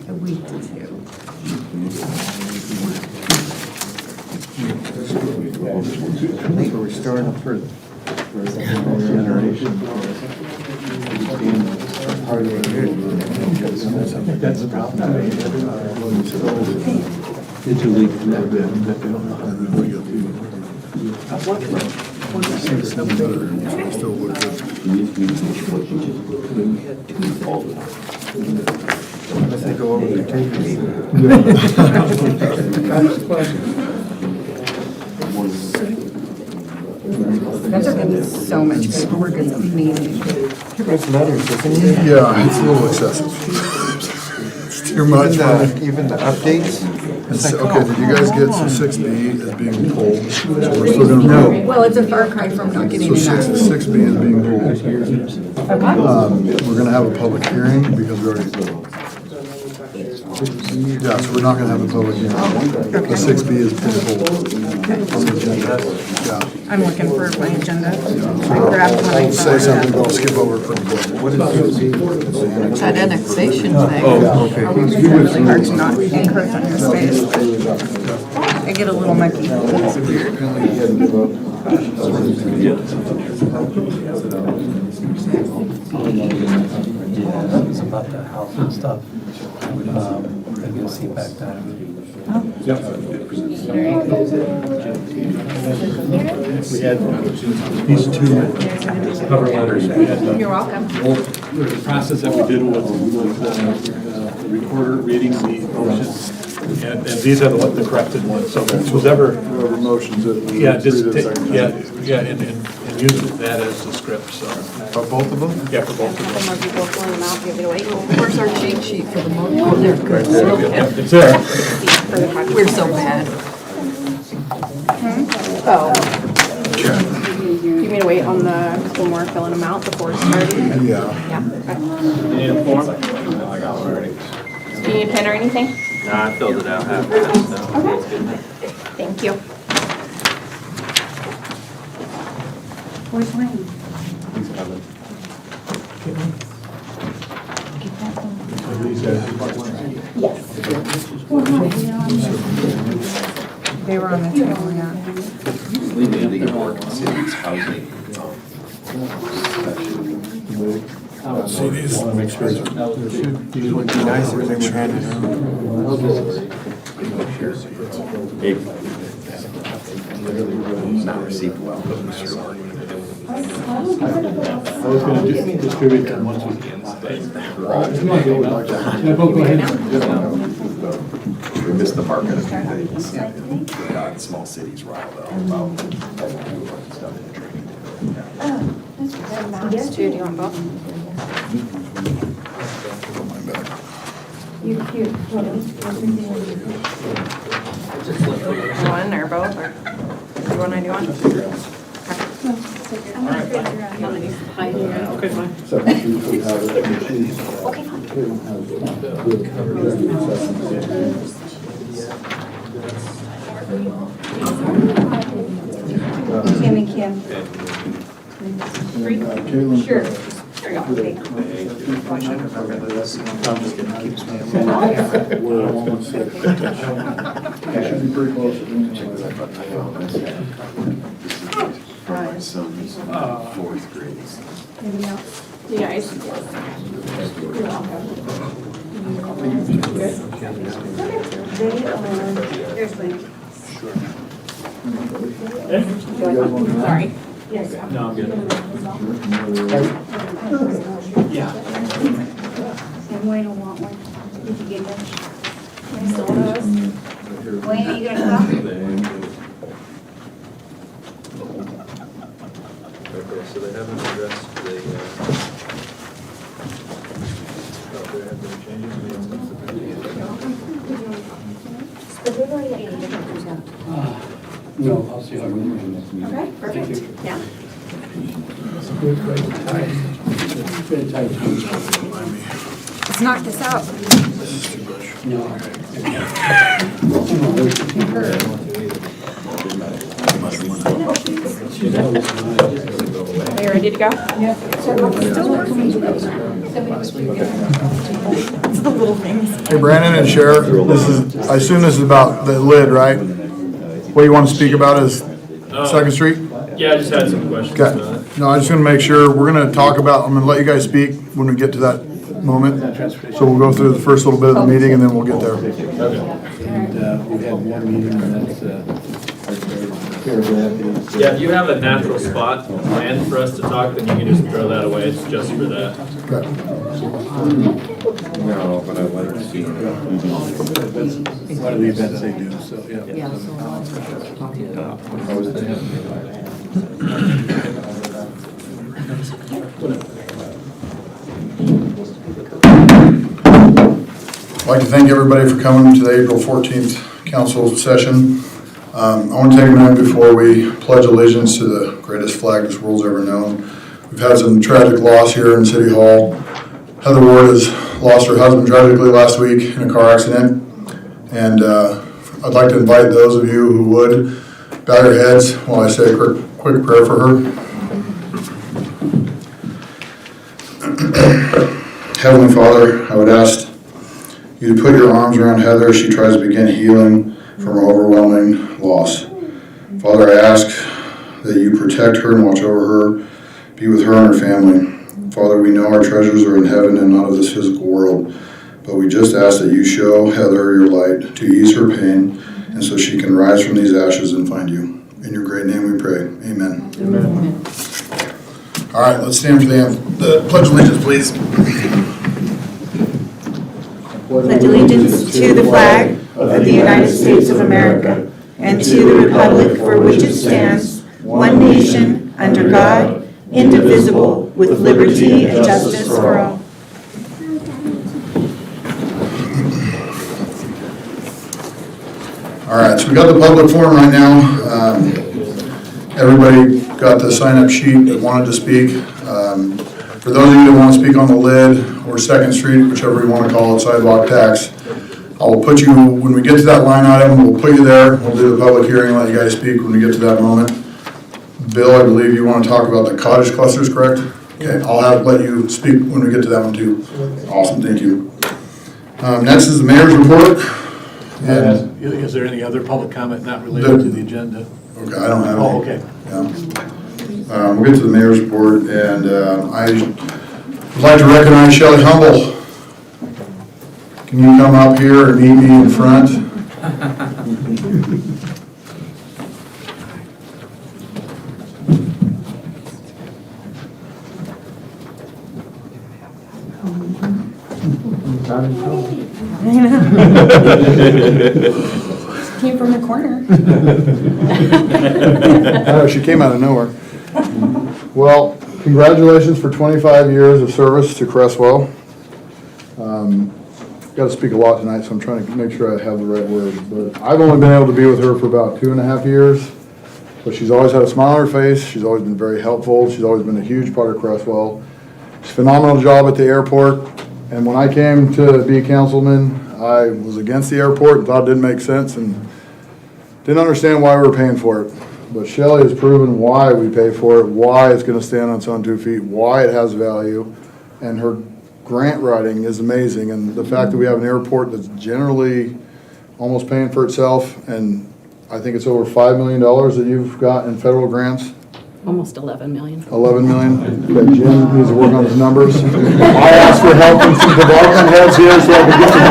A week or two. That's where we're starting for the generation. That's the problem. It's a week from that bit, that they don't know how to do it. Still would unless they go over the tapes. That's gonna be so much paperwork, it's amazing. It's letters, isn't it? Yeah, it's a little excessive. It's too much. Even the updates? Okay, did you guys get, so 6B is being pulled, so we're still gonna. Well, it's a far cry from not getting So enough. 6B is being pulled. We're gonna have a public hearing because we already. Yeah, so we're not gonna have a public hearing. The 6B is being pulled on the agenda. Yeah. I'm looking for my agenda. I grabbed my Say something, but I'll skip over pretty quick. That annexation thing. Okay. It's really hard to not encroach on your space. I get a little mucky. It's weird. It's about the house and stuff. I'm gonna see back down. We had these two cover letters. We had You're welcome. the process that we did was the recorder reading the motions. And these are the corrected ones, so if was ever, Whoever motions it. yeah, just, and use that as the script, so. For both of them? Yeah, for both of them. Some of you both want them out, give it away. Where's our cheat sheet for the motion? Oh, there, good. Yep, it's there. We're so bad. Oh. Do you mean to wait on the couple more filling them out before starting? Yeah. Yeah. You need a form? Do you need a pen or anything? No, I filled it out half of it, so it's good. Thank you. Where's Wayne? They were on the trail, yeah. Legal work cities housing. See these? These would be nice if they were handed out. Not received well, but I'm sure. I was gonna just distribute them once we get We missed the mark on a few things. God, small cities riled up about stuff in the training. Yes, two. Do you want both? One or both, or you want to do one? Okay, fine. Kim and Kim. Sure. There you go. Should be pretty close. My son's fourth grade. You guys. There's Wayne. Sorry. No, I'm good. Yeah. And Wayne will want one. Did you get them? Wayne, are you gonna come? Okay, so they haven't addressed the, there have been changes But they've already got the pictures out. No, I'll see how we can. Okay, perfect. Yeah. Let's knock this out. They ready to go? Hey, Brandon and Sheriff, I assume this is about the lid, right? What you want to speak about is Second Street? Yeah, I just had some questions about Okay. it. No, I just want to make sure, we're going to talk about, I'm going to let you guys speak when we get to that moment. So we'll go through the first little bit of the meeting and then we'll get there. And we had one meeting, and that's, paragraph is. Yeah, if you have a natural spot planned for us to talk, then you can just throw that away. It's just for that. Okay. No, but I'd like to see. One of the events they do, so, yeah. I'd like to thank everybody for coming to the April 14th council session. I want to take a minute before we pledge allegiance to the greatest flag this world's ever known. We've had some tragic loss here in City Hall. Heather Ward has lost her husband tragically last week in a car accident. And I'd like to invite those of you who would bow your heads while I say a quick prayer for her. Heavenly Father, I would ask you to put your arms around Heather as she tries to begin healing from her overwhelming loss. Father, I ask that you protect her and watch over her, be with her and her family. Father, we know our treasures are in heaven and not of this physical world, but we just ask that you show Heather your light to ease her pain and so she can rise from these ashes and find you. In your great name we pray. Amen. Amen. All right, let's stand for the Pledge of Allegiance, please. Pledge allegiance to the flag of the United States of America and to the republic for which it stands, one nation, under God, indivisible, with liberty and justice for all. All right, so we got the public forum right now. Everybody got the sign-up sheet that wanted to speak. For those of you that want to speak on the lid or Second Street, whichever you want to call it, sidewalk tax, I will put you, when we get to that line item, we'll put you there. We'll do the public hearing, let you guys speak when we get to that moment. Bill, I believe you want to talk about the cottage clusters, correct? Okay, I'll let you speak when we get to that one too. Awesome, thank you. Next is the mayor's report. And Is there any other public comment not related to the agenda? okay, I don't have any. Oh, okay. Yeah. We'll get to the mayor's report, and I would like to recognize Shelley Humble. Can you come up here and meet me in front? Came from the corner. Oh, she came out of nowhere. Well, congratulations for 25 years of service to Creswell. Got to speak a lot tonight, so I'm trying to make sure I have the right words. But I've only been able to be with her for about 2.5 years. But she's always had a smile on her face. She's always been very helpful. She's always been a huge part of Creswell. She's a phenomenal job at the airport. And when I came to be a councilman, I was against the airport and thought it didn't make sense and didn't understand why we were paying for it. But Shelley has proven why we pay for it, why it's going to stand on its own 2 feet, why it has value, and her grant writing is amazing. And the fact that we have an airport that's generally almost paying for itself, and I think it's over $5 million that you've got in federal grants. Almost 11 million. 11 million. Okay, Jim needs to work on his numbers. I asked for help from some development heads here so I could get some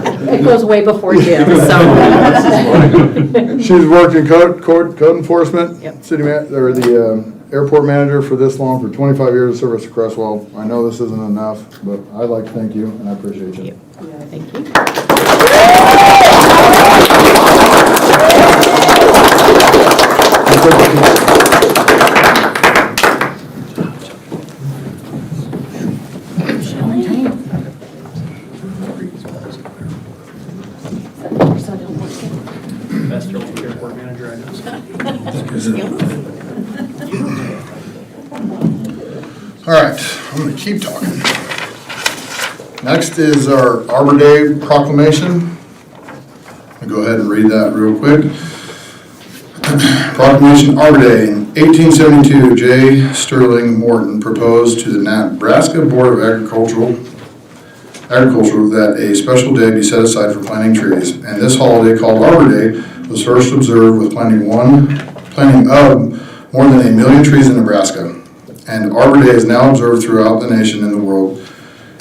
feedback. It goes way before Jim, so. She's worked in code enforcement, Yep. city or the airport manager for this long, for 25 years of service to Creswell. I know this isn't enough, but I'd like to thank you and I appreciate you. Thank you. Best airport manager I know. All right, I'm going to keep talking. Next is our Arbor Day proclamation. I'll go ahead and read that real quick. Proclamation Arbor Day. In 1872, J. Sterling Morton proposed to the Nebraska Board of Agriculture that a special day be set aside for planting trees. And this holiday, called Arbor Day, was first observed with planting of more than 1 million trees in Nebraska. And Arbor Day is now observed throughout the nation and the world.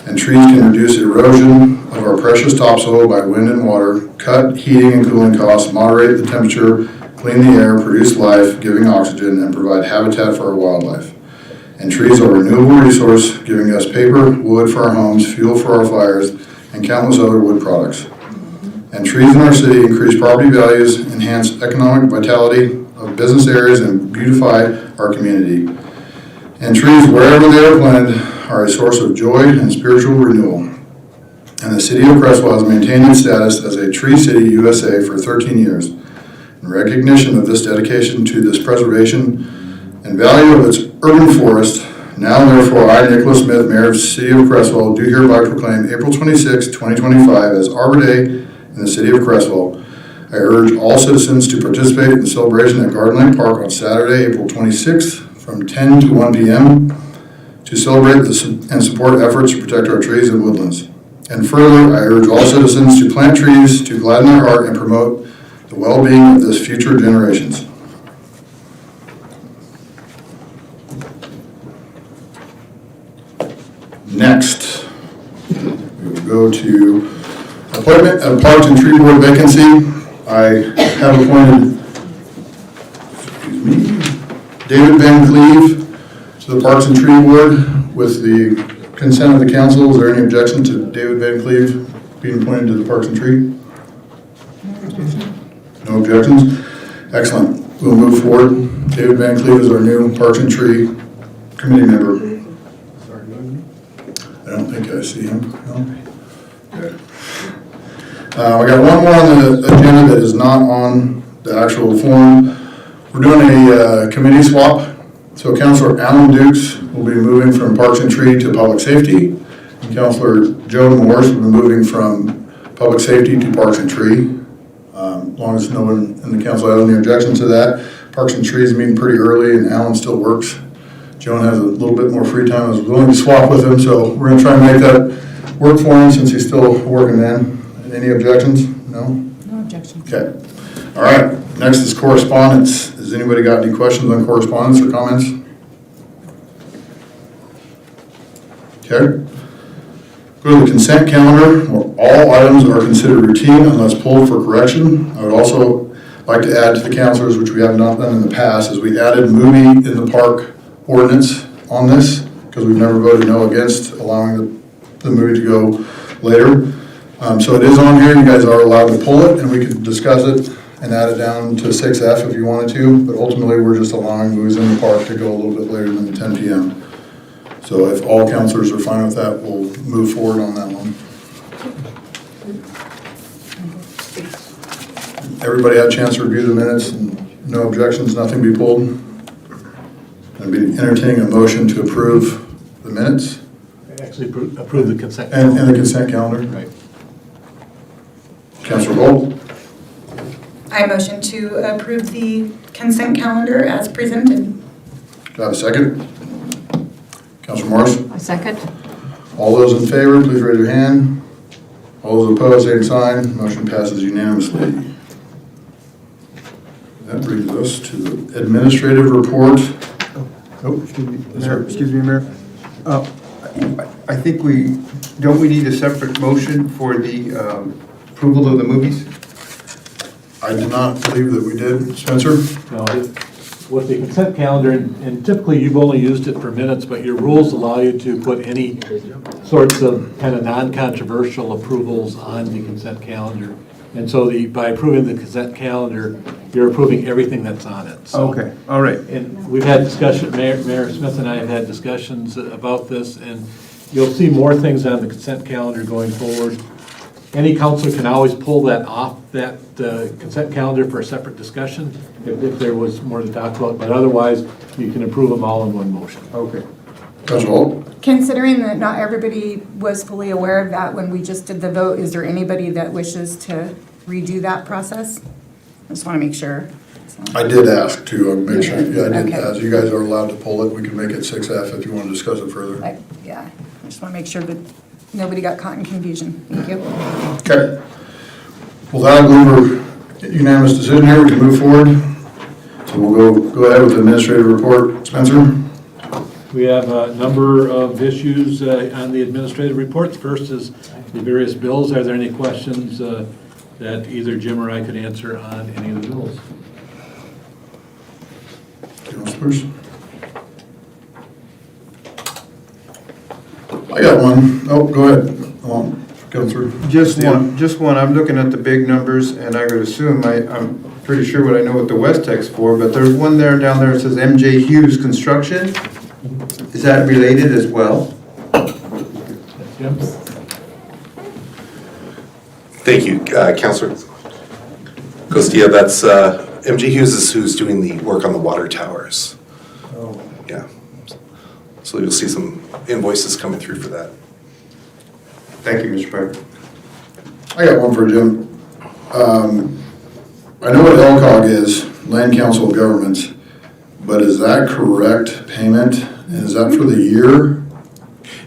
And trees can reduce erosion of our precious topsoil by wind and water, cut heating and cooling costs, moderate the temperature, clean the air, produce life, giving oxygen, and provide habitat for our wildlife. And trees are a renewable resource, giving us paper, wood for our homes, fuel for our fires, and countless other wood products. And trees in our city increase property values, enhance economic vitality of business areas, and beautify our community. And trees, wherever they are planted, are a source of joy and spiritual renewal. And the city of Creswell has maintained its status as a Tree City USA for 13 years. In recognition of this dedication to this preservation and value of its urban forest, now therefore I, Nicholas Smith, Mayor of the City of Creswell, do hereby proclaim April 26, 2025 as Arbor Day in the City of Creswell. I urge all citizens to participate in the celebration at Garden Lake Park on Saturday, April 26th from 10 to 1 p.m. to celebrate and support efforts to protect our trees and woodlands. And further, I urge all citizens to plant trees to gladden their heart and promote the well-being of this future generations. Next, we will go to appointment of Parks and Tree Board vacancy. I have appointed, David Van Cleve to the Parks and Tree Board with the consent of the council. Is there any objection to David Van Cleve being appointed to the Parks and Tree? No objections? Excellent. We'll move forward. David Van Cleve is our new Parks and Tree committee member. I don't think I see him. No? Okay. We got one more on the agenda that is not on the actual form. We're doing a committee swap. So Councilor Alan Dukes will be moving from Parks and Tree to Public Safety. And Councilor Joe Morris will be moving from Public Safety to Parks and Tree. As long as no one in the council has any objections to that. Parks and Trees meeting pretty early and Alan still works. Joan has a little bit more free time. I was willing to swap with him, so we're going to try and make that work for him since he's still working then. Any objections? No? No objections. Okay. All right. Next is correspondence. Has anybody got any questions on correspondence or comments? Okay. Go to the consent calendar, where all items are considered routine unless pulled for correction. I would also like to add to the councilors, which we have not done in the past, is we added movie in the park ordinance on this because we've never voted no against allowing the movie to go later. So it is on here. You guys are allowed to pull it and we could discuss it and add it down to 6F if you wanted to, but ultimately we're just allowing movies in the park to go a little bit later than 10 p.m. So if all councilors are fine with that, we'll move forward on that one. Everybody had a chance to review the minutes and no objections, nothing be pulled. I'd be entertaining a motion to approve the minutes. Actually approve the consent. And the consent calendar. Right. Councilor Gold. I motion to approve the consent calendar as presented. Do I have a second? Councilor Morris. A second. All those in favor, please raise your hand. All those opposed, same sign. Motion passes unanimously. That brings us to the administrative report. Oh, excuse me, Mayor. I think don't we need a separate motion for the approval of the movies? I did not believe that we did. Spencer? No, with the consent calendar, and typically you've only used it for minutes, but your rules allow you to put any sorts of kind of non-controversial approvals on the consent calendar. And so by approving the consent calendar, you're approving everything that's on it. So, Okay, all right. and we've had discussion, Mayor Smith and I have had discussions about this, and you'll see more things on the consent calendar going forward. Any counselor can always pull that off that consent calendar for a separate discussion if there was more to talk about, but otherwise you can approve them all in one motion. Okay. Councilor Holt? Considering that not everybody was fully aware of that when we just did the vote, is there anybody that wishes to redo that process? I just want to make sure. I did ask to make sure, yeah, I did Okay. ask. You guys are allowed to pull it. We can make it 6F if you want to discuss it further. Yeah, I just want to make sure that nobody got caught in confusion. Thank you. Okay. Well, that'll go over unanimous decision here. We can move forward. So we'll go ahead with the administrative report. Spencer? We have a number of issues on the administrative report. The first is the various bills. Are there any questions that either Jim or I could answer on any of the bills? Councilors? I got one. Oh, go ahead. Go through. Just one. I'm looking at the big numbers, and I would assume, I'm pretty sure what I know what the West Tech's for, but there's one there down there that says MJ Hughes Construction. Is that related as well? Jim? Thank you, Councilor Costia. That's MG Hughes is who's doing the work on the water towers. Yeah. So you'll see some invoices coming through for that. Thank you, Mr. Parker. I got one for Jim. I know what LCOG is, Land Council of Governments, but is that correct payment? And is that for the year?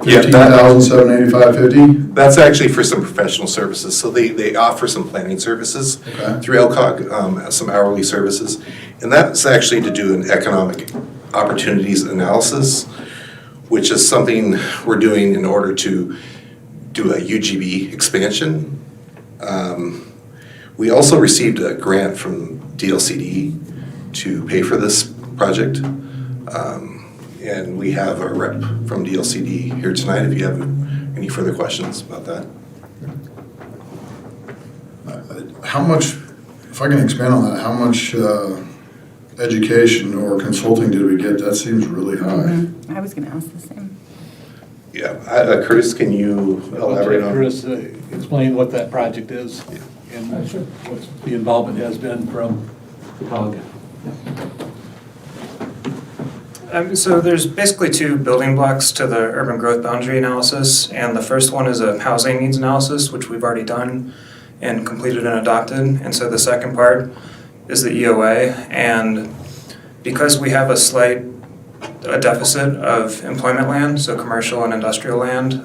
Yeah, $15,785.50? That's actually for some professional services. So they offer some planning services Okay. through LCOG, some hourly services. And that's actually to do an economic opportunities analysis, which is something we're doing in order to do a UGB expansion. We also received a grant from DLCD to pay for this project. And we have a rep from DLCD here tonight if you have any further questions about that. How much, if I can expand on that, how much education or consulting did we get? That seems really high. I was going to ask the same. Yeah, Curtis, can you elaborate on? Curtis, explain what that project is and what the involvement has been from the COG. So there's basically two building blocks to the urban growth boundary analysis, and the first one is a housing needs analysis, which we've already done and completed and adopted, and so the second part is the EOA, and because we have a deficit of employment land, so commercial and industrial land,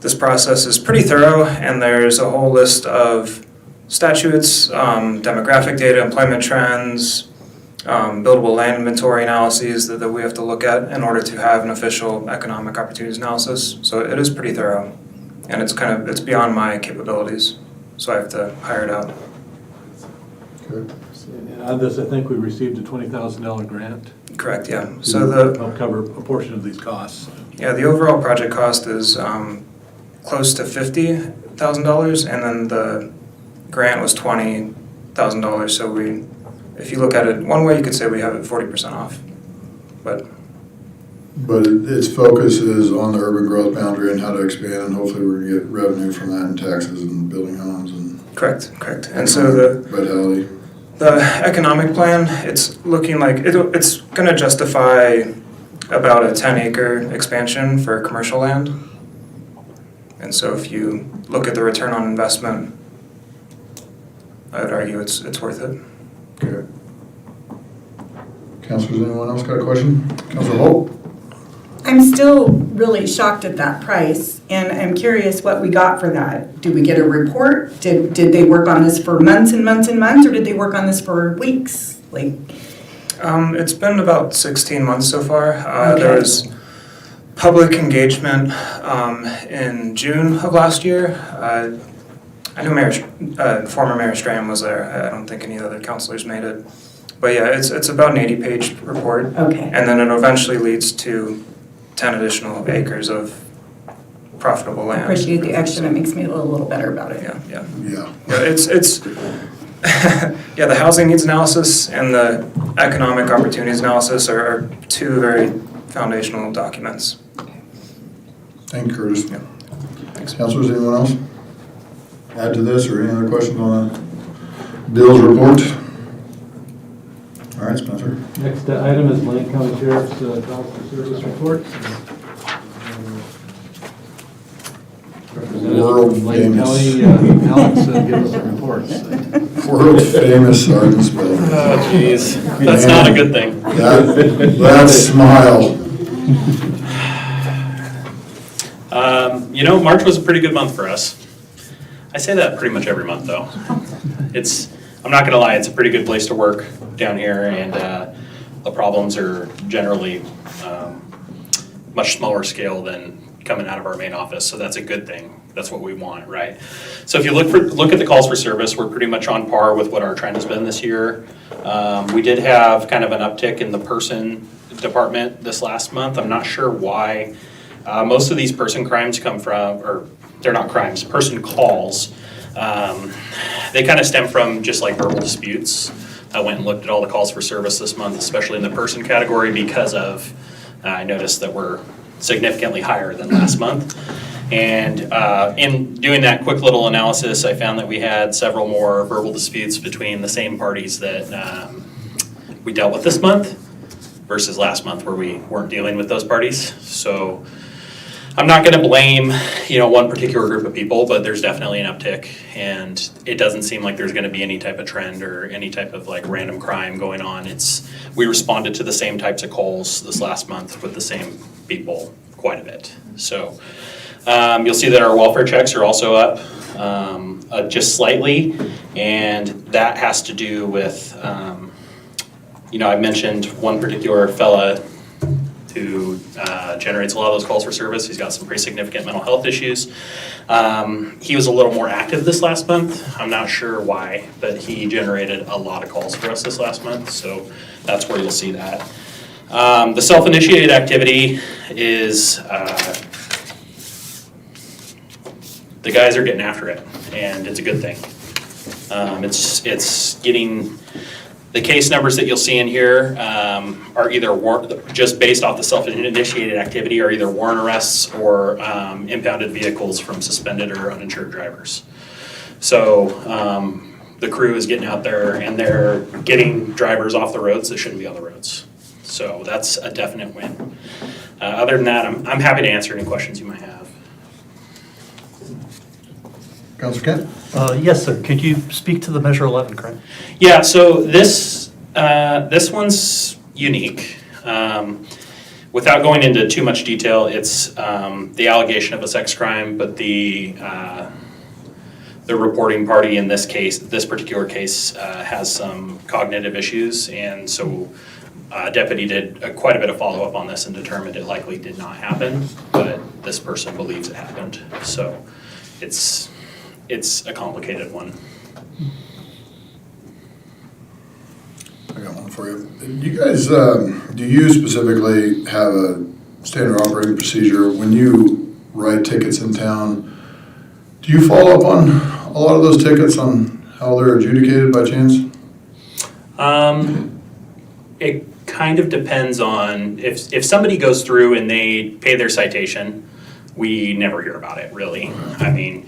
this process is pretty thorough, and there's a whole list of statutes, demographic data, employment trends, buildable land inventory analyses that we have to look at in order to have an official economic opportunities analysis. So it is pretty thorough, and it's beyond my capabilities, so I have to hire it out. Okay. And on this, I think we received a $20,000 grant. Correct, yeah. To So help cover a portion of these costs. the overall project cost is close to $50,000, and then the grant was $20,000. So if you look at it one way, you could say we have it 40% off. But its focus is on the urban growth boundary and how to expand, and hopefully we're gonna get revenue from that in taxes and building homes and. correct. And so Vitality. the economic plan, it's looking like it's going to justify about a 10-acre expansion for commercial land. And so if you look at the return on investment, I would argue it's worth it. Okay. Councilors, anyone else got a question? Councilor Holt? I'm still really shocked at that price, and I'm curious what we got for that. Did we get a report? Did they work on this for months and months and months, or did they work on this for weeks? It's been about 16 months so far. Okay. There was public engagement in June of last year. I know former Mayor Strand was there. I don't think any other councilors made it. But yeah, it's about an 80-page report. Okay. And then it eventually leads to 10 additional acres of profitable land. Appreciate the extra. That makes me feel a little better about it. Yeah. Yeah. It's the housing needs analysis and the economic opportunities analysis are two very foundational documents. Thank you, Curtis. Yeah. Thanks. Councilors, anyone else add to this or any other questions on that? Bill's report? All right, Spencer. Next item is Lane County Sheriff's Council Service Report. Representative World from Lane famous. County, Alex, give us some reports. World famous Sergeant's Bill. Oh, jeez. That's not a good thing. That smile. You know, March was a pretty good month for us. I say that pretty much every month, though. I'm not gonna lie, it's a pretty good place to work down here, and the problems are generally much smaller scale than coming out of our main office, so that's a good thing. That's what we want, right? So if you look at the calls for service, we're pretty much on par with what our trend has been this year. We did have kind of an uptick in the person department this last month. I'm not sure why. Most of these person crimes come from, or they're not crimes, person calls. They kind of stem from just like verbal disputes. I went and looked at all the calls for service this month, especially in the person category, because of, I noticed that we're significantly higher than last month. And in doing that quick little analysis, I found that we had several more verbal disputes between the same parties that we dealt with this month versus last month where we weren't dealing with those parties. So I'm not gonna blame, one particular group of people, but there's definitely an uptick, and it doesn't seem like there's gonna be any type of trend or any type of like random crime going on. We responded to the same types of calls this last month with the same people quite a bit. So you'll see that our welfare checks are also up just slightly, and that has to do with, I mentioned one particular fella who generates a lot of those calls for service. He's got some pretty significant mental health issues. He was a little more active this last month. I'm not sure why, but he generated a lot of calls for us this last month, so that's where you'll see that. The self-initiated activity is, the guys are getting after it, and it's a good thing. It's getting, the case numbers that you'll see in here are either just based off the self-initiated activity, are either warrant arrests or impounded vehicles from suspended or uninsured drivers. So the crew is getting out there and they're getting drivers off the roads that shouldn't be on the roads. So that's a definite win. Other than that, I'm happy to answer any questions you might have. Councilor Kent? Yes, sir. Could you speak to the Measure 11 crime? Yeah, so this one's unique. Without going into too much detail, it's the allegation of a sex crime, but the reporting party in this particular case, has some cognitive issues, and so deputy did quite a bit of follow-up on this and determined it likely did not happen, but this person believes it happened. So it's a complicated one. I got one for you. Do you guys, do you specifically have a standard operating procedure when you write tickets in town? Do you follow up on a lot of those tickets on how they're adjudicated by chance? It kind of depends on, if somebody goes through and they pay their citation, we never hear about it, really. I mean,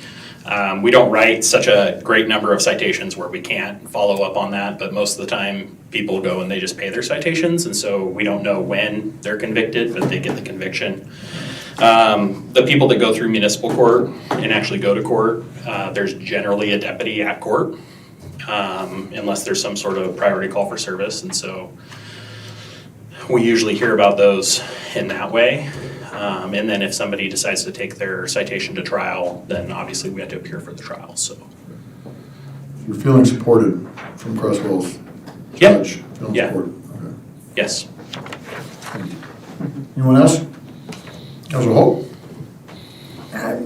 we don't write such a great number of citations where we can't follow up on that, but most of the time people go and they just pay their citations, and so we don't know when they're convicted, but they get the conviction. The people that go through municipal court and actually go to court, there's generally a deputy at court, unless there's some sort of priority call for service, and so we usually hear about those in that way. And then if somebody decides to take their citation to trial, then obviously we have to appear for the trial, so. You're feeling supported from Creswell's Yeah. judge? Feeling Yeah. supported. Okay. Yes. Anyone else? Councilor Holt?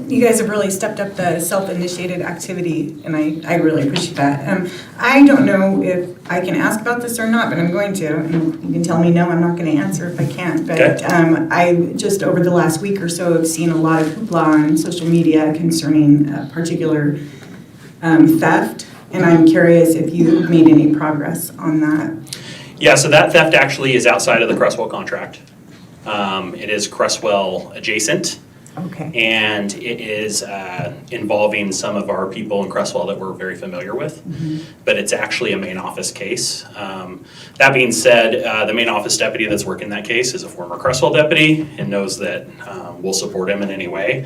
You guys have really stepped up the self-initiated activity, and I really appreciate that. I don't know if I can ask about this or not, but I'm going to. And you can tell me no, I'm not going to answer if I can't. But Okay. I just over the last week or so have seen a lot of hoopla on social media concerning particular theft, and I'm curious if you've made any progress on that. Yeah, so that theft actually is outside of the Creswell contract. It is Creswell adjacent. Okay. And it is involving some of our people in Creswell that we're very familiar with, but it's actually a main office case. That being said, the main office deputy that's working that case is a former Creswell deputy and knows that we'll support him in any way.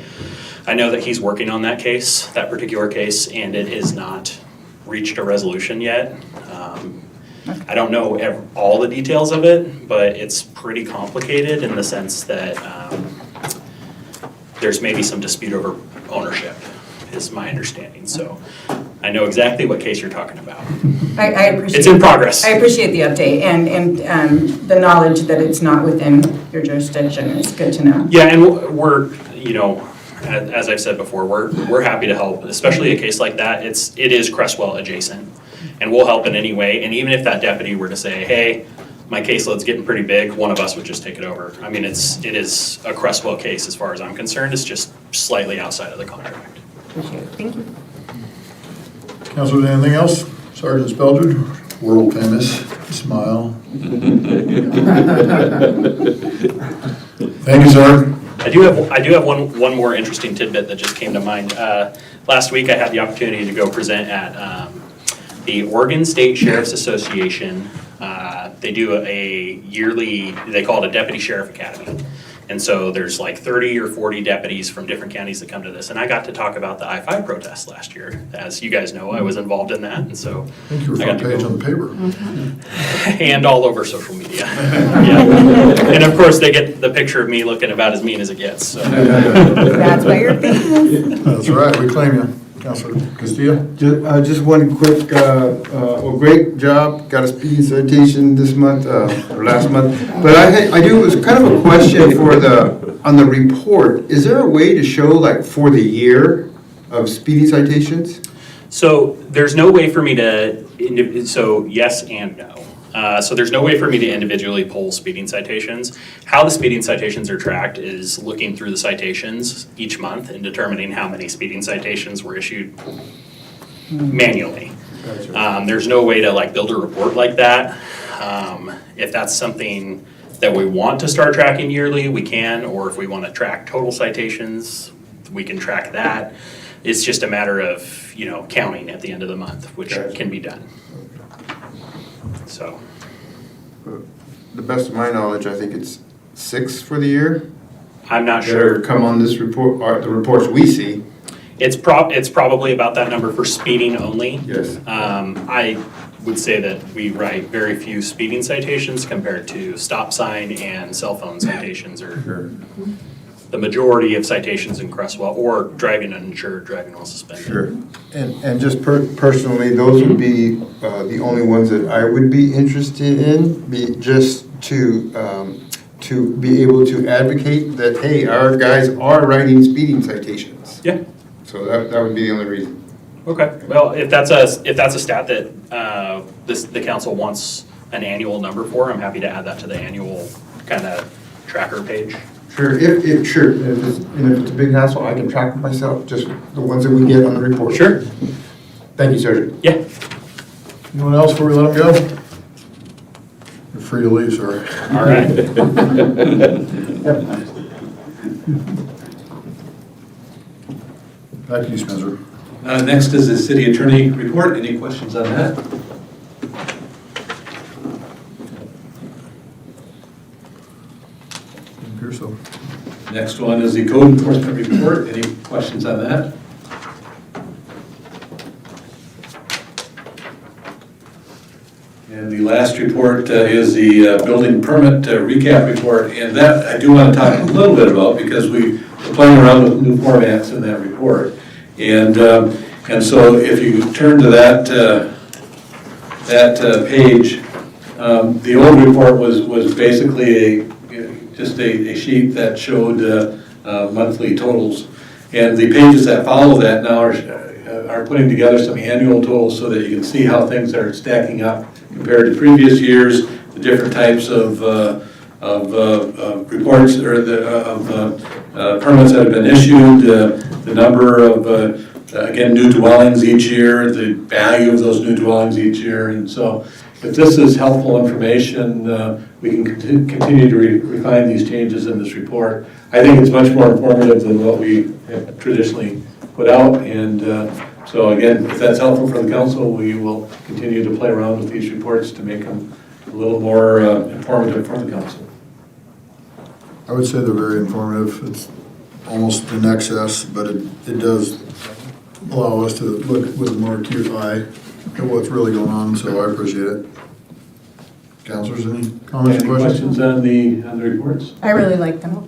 I know that he's working on that case, that particular case, and it is not reached a resolution yet. I don't know all the details of it, but it's pretty complicated in the sense that there's maybe some dispute over ownership, is my understanding. So I know exactly what case you're talking about. I appreciate. It's in progress. I appreciate the update and the knowledge that it's not within your jurisdiction. It's good to know. Yeah, and we're, you know, as I've said before, we're happy to help, especially a case like that. It is Creswell adjacent, and we'll help in any way. And even if that deputy were to say, hey, my caseload's getting pretty big, one of us would just take it over. I mean, it is a Creswell case as far as I'm concerned. It's just slightly outside of the contract. Appreciate it. Thank you. Councilor, anything else? Sergeant Spelter, world famous smile. Thank you, sir. I do have one more interesting tidbit that just came to mind. Last week, I had the opportunity to go present at the Oregon State Sheriff's Association. They do a yearly, they call it a Deputy Sheriff Academy. And so there's like 30 or 40 deputies from different counties that come to this. And I got to talk about the I-5 protest last year. As you guys know, I was involved in that, and so. I think you were front page on the paper. And all over social media. Yeah. And of course, they get the picture of me looking about as mean as it gets, so. That's why you're famous. That's right, we claim you. Councilor Castillo? Just one quick, well, great job, got a speeding citation this month, or last month. But I do, it was kind of a question for on the report. Is there a way to show like for the year of speeding citations? So there's no way for me to, so yes and no. So there's no way for me to individually pull speeding citations. How the speeding citations are tracked is looking through the citations each month and determining how many speeding citations were issued manually. There's no way to like build a report like that. If that's something that we want to start tracking yearly, we can, or if we want to track total citations, we can track that. It's just a matter of, you know, counting at the end of the month, which can be done. So. The best of my knowledge, I think it's 6 for the year. I'm not That sure. come on this report, or the reports we see. It's probably about that number for speeding only. Yes. I would say that we write very few speeding citations compared to stop sign and cell phone citations or the majority of citations in Creswell, or driving uninsured, driving while suspended. Sure. And just personally, those would be the only ones that I would be interested in, just to be able to advocate that, hey, our guys are writing speeding citations. Yeah. So that would be the only reason. Okay. Well, if that's a stat that the council wants an annual number for, I'm happy to add that to the annual kind of tracker page. Sure, if it's a big hassle, I can track it myself, just the ones that we get on the report. Sure. Thank you, Sergeant. Yeah. Anyone else before we let them go? You're free to leave, sir. All right. Back to you, Spencer. Next is the city attorney report. Any questions on that? Didn't appear so. Next one is the code enforcement report. Any questions on that? And the last report is the building permit recap report, and that I do want to talk a little bit about because we're playing around with new formats in that report. And so if you turn to that page, the old report was basically just a sheet that showed monthly totals. And the pages that follow that now are putting together some annual totals so that you can see how things are stacking up compared to previous years, the different types of reports or permits that have been issued, the number of, again, new dwellings each year, the value of those new dwellings each year. And so if this is helpful information, we can continue to refine these changes in this report. I think it's much more informative than what we have traditionally put out. And so again, if that's helpful for the council, we will continue to play around with these reports to make them a little more informative for the council. I would say they're very informative. It's almost in excess, but it does allow us to look with a more acute eye what's really going on, so I appreciate it. Counselors, any comments Any or questions on the reports? I really like them.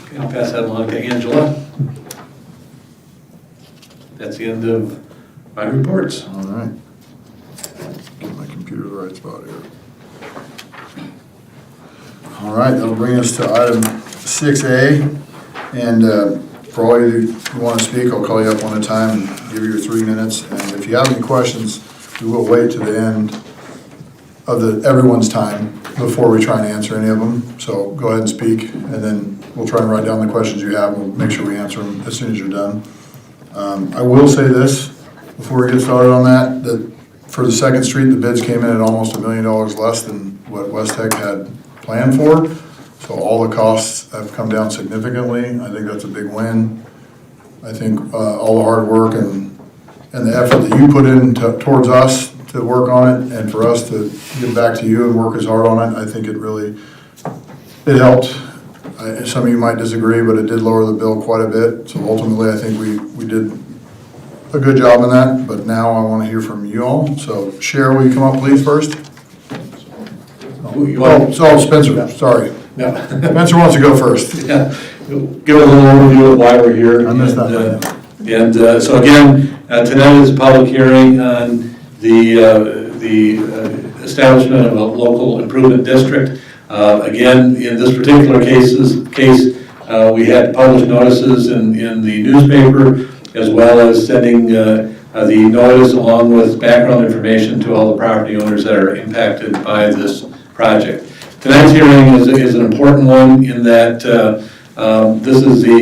Okay, I'll pass that along to Angela. That's the end of my reports. All right. Get my computer to the right spot here. All right, that'll bring us to item 6A. And for all of you who want to speak, I'll call you up one at a time and give you your 3 minutes. And if you have any questions, we will wait to the end of everyone's time before we try and answer any of them. So go ahead and speak, and then we'll try and write down the questions you have. We'll make sure we answer them as soon as you're done. I will say this, before we get started on that for the Second Street, the bids came in at almost $1 million less than what West Tech had planned for. So all the costs have come down significantly. I think that's a big win. I think all the hard work and the effort that you put in towards us to work on it, and for us to give back to you and work as hard on it, I think it helped. Some of you might disagree, but it did lower the bill quite a bit. So ultimately, I think we did a good job in that, but now I want to hear from you all. So Cher, will you come up please first? Spencer, sorry. No. Spencer wants to go first. Yeah. Give a little overview of why we're here. I missed that. So again, tonight is a public hearing on the establishment of a local improvement district. Again, in this particular case, we had published notices in the newspaper, as well as sending the notice along with background information to all the property owners that are impacted by this project. Tonight's hearing is an important one in that this is the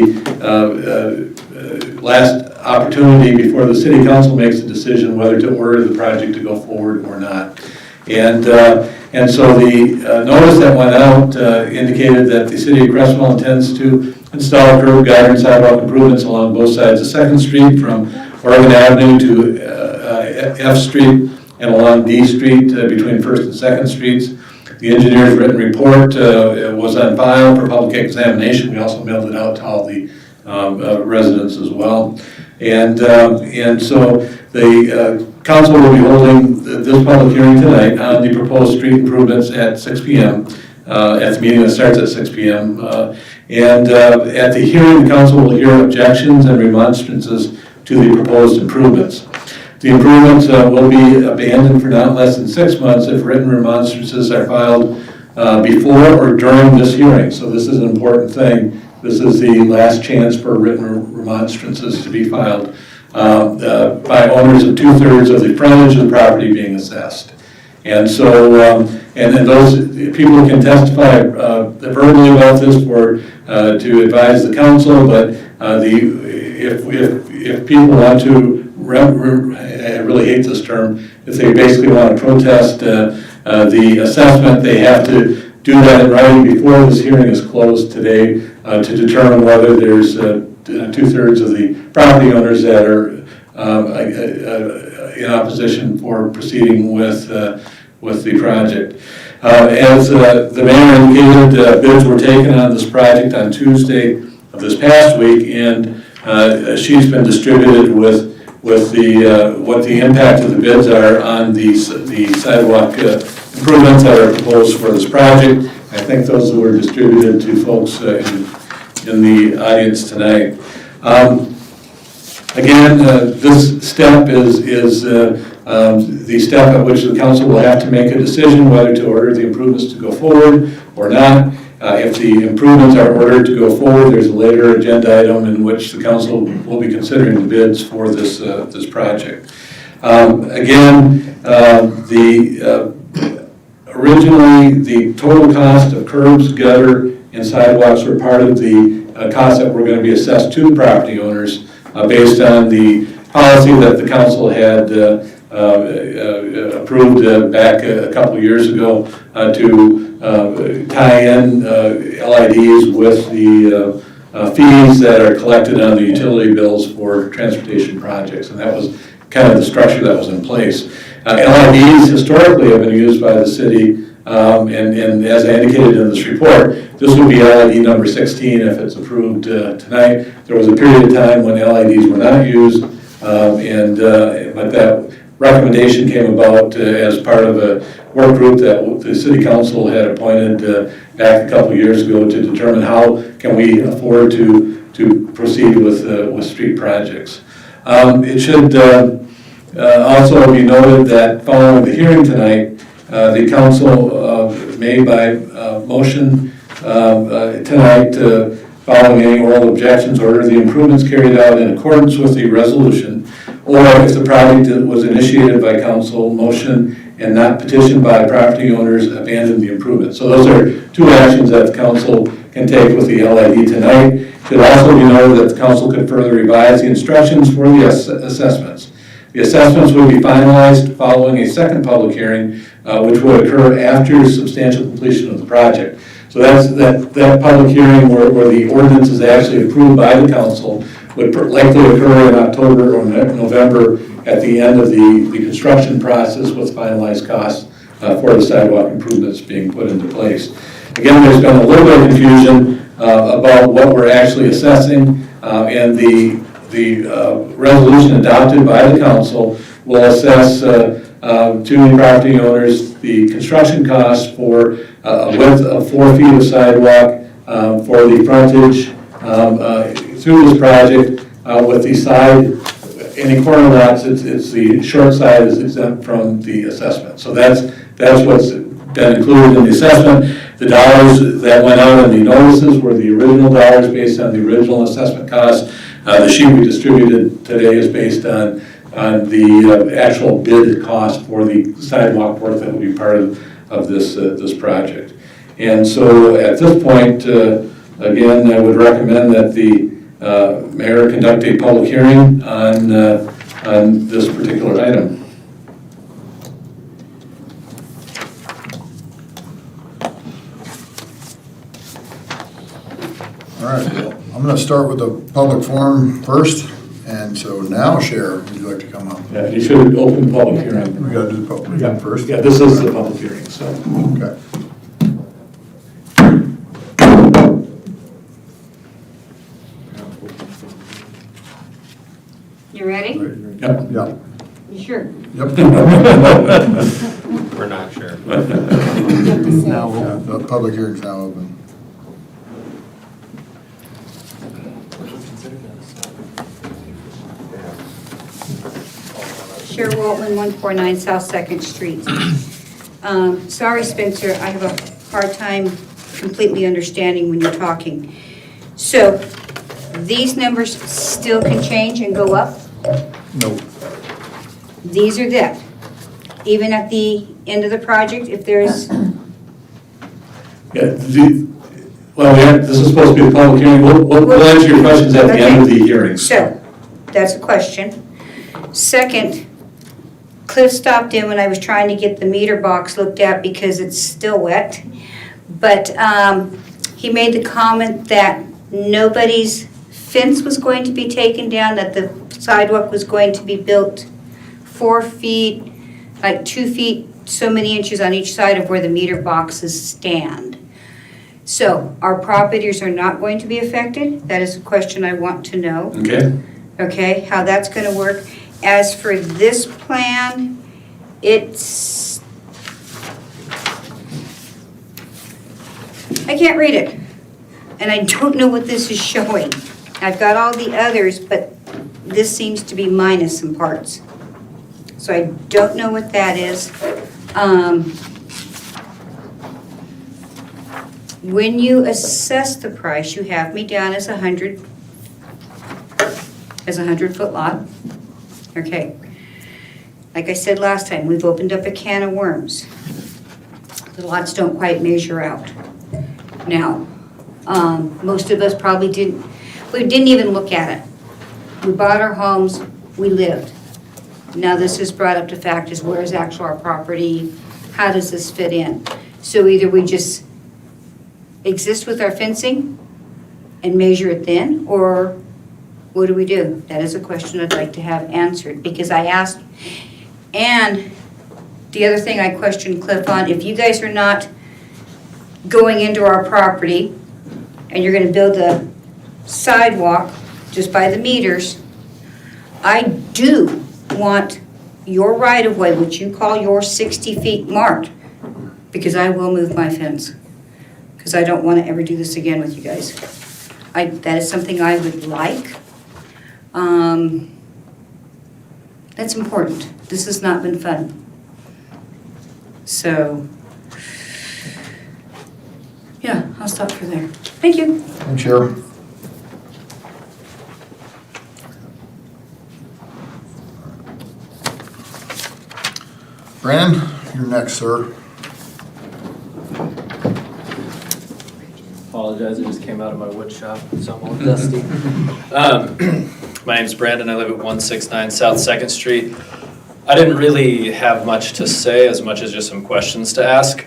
last opportunity before the city council makes a decision whether to order the project to go forward or not. And so the notice that went out indicated that the city of Creswell intends to install curb, gutter, and sidewalk improvements along both sides of 2nd Street from Oregon Avenue to F Street and along D Street between 1st and 2nd Streets. The engineer's written report was on file for public examination. We also mailed it out to all the residents as well. And so the council will be holding this public hearing tonight on the proposed street improvements at 6 p.m. At the meeting that starts at 6 p.m. At the hearing, the council will hear objections and remonstrances to the proposed improvements. The improvements will be abandoned for not less than 6 months if written remonstrances are filed before or during this hearing. So this is an important thing. This is the last chance for written remonstrances to be filed by owners of 2/3 of the frontage of the property being assessed. And so, and then those people can testify verbally about this to advise the council, but if people want to, I really hate this term, if they basically want to protest the assessment, they have to do that in writing before this hearing is closed today to determine whether there's 2/3 of the property owners that are in opposition for proceeding with the project. As the mayor indicated, bids were taken on this project on Tuesday of this past week, and she's been distributed with what the impact of the bids are on the sidewalk improvements that are proposed for this project. I think those were distributed to folks in the audience tonight. Again, this step is the step at which the council will have to make a decision whether to order the improvements to go forward or not. If the improvements are ordered to go forward, there's a later agenda item in which the council will be considering the bids for this project. Originally, the total cost of curbs, gutter, and sidewalks were part of the costs that were going to be assessed to the property owners based on the policy that the council had approved back a couple of years ago to tie in LIDs with the fees that are collected on the utility bills for transportation projects, and that was kind of the structure that was in place. LIDs historically have been used by the city, and as I indicated in this report, this would be LID number 16 if it's approved tonight. There was a period of time when LIDs were not used. But that recommendation came about as part of a work group that the city council had appointed back a couple of years ago to determine how can we afford to proceed with street projects. It should also be noted that following the hearing tonight, the council may by motion tonight, following any oral objections, order the improvements carried out in accordance with the resolution, or if the project was initiated by council, motion and not petitioned by property owners, abandon the improvement. So those are two actions that the council can take with the LID tonight. It should also be noted that the council could further revise the instructions for the assessments. The assessments would be finalized following a second public hearing, which would occur after substantial completion of the project. So that public hearing where the ordinance is actually approved by the council would likely occur in October or November at the end of the construction process with finalized costs for the sidewalk improvements being put into place. Again, there's been a little bit of confusion about what we're actually assessing, and the resolution adopted by the council will assess to the property owners the construction costs for a width of 4 feet of sidewalk for the frontage through this project with the side, any corner lots, it's the short side is exempt from the assessment. So that's what's been included in the assessment. The dollars that went out in the notices were the original dollars based on the original assessment cost. The sheet we distributed today is based on the actual bid cost for the sidewalk work that will be part of this project. And so at this point, again, I would recommend that the mayor conduct a public hearing on this particular item. All right, well, I'm gonna start with the public forum first, and so now, Sheriff, would you like to come up? Yeah, you should open the public hearing. We gotta do the public hearing first? Yeah, this is the public hearing, so. Okay. You ready? Yep. Yeah. You sure? Yep. We're not sure. Yeah, the public hearing's now open. Sherry Waltman, 149 South Second Street. Sorry, Spencer, I have a hard time completely understanding when you're talking. So, these numbers still can change and go up? No. These are that. Even at the end of the project, if there's, Yeah, this is supposed to be a public hearing. We'll answer your questions at the end of the hearing. so, that's a question. Second, Cliff stopped in when I was trying to get the meter box looked at because it's still wet. But he made the comment that nobody's fence was going to be taken down, that the sidewalk was going to be built 4 feet, like 2 feet, so many inches on each side of where the meter boxes stand. So our properties are not going to be affected? That is a question I want to know. Okay. Okay, how that's gonna work. As for this plan, it's, I can't read it. And I don't know what this is showing. I've got all the others, but this seems to be minus some parts. So I don't know what that is. When you assess the price, you have me down as 100-foot lot. Okay. Like I said last time, we've opened up a can of worms. The lots don't quite measure out. Now, most of us probably we didn't even look at it. We bought our homes, we lived. Now this is brought up to fact is where's actually our property? How does this fit in? So either we just exist with our fencing and measure it then, or what do we do? That is a question I'd like to have answered, because I asked, and the other thing I questioned Cliff on, if you guys are not going into our property and you're gonna build a sidewalk just by the meters, I do want your right-of-way, which you call your 60 feet marked, because I will move my fence, because I don't want to ever do this again with you guys. That is something I would like. That's important. This has not been fun. So, yeah, I'll stop for there. Thank you. Thanks, Sharon. Brandon, you're next, sir. Apologize, I just came out of my wood shop, so I'm all dusty. My name's Brandon, I live at 169 South 2nd Street. I didn't really have much to say, as much as just some questions to ask.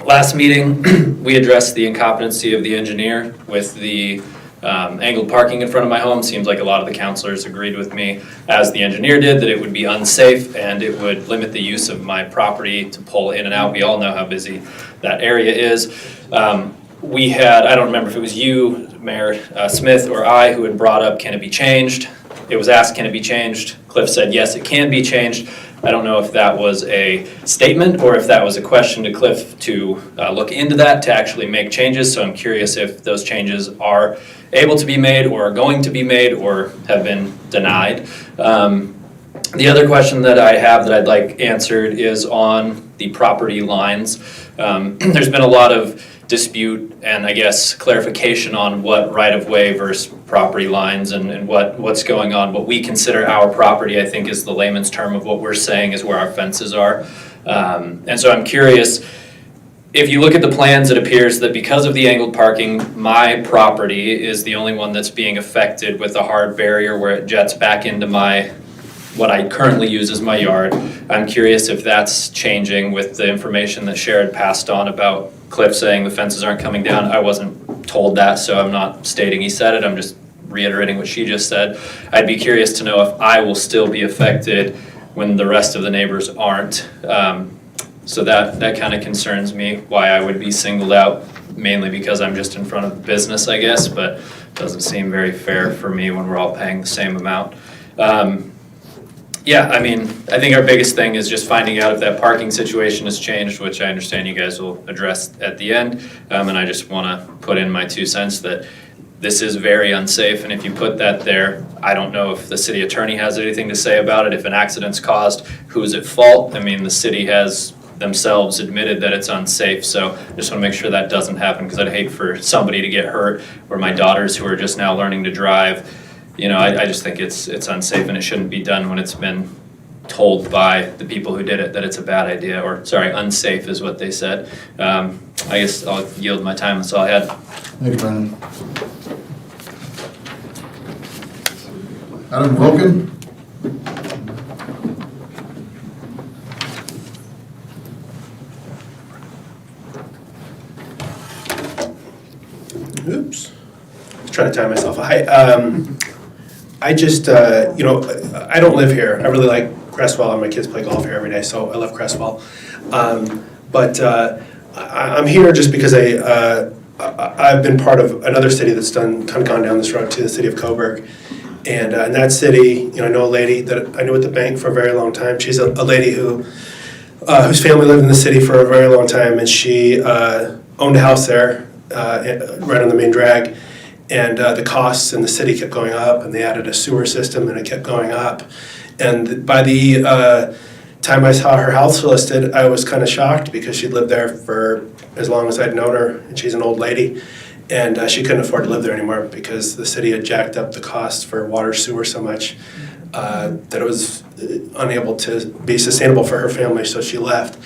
Last meeting, we addressed the incompetency of the engineer with the angled parking in front of my home. Seems like a lot of the counselors agreed with me, as the engineer did, that it would be unsafe and it would limit the use of my property to pull in and out. We all know how busy that area is. We had, I don't remember if it was you, Mayor Smith, or I, who had brought up, can it be changed? It was asked, can it be changed? Cliff said, yes, it can be changed. I don't know if that was a statement or if that was a question to Cliff to look into that, to actually make changes. So I'm curious if those changes are able to be made or are going to be made or have been denied. The other question that I have that I'd like answered is on the property lines. There's been a lot of dispute and I guess clarification on what right-of-way versus property lines and what's going on. What we consider our property, I think, is the layman's term of what we're saying is where our fences are. And so I'm curious, if you look at the plans, it appears that because of the angled parking, my property is the only one that's being affected with a hard barrier where it jets back into what I currently use as my yard. I'm curious if that's changing with the information that Sharon passed on about Cliff saying the fences aren't coming down. I wasn't told that, so I'm not stating he said it. I'm just reiterating what she just said. I'd be curious to know if I will still be affected when the rest of the neighbors aren't. So that kind of concerns me, why I would be singled out, mainly because I'm just in front of the business, I guess, but doesn't seem very fair for me when we're all paying the same amount. Yeah, I mean, I think our biggest thing is just finding out if that parking situation has changed, which I understand you guys will address at the end. And I just want to put in my 2 cents that this is very unsafe, and if you put that there, I don't know if the city attorney has anything to say about it. If an accident's caused, who's at fault? I mean, the city has themselves admitted that it's unsafe, so I just want to make sure that doesn't happen, because I'd hate for somebody to get hurt, or my daughters who are just now learning to drive. You know, I just think it's unsafe, and it shouldn't be done when it's been told by the people who did it that it's a bad idea, or sorry, unsafe is what they said. I guess I'll yield my time, that's all I had. Thanks, Brandon. Adam Wilkin? Oops. I was trying to time myself. I just, you know, I don't live here. I really like Creswell, and my kids play golf here every day, so I love Creswell. But I'm here just because I've been part of another city that's kind of gone down this road too, the city of Coburg. And in that city, you know, I know a lady that I knew at the bank for a very long time. She's a lady whose family lived in the city for a very long time, and she owned a house there right on the main drag. And the costs in the city kept going up, and they added a sewer system, and it kept going up. And by the time I saw her house listed, I was kind of shocked, because she'd lived there for as long as I'd known her, and she's an old lady. And she couldn't afford to live there anymore, because the city had jacked up the costs for water, sewer so much that it was unable to be sustainable for her family, so she left.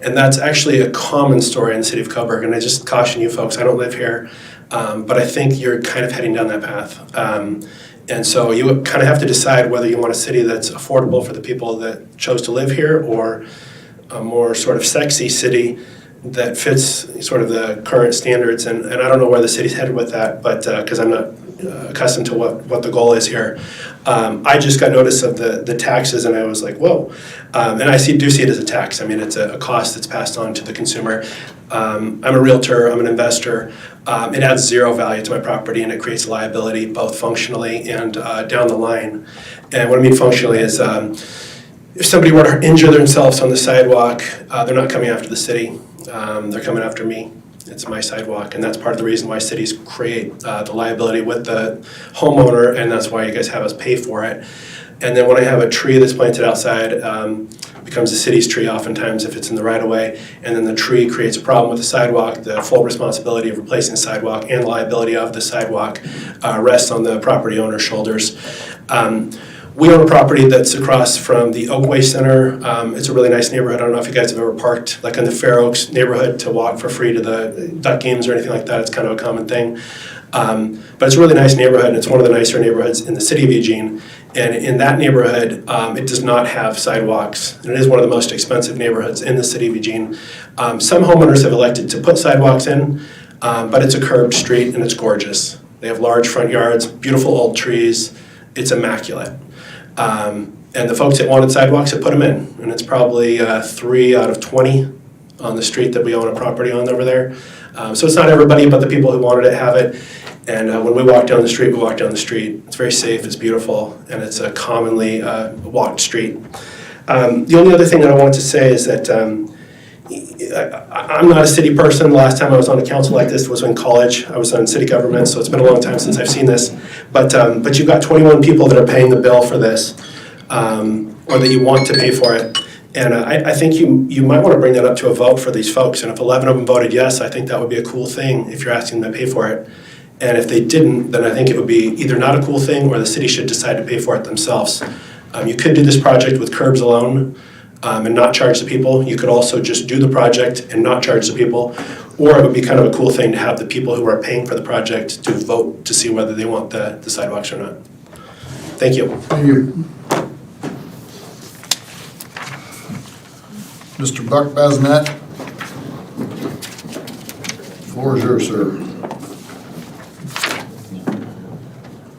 And that's actually a common story in the city of Coburg, and I just caution you folks, I don't live here, but I think you're kind of heading down that path. And so you kind of have to decide whether you want a city that's affordable for the people that chose to live here, or a more sort of sexy city that fits sort of the current standards. And I don't know where the city's headed with that, but because I'm not accustomed to what the goal is here. I just got notice of the taxes, and I was like, whoa. And I do see it as a tax. I mean, it's a cost that's passed on to the consumer. I'm a realtor, I'm an investor. It adds zero value to my property, and it creates liability both functionally and down the line. And what I mean functionally is if somebody were to injure themselves on the sidewalk, they're not coming after the city. They're coming after me. It's my sidewalk, and that's part of the reason why cities create the liability with the homeowner, and that's why you guys have us pay for it. And then when I have a tree that's planted outside, becomes the city's tree oftentimes if it's in the right of way, and then the tree creates a problem with the sidewalk, the full responsibility of replacing the sidewalk and liability of the sidewalk rests on the property owner's shoulders. We own a property that's across from the Oakway Center. It's a really nice neighborhood. I don't know if you guys have ever parked like in the Fair Oaks neighborhood to walk for free to the duck games or anything like that. It's kind of a common thing. But it's a really nice neighborhood, and it's one of the nicer neighborhoods in the city of Eugene. And in that neighborhood, it does not have sidewalks. And it is one of the most expensive neighborhoods in the city of Eugene. Some homeowners have elected to put sidewalks in, but it's a curved street and it's gorgeous. They have large front yards, beautiful old trees. It's immaculate. And the folks that wanted sidewalks have put them in. And it's probably 3 out of 20 on the street that we own a property on over there. So it's not everybody, but the people who wanted it have it. And when we walk down the street, we walk down the street. It's very safe, it's beautiful, and it's a commonly walked street. The only other thing that I wanted to say is that I'm not a city person. The last time I was on a council like this was in college. I was on city government, so it's been a long time since I've seen this. But you've got 21 people that are paying the bill for this, or that you want to pay for it. And I think you might want to bring that up to a vote for these folks. And if 11 of them voted yes, I think that would be a cool thing if you're asking them to pay for it. And if they didn't, then I think it would be either not a cool thing or the city should decide to pay for it themselves. You could do this project with curbs alone and not charge the people. You could also just do the project and not charge the people. Or it would be kind of a cool thing to have the people who are paying for the project to vote to see whether they want the sidewalks or not. Thank you. Thank you. Mr. Buck Basnet, floor is yours, sir.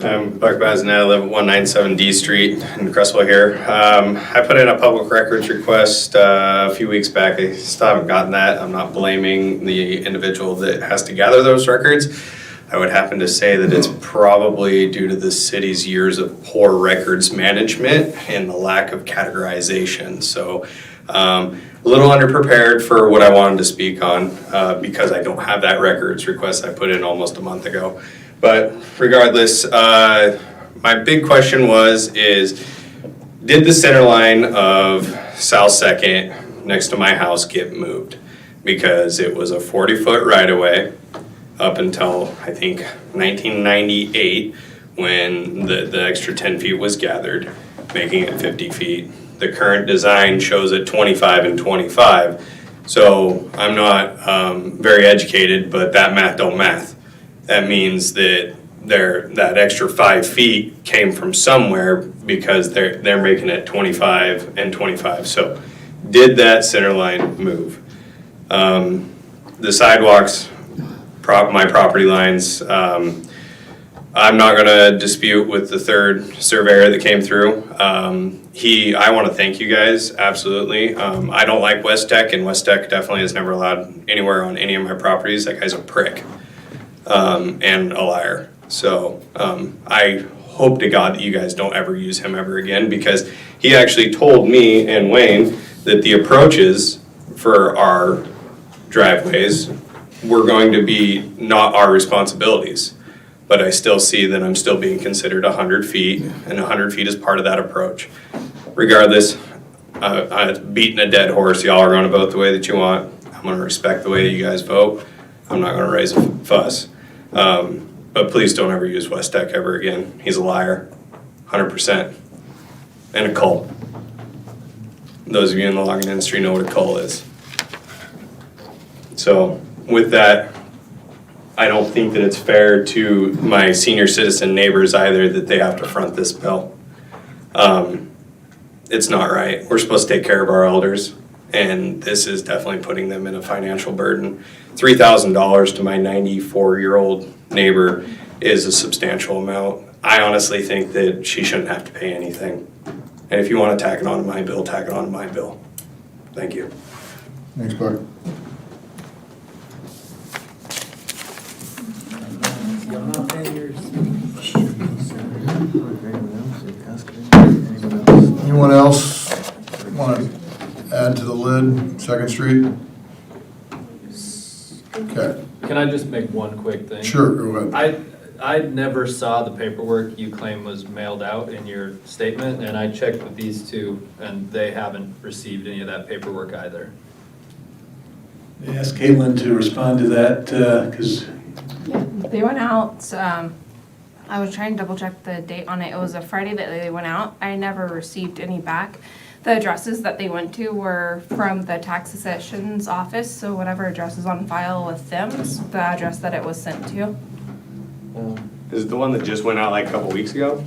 I'm Buck Basnet, I live at 197 D Street in Creswell here. I put in a public records request a few weeks back. I still haven't gotten that. I'm not blaming the individual that has to gather those records. I would happen to say that it's probably due to the city's years of poor records management and the lack of categorization. So a little underprepared for what I wanted to speak on because I don't have that records request I put in almost a month ago. But regardless, my big question is, did the center line of South 2nd next to my house get moved? Because it was a 40-foot right-of-way up until, I think, 1998, when the extra 10 feet was gathered, making it 50 feet. The current design shows it 25 and 25. So I'm not very educated, but that math don't math. That means that that extra 5 feet came from somewhere because they're making it 25 and 25. So did that center line move? The sidewalks, my property lines, I'm not gonna dispute with the third surveyor that came through. I wanna thank you guys, absolutely. I don't like West Tech, and West Tech definitely is never allowed anywhere on any of my properties. That guy's a prick. And a liar. So I hope to God that you guys don't ever use him ever again, because he actually told me and Wayne that the approaches for our driveways were going to be not our responsibilities. But I still see that I'm still being considered 100 feet, and 100 feet is part of that approach. Regardless, I'm beating a dead horse. Y'all are going to vote the way that you want. I'm going to respect the way that you guys vote. I'm not going to raise a fuss. But please don't ever use West Tech ever again. He's a liar, 100%, and a cult. Those of you in the logging industry know what a cult is. So with that, I don't think that it's fair to my senior citizen neighbors either that they have to front this bill. It's not right. We're supposed to take care of our elders, and this is definitely putting them in a financial burden. $3,000 to my 94-year-old neighbor is a substantial amount. I honestly think that she shouldn't have to pay anything. And if you want to tack it onto my bill, tack it onto my bill. Thank you. Thanks, Buck. Anyone else want to add to the lid, Second Street? Okay, Can I just make one quick thing? sure, go ahead. I never saw the paperwork you claim was mailed out in your statement, and I checked with these two, and they haven't received any of that paperwork either. Ask Caitlin to respond to that, because They went out, I was trying to double check the date on it. It was a Friday that they went out. I never received any back. The addresses that they went to were from the tax assessor's office, so whatever address is on file with them is the address that it was sent to. Is it the one that just went out like a couple weeks ago?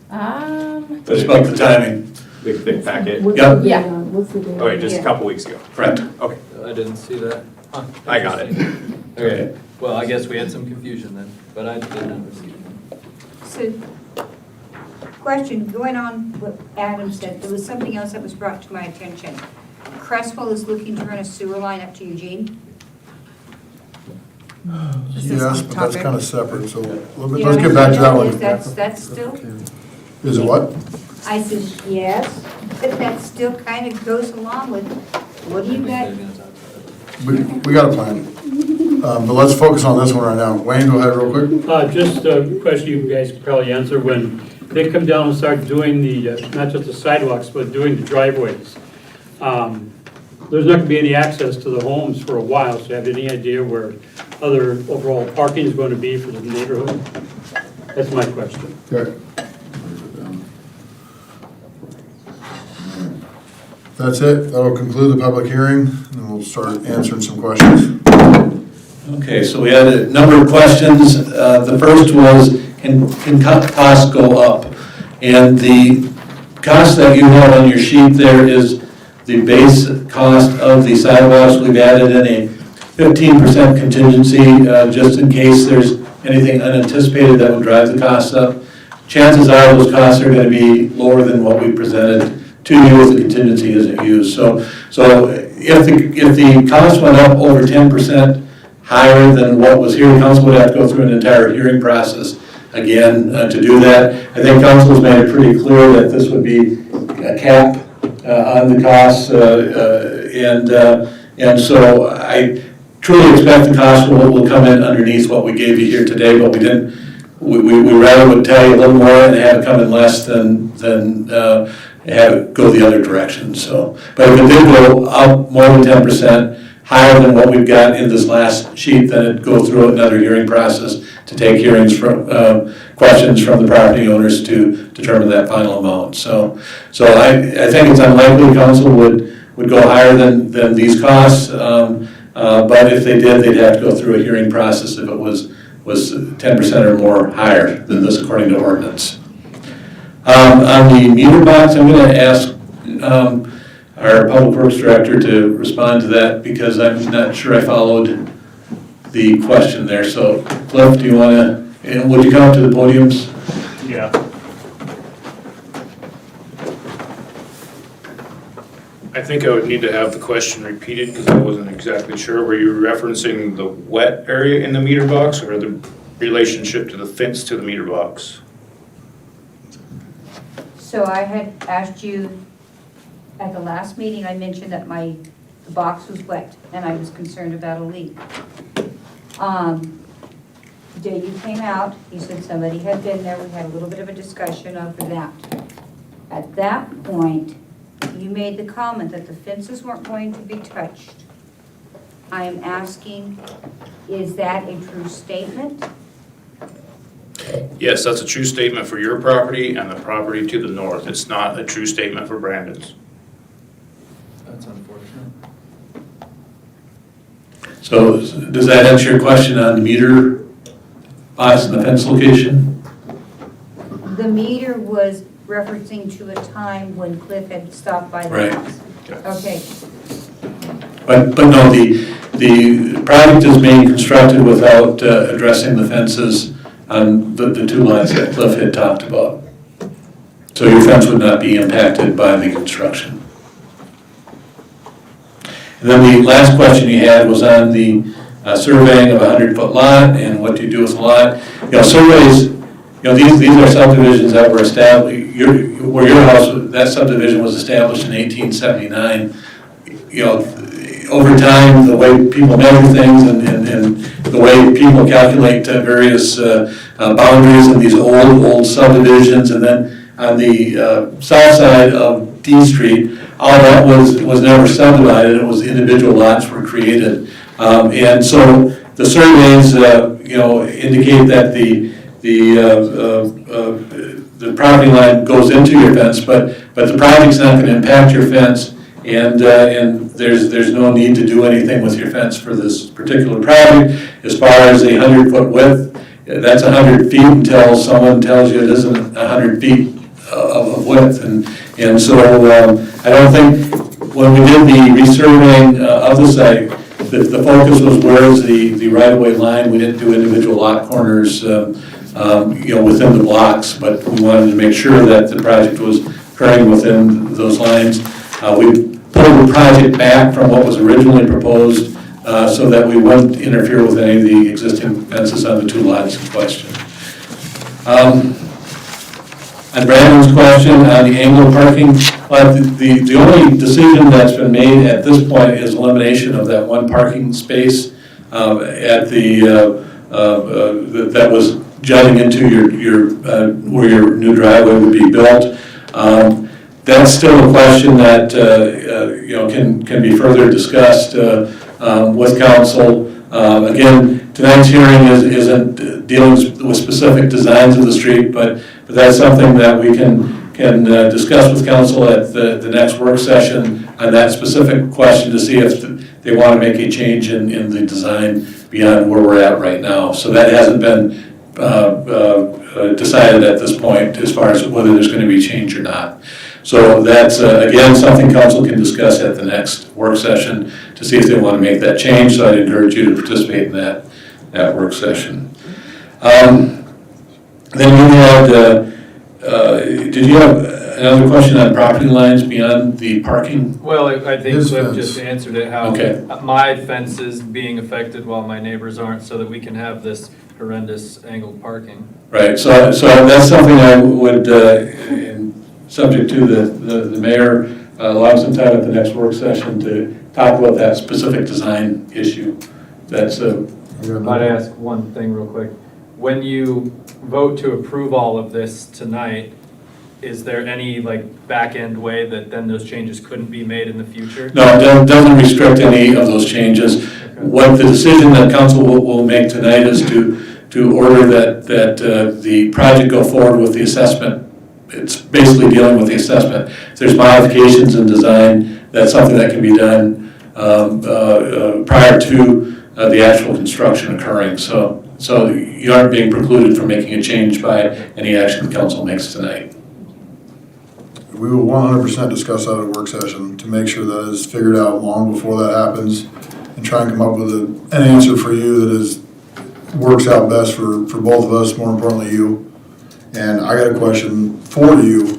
that's about the timing. Big, big packet? Yep. Yeah. Okay, just a couple weeks ago. Correct. Okay, I didn't see that. Huh, I got it. Okay, well, I guess we had some confusion then, but I did not receive it. So, question, going on what Adam said, there was something else that was brought to my attention. Creswell is looking to run a sewer line up to Eugene. Is this Yes, on but that's topic? kind of separate, so You let's know get back to that what one. That's still, Is it what? I said, yes, but that still kind of goes along with, what do you got? We got a plan. But let's focus on this one right now. Wayne, go ahead real quick. Just a question you guys could probably answer. When they come down and start doing the, not just the sidewalks, but doing the driveways, there's not gonna be any access to the homes for a while, so have any idea where other overall parking is going to be for the neighborhood? That's my question. Okay. That's it. That'll conclude the public hearing, and we'll start answering some questions. Okay, so we had a number of questions. The first was, can costs go up? And the cost that you have on your sheet there is the base cost of the sidewalks. We've added in a 15% contingency, just in case there's anything unanticipated that would drive the costs up. Chances are those costs are gonna be lower than what we presented to you if the contingency isn't used. So if the cost went up over 10% higher than what was here, council would have to go through an entire hearing process again to do that. I think council's made it pretty clear that this would be a cap on the costs, and so I truly expect the cost will come in underneath what we gave you here today, but we didn't. We rather would tell you a little more and have it come in less than have it go the other direction. So, but if it did go up more than 10%, higher than what we've got in this last sheet, then it'd go through another hearing process to take hearings from questions from the property owners to determine that final amount. So I think it's unlikely council would go higher than these costs, but if they did, they'd have to go through a hearing process if it was 10% or more higher than this according to ordinance. On the meter box, I'm going to ask our Public Works Director to respond to that because I'm not sure I followed the question there. So Cliff, do you want to, and would you come up to the podiums? Yeah. I think I would need to have the question repeated because I wasn't exactly sure. Were you referencing the wet area in the meter box or the relationship to the fence to the meter box? So I had asked you, at the last meeting, I mentioned that the box was wet and I was concerned about a leak. The day you came out, you said somebody had been there, we had a little bit of a discussion over that. At that point, you made the comment that the fences weren't going to be touched. I am asking, is that a true statement? Yes, that's a true statement for your property and the property to the north. It's not a true statement for Brandon's. That's unfortunate. So does that answer your question on the meter box and the fence location? The meter was referencing to a time when Cliff had stopped by the Right. house. Okay, But no, the project is being constructed without addressing the fences on the two lines that Cliff had talked about. So your fence would not be impacted by the construction. And then the last question you had was on the surveying of a 100-foot lot and what do you do with the lot. You know, surveys you know, these are subdivisions that were established, where your house, that subdivision was established in 1879. You know, over time, the way people measure things and the way people calculate various boundaries in these old subdivisions, and then on the south side of D Street, all that was never subdivided. It was individual lots were created, and so the surveys, you know, indicate that the property line goes into your fence, but the project's not going to impact your fence, and there's no need to do anything with your fence for this particular project. As far as a 100-foot width, that's 100 feet until someone tells you it isn't 100 feet of width, and so I don't think when we did the resurveying of the site, the focus was where's the right-of-way line. We didn't do individual lot corners, you know, within the blocks, but we wanted to make sure that the project was occurring within those lines. We pulled the project back from what was originally proposed so that we wouldn't interfere with any of the existing fences on the two lots in question. On Brandon's question on the angle parking, the only decision that's been made at this point is elimination of that one parking space at the that was jutting into your where your new driveway would be built. That's still a question that you know can be further discussed with council. Again, tonight's hearing isn't dealing with specific designs of the street, but that's something that we can discuss with council at the next work session on that specific question to see if they want to make a change in the design beyond where we're at right now. So that hasn't been decided at this point as far as whether there's going to be a change or not. So that's, again, something council can discuss at the next work session to see if they want to make that change. So I'd encourage you to participate in that work session. Then you had, did you have another question on property lines beyond the parking? Well, I think His Cliff fence. just answered it, how Okay. my fence is being affected while my neighbors aren't, so that we can have this horrendous angled parking. Right, so that's something I would, subject to the mayor, allow some time at the next work session to talk about that specific design issue. That's Might I ask one thing real quick? When you vote to approve all of this tonight, is there any back end way that then those changes couldn't be made in the future? No, it doesn't restrict any of those changes. Okay. What the decision that council will make tonight is to order that the project go forward with the assessment. It's basically dealing with the assessment. If there's modifications in design, that's something that can be done prior to the actual construction occurring. So you aren't being precluded from making a change by any action the council makes tonight. We will 100% discuss that at a work session to make sure that is figured out long before that happens and try and come up with an answer for you that works out best for both of us, more importantly you. And I got a question for you,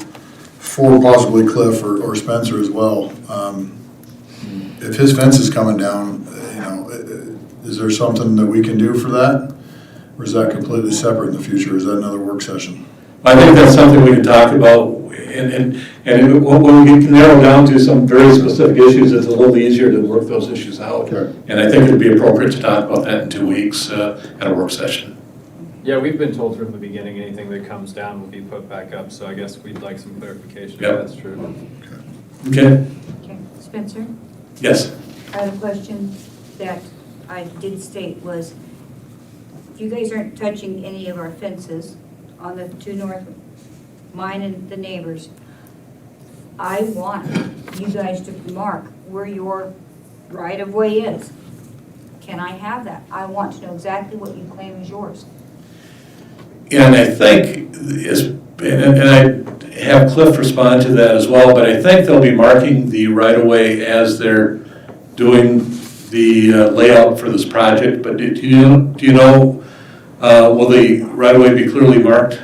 for possibly Cliff or Spencer as well. If his fence is coming down, you know, is there something that we can do for that? Or is that completely separate in the future? Is that another work session? I think that's something we can talk about, and when we can narrow down to some very specific issues, it's a little easier to work those issues out. Okay. And I think it'd be appropriate to talk about that in 2 weeks at a work session. Yeah, we've been told from the beginning, anything that comes down will be put back up, so I guess we'd like some clarification if Yep. that's true. Okay? Okay, Spencer, Yes? I have a question that I did state was, you guys aren't touching any of our fences on the two north, mine and the neighbors. I want you guys to mark where your right-of-way is. Can I have that? I want to know exactly what you claim is yours. And I think, and I have Cliff respond to that as well, but I think they'll be marking the right-of-way as they're doing the layout for this project. But do you know, will the right-of-way be clearly marked?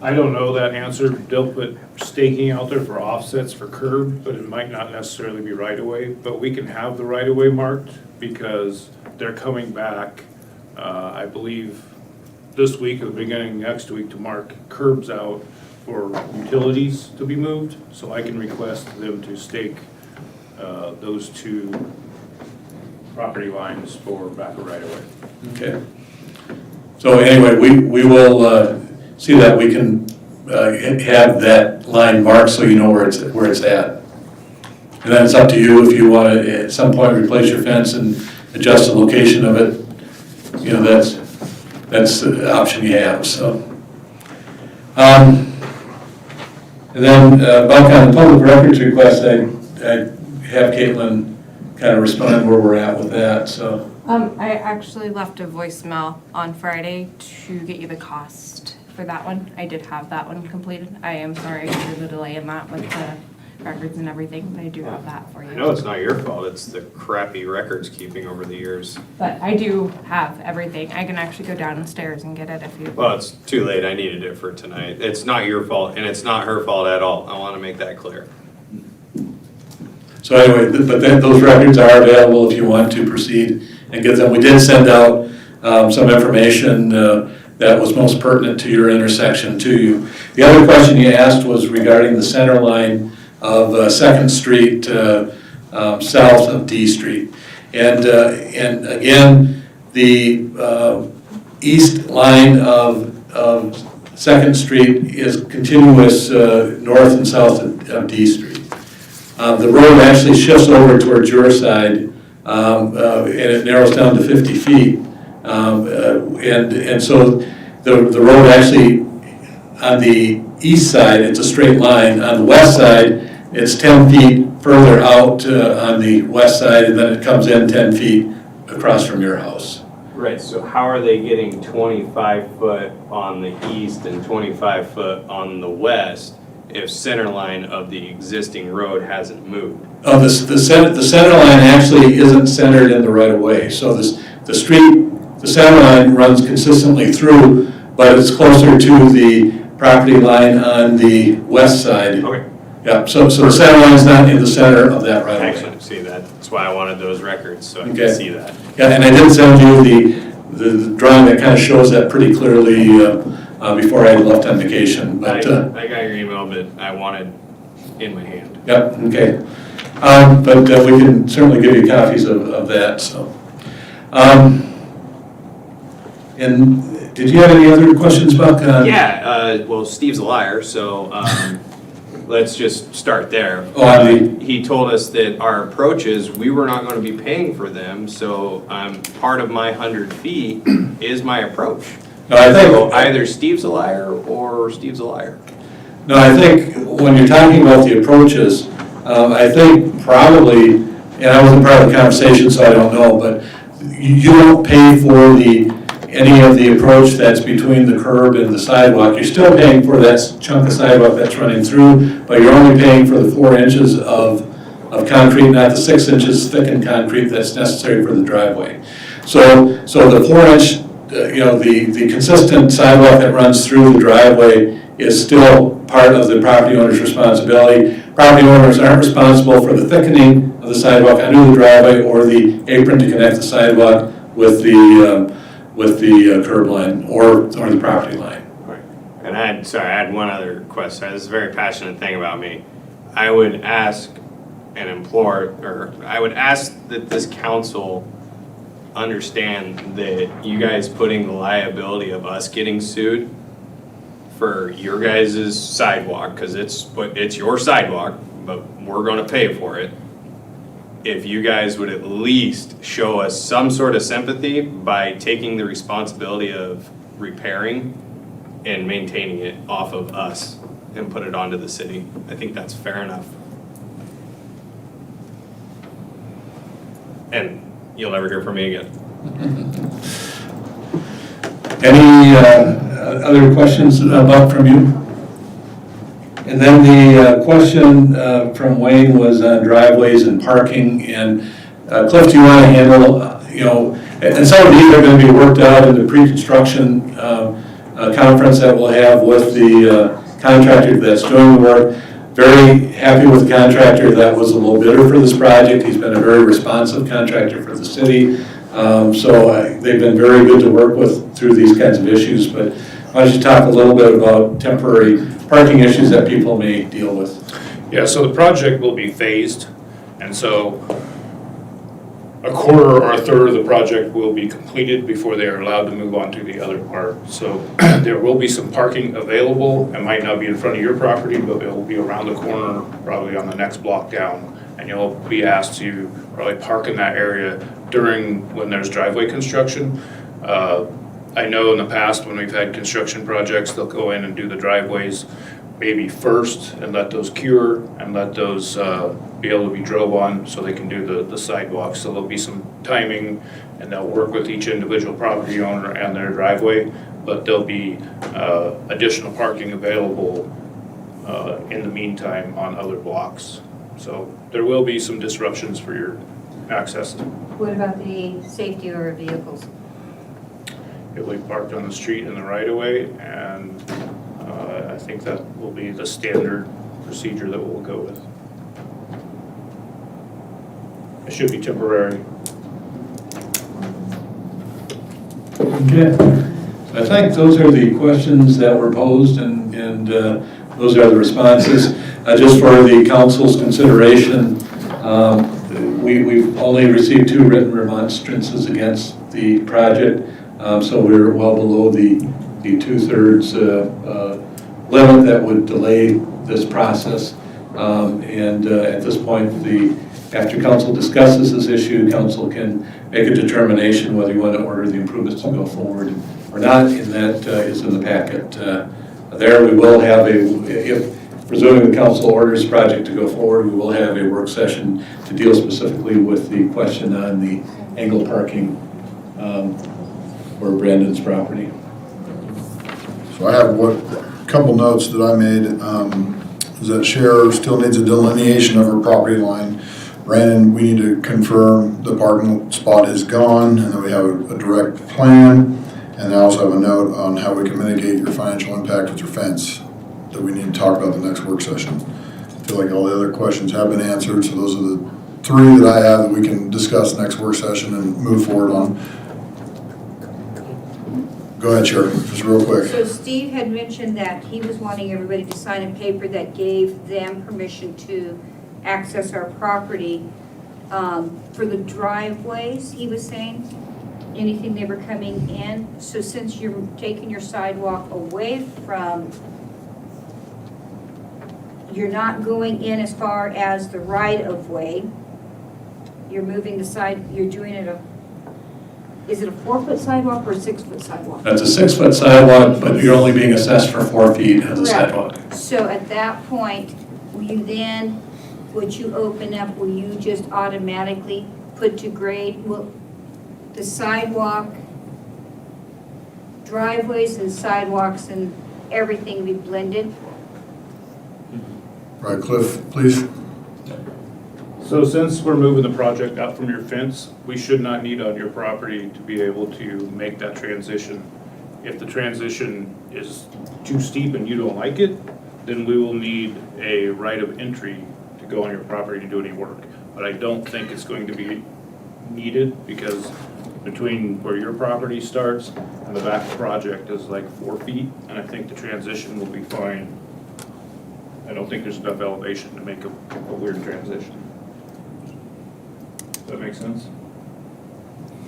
I don't know that answer. They'll put staking out there for offsets for curb, but it might not necessarily be right away. But we can have the right of way marked because they're coming back, I believe, this week or the beginning of next week to mark curbs out for utilities to be moved, so I can request them to stake those two property lines for back of right of way. Okay. So anyway, we will see that we can have that line marked so you know where it's at. And then it's up to you if you want to at some point replace your fence and adjust the location of it. You know, that's the option you have, so. And then back on the public records request, I have Caitlin kind of respond where we're at with that, so. I actually left a voicemail on Friday to get you the cost for that one. I did have that one completed. I am sorry for the delay in that with the records and everything, but I do have that for you. I know it's not your fault, it's the crappy records keeping over the years. But I do have everything. I can actually go downstairs and get it if you. Well, it's too late, I needed it for tonight. It's not your fault, and it's not her fault at all. I want to make that clear. So anyway, but then those records are available if you want to proceed and get them. We did send out some information that was most pertinent to your intersection to you. The other question you asked was regarding the center line of 2nd Street south of D Street. And again, the east line of 2nd Street is continuous north and south of D Street. The road actually shifts over towards your side, and it narrows down to 50 feet. And so the road actually, on the east side, it's a straight line. On the west side, it's 10 feet further out on the west side, and then it comes in 10 feet across from your house. Right, so how are they getting 25 foot on the east and 25 foot on the west if center line of the existing road hasn't moved? Oh, the center line actually isn't centered in the right of way. So the center line runs consistently through, but it's closer to the property line on the west side. Okay. Yeah, so the center line is not in the center of that right of way. Excellent, see that, that's why I wanted those records, so I Okay. can see that. Yeah, and I did send you the drawing that kind of shows that pretty clearly before I left on vacation. But I got your email, but I wanted in my hand. Yep, okay. But we can certainly give you copies of that, so. And did you have any other questions, Buck? Yeah, well, Steve's a liar, so let's just start there. He told us that our approaches, we were not going to be paying for them, so part of my 100 feet is my approach. No, I think so either Steve's a liar or Steve's a liar. No, I think when you're talking about the approaches, I think probably, and I wasn't part of the conversation, so I don't know, but you don't pay for any of the approach that's between the curb and the sidewalk. You're still paying for that chunk of sidewalk that's running through, but you're only paying for the 4 inches of concrete, not the 6 inches thickened concrete that's necessary for the driveway. So the 4 inch, the consistent sidewalk that runs through the driveway is still part of the property owner's responsibility. Property owners aren't responsible for the thickening of the sidewalk under the driveway or the apron to connect the sidewalk with the curb line or the property line. Right. And I had one other question. This is a very passionate thing about me. I would ask and implore, or I would ask that this council understand that you guys putting the liability of us getting sued for your guys' sidewalk, because it's your sidewalk, but we're gonna pay for it. If you guys would at least show us some sort of sympathy by taking the responsibility of repairing and maintaining it off of us and put it onto the city, I think that's fair enough. And you'll never hear from me again. Any other questions from you? And then the question from Wayne was on driveways and parking. And Cliff, do you want to handle, and some of these are going to be worked out in the pre-construction conference that we'll have with the contractor that's doing the work. Very happy with the contractor that was a low bidder for this project. He's been a very responsive contractor for the city. So they've been very good to work with through these kinds of issues, but why don't you talk a little bit about temporary parking issues that people may deal with? Yeah, so the project will be phased, and so a quarter or a third of the project will be completed before they are allowed to move on to the other part. So there will be some parking available. It might not be in front of your property, but it will be around the corner, probably on the next block down. And you'll be asked to probably park in that area during when there's driveway construction. I know in the past when we've had construction projects, they'll go in and do the driveways maybe first and let those cure and let those be able to be drove on so they can do the sidewalks. So there'll be some timing and they'll work with each individual property owner and their driveway, but there'll be additional parking available in the meantime on other blocks. So there will be some disruptions for your access. What about the safety of our vehicles? It will be parked on the street in the right of way, and I think that will be the standard procedure that we'll go with. It should be temporary. Okay, I think those are the questions that were posed, and those are the responses. Just for the council's consideration, we've only received 2 written remonstrances against the project, so we're well below the 2/3 limit that would delay this process. And at this point, after council discusses this issue, council can make a determination whether you want to order the improvements to go forward or not, and that is in the packet. There we will have if presuming the council orders the project to go forward, we will have a work session to deal specifically with the question on the angle parking for Brandon's property. So I have a couple notes that I made, is that Cher still needs a delineation of her property line. Brandon, we need to confirm the parking spot is gone and that we have a direct plan. And I also have a note on how we can mitigate your financial impact with your fence that we need to talk about the next work session. I feel like all the other questions have been answered, so those are the 3 that I have that we can discuss next work session and move forward on. Go ahead, Chair, just real quick. So Steve had mentioned that he was wanting everybody to sign a paper that gave them permission to access our property. For the driveways, he was saying, anything they were coming in. So since you're taking your sidewalk away from, you're not going in as far as the right-of-way, you're moving the side, you're doing it is it a 4-foot sidewalk or a 6-foot sidewalk? That's a 6-foot sidewalk, but you're only being assessed for 4 feet as a sidewalk. So at that point, will you then, would you open up, will you just automatically put to grade? Will the sidewalk, driveways and sidewalks and everything be blended? Right, Cliff, please. So since we're moving the project out from your fence, we should not need on your property to be able to make that transition. If the transition is too steep and you don't like it, then we will need a right of entry to go on your property to do any work. But I don't think it's going to be needed because between where your property starts and the back of the project is like 4 feet, and I think the transition will be fine. I don't think there's enough elevation to make a weird transition. Does that make sense?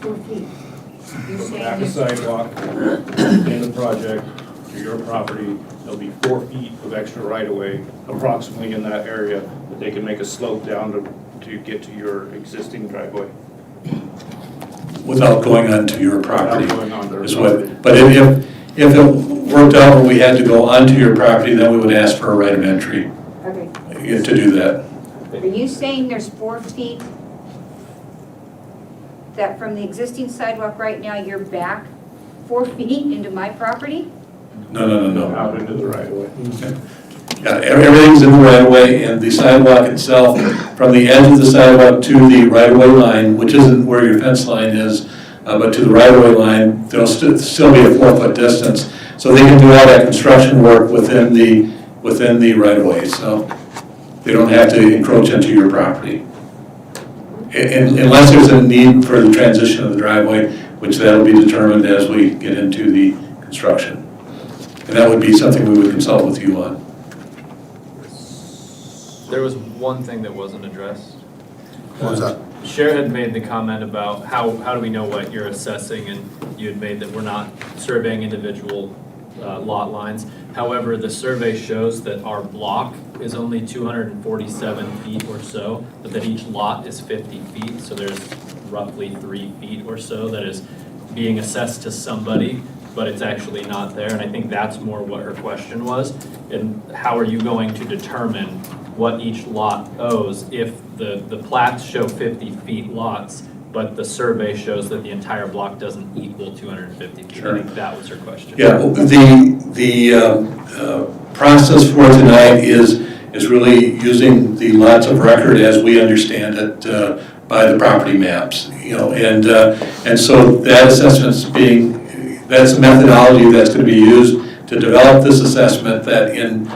4 feet. You're From saying back of this- sidewalk, in the project, to your property, there'll be 4 feet of extra right-of-way approximately in that area that they can make a slope down to get to your existing driveway. Without going onto your property. Without going on their is property. But if it worked out where we had to go onto your property, then we would ask for a right of entry Okay. to do that. Are you saying there's 4 feet that from the existing sidewalk right now, you're back 4 feet into my property? No. Out into the right-of-way. Okay. Yeah, everything's in the right of way, and the sidewalk itself, from the edge of the sidewalk to the right of way line, which isn't where your fence line is, but to the right of way line, there'll still be a 4-foot distance. So they can do all that construction work within the right of way, so they don't have to encroach into your property. Unless there's a need for the transition of the driveway, which that'll be determined as we get into the construction. And that would be something we would consult with you on. There was one thing that wasn't addressed. What was that? Cher had made the comment about how do we know what you're assessing, and you had made that we're not surveying individual lot lines. However, the survey shows that our block is only 247 feet or so, but that each lot is 50 feet, so there's roughly 3 feet or so that is being assessed to somebody, but it's actually not there, and I think that's more what her question was. And how are you going to determine what each lot owes if the plats show 50 feet lots, but the survey shows that the entire block doesn't equal 250 feet? Sure. I think that was her question. Yeah, the process for tonight is really using the lots of record as we understand it by the property maps, and so that assessment's that's the methodology that's going to be used to develop this assessment. That in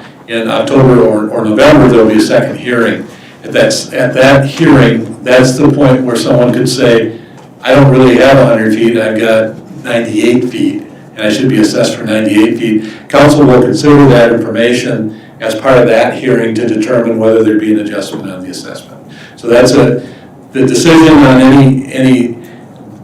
October or November there'll be a second hearing. At that hearing, that's the point where someone could say, I don't really have 100 feet, I've got 98 feet, and I should be assessed for 98 feet. Council will consider that information as part of that hearing to determine whether there'd be an adjustment on the assessment. So that's the decision on any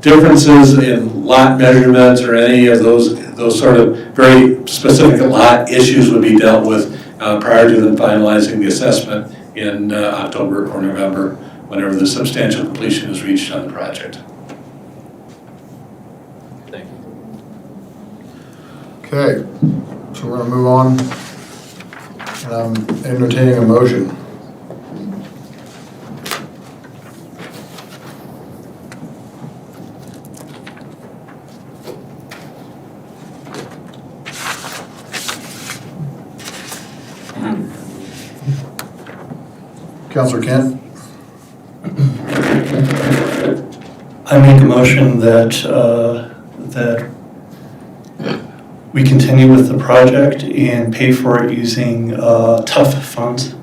differences in lot measurements or any of those sort of very specific lot issues would be dealt with prior to them finalizing the assessment in October or November, whenever the substantial completion is reached on the project. Thank you. Okay, so we're gonna move on. And I'm entertaining a motion. Counselor Kent? I make a motion that we continue with the project and pay for it using TUF funds.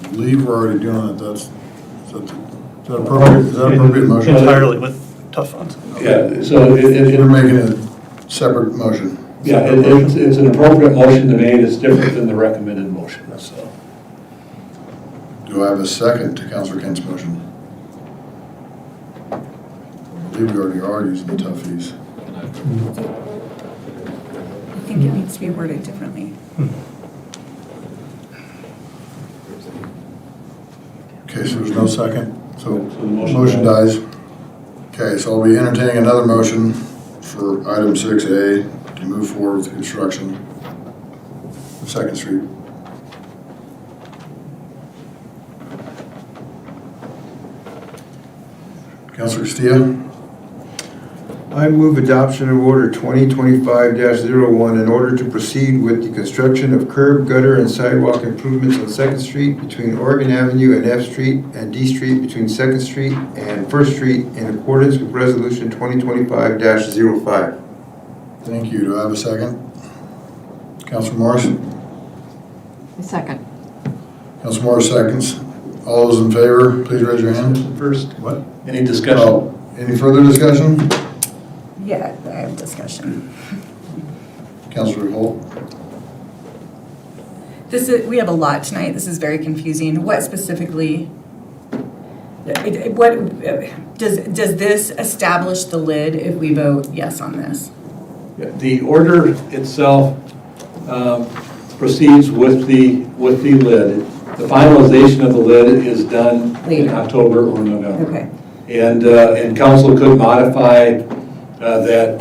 I believe we're already doing it. Is that appropriate? Is that appropriate motion? Entirely with TUF funds. Yeah, so We're making a separate motion. Yeah, it's an appropriate motion to make. It's different than the recommended motion, so. Do I have a second to Counselor Kent's motion? I believe we already are using the tough fees. I think it needs to be worded differently. Okay, so there's no second, so the motion dies. Okay, so I'll be entertaining another motion for item 6A to move forward with construction of 2nd Street. Councilor Castillo? I move adoption of order 2025-01 in order to proceed with the construction of curb, gutter, and sidewalk improvements on 2nd Street between Oregon Avenue and F Street and D Street between 2nd Street and 1st Street in accordance with resolution 2025-05. Thank you. Do I have a second? Councilor Morris? A second. Councilor Morris seconds. All those in favor, please raise your hand. First, What? any discussion? Any further discussion? Yeah, I have discussion. Councilor Holt? We have a lot tonight. This is very confusing. What specifically, does this establish the lid if we vote yes on this? The order itself proceeds with the lid. The finalization of the lid is done in October or November. Okay. And council could modify that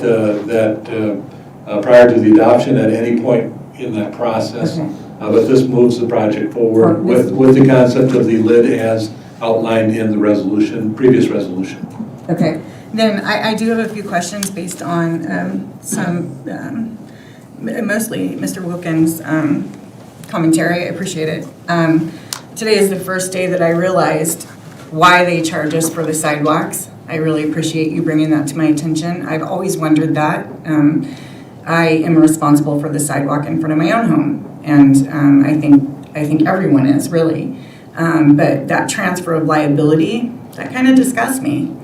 prior to the adoption at any point in that process. Okay. But this moves the project forward with the concept of the lid as outlined in the resolution, previous resolution. Okay. Then I do have a few questions based on mostly Mr. Wilkins' commentary. I appreciate it. Today is the first day that I realized why they charge us for the sidewalks. I really appreciate you bringing that to my attention. I've always wondered that. I am responsible for the sidewalk in front of my own home, and I think everyone is really. But that transfer of liability That kind of disgusts me.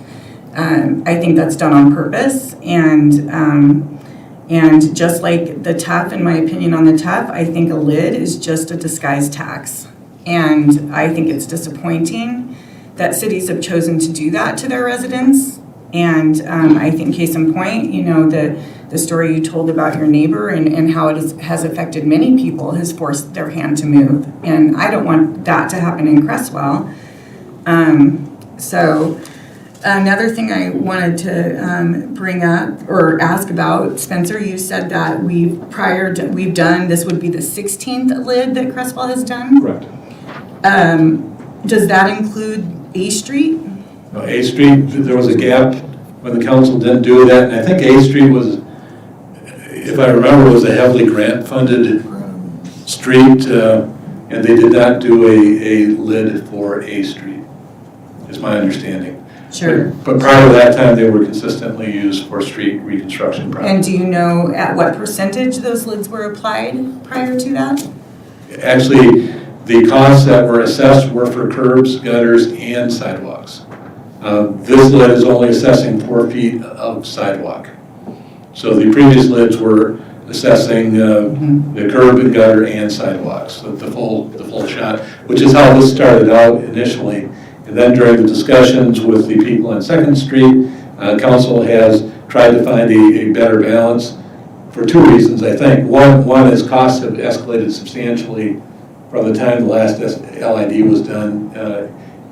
I think that's done on purpose, and just like the TUF, in my opinion on the TUF, I think a lid is just a disguised tax. And I think it's disappointing that cities have chosen to do that to their residents. And I think case in point, you know, the story you told about your neighbor and how it has affected many people has forced their hand to move. And I don't want that to happen in Creswell. So another thing I wanted to bring up or ask about, Spencer, you said that we've done, this would be the 16th lid that Creswell has done? Correct. Does that include A Street? No, A Street, there was a gap when the council didn't do that, and I think A Street was, if I remember, was a heavily grant-funded street, and they did not do a lid for A Street, is my understanding. Sure. But prior to that time, they were consistently used for street reconstruction projects. And do you know at what percentage those lids were applied prior to that? Actually, the costs that were assessed were for curbs, gutters, and sidewalks. This lid is only assessing 4 feet of sidewalk. So the previous lids were assessing the curb and gutter and sidewalks, so the full shot, which is how this started out initially. And then during the discussions with the people on 2nd Street, council has tried to find a better balance for 2 reasons, I think. One is costs have escalated substantially from the time the last LID was done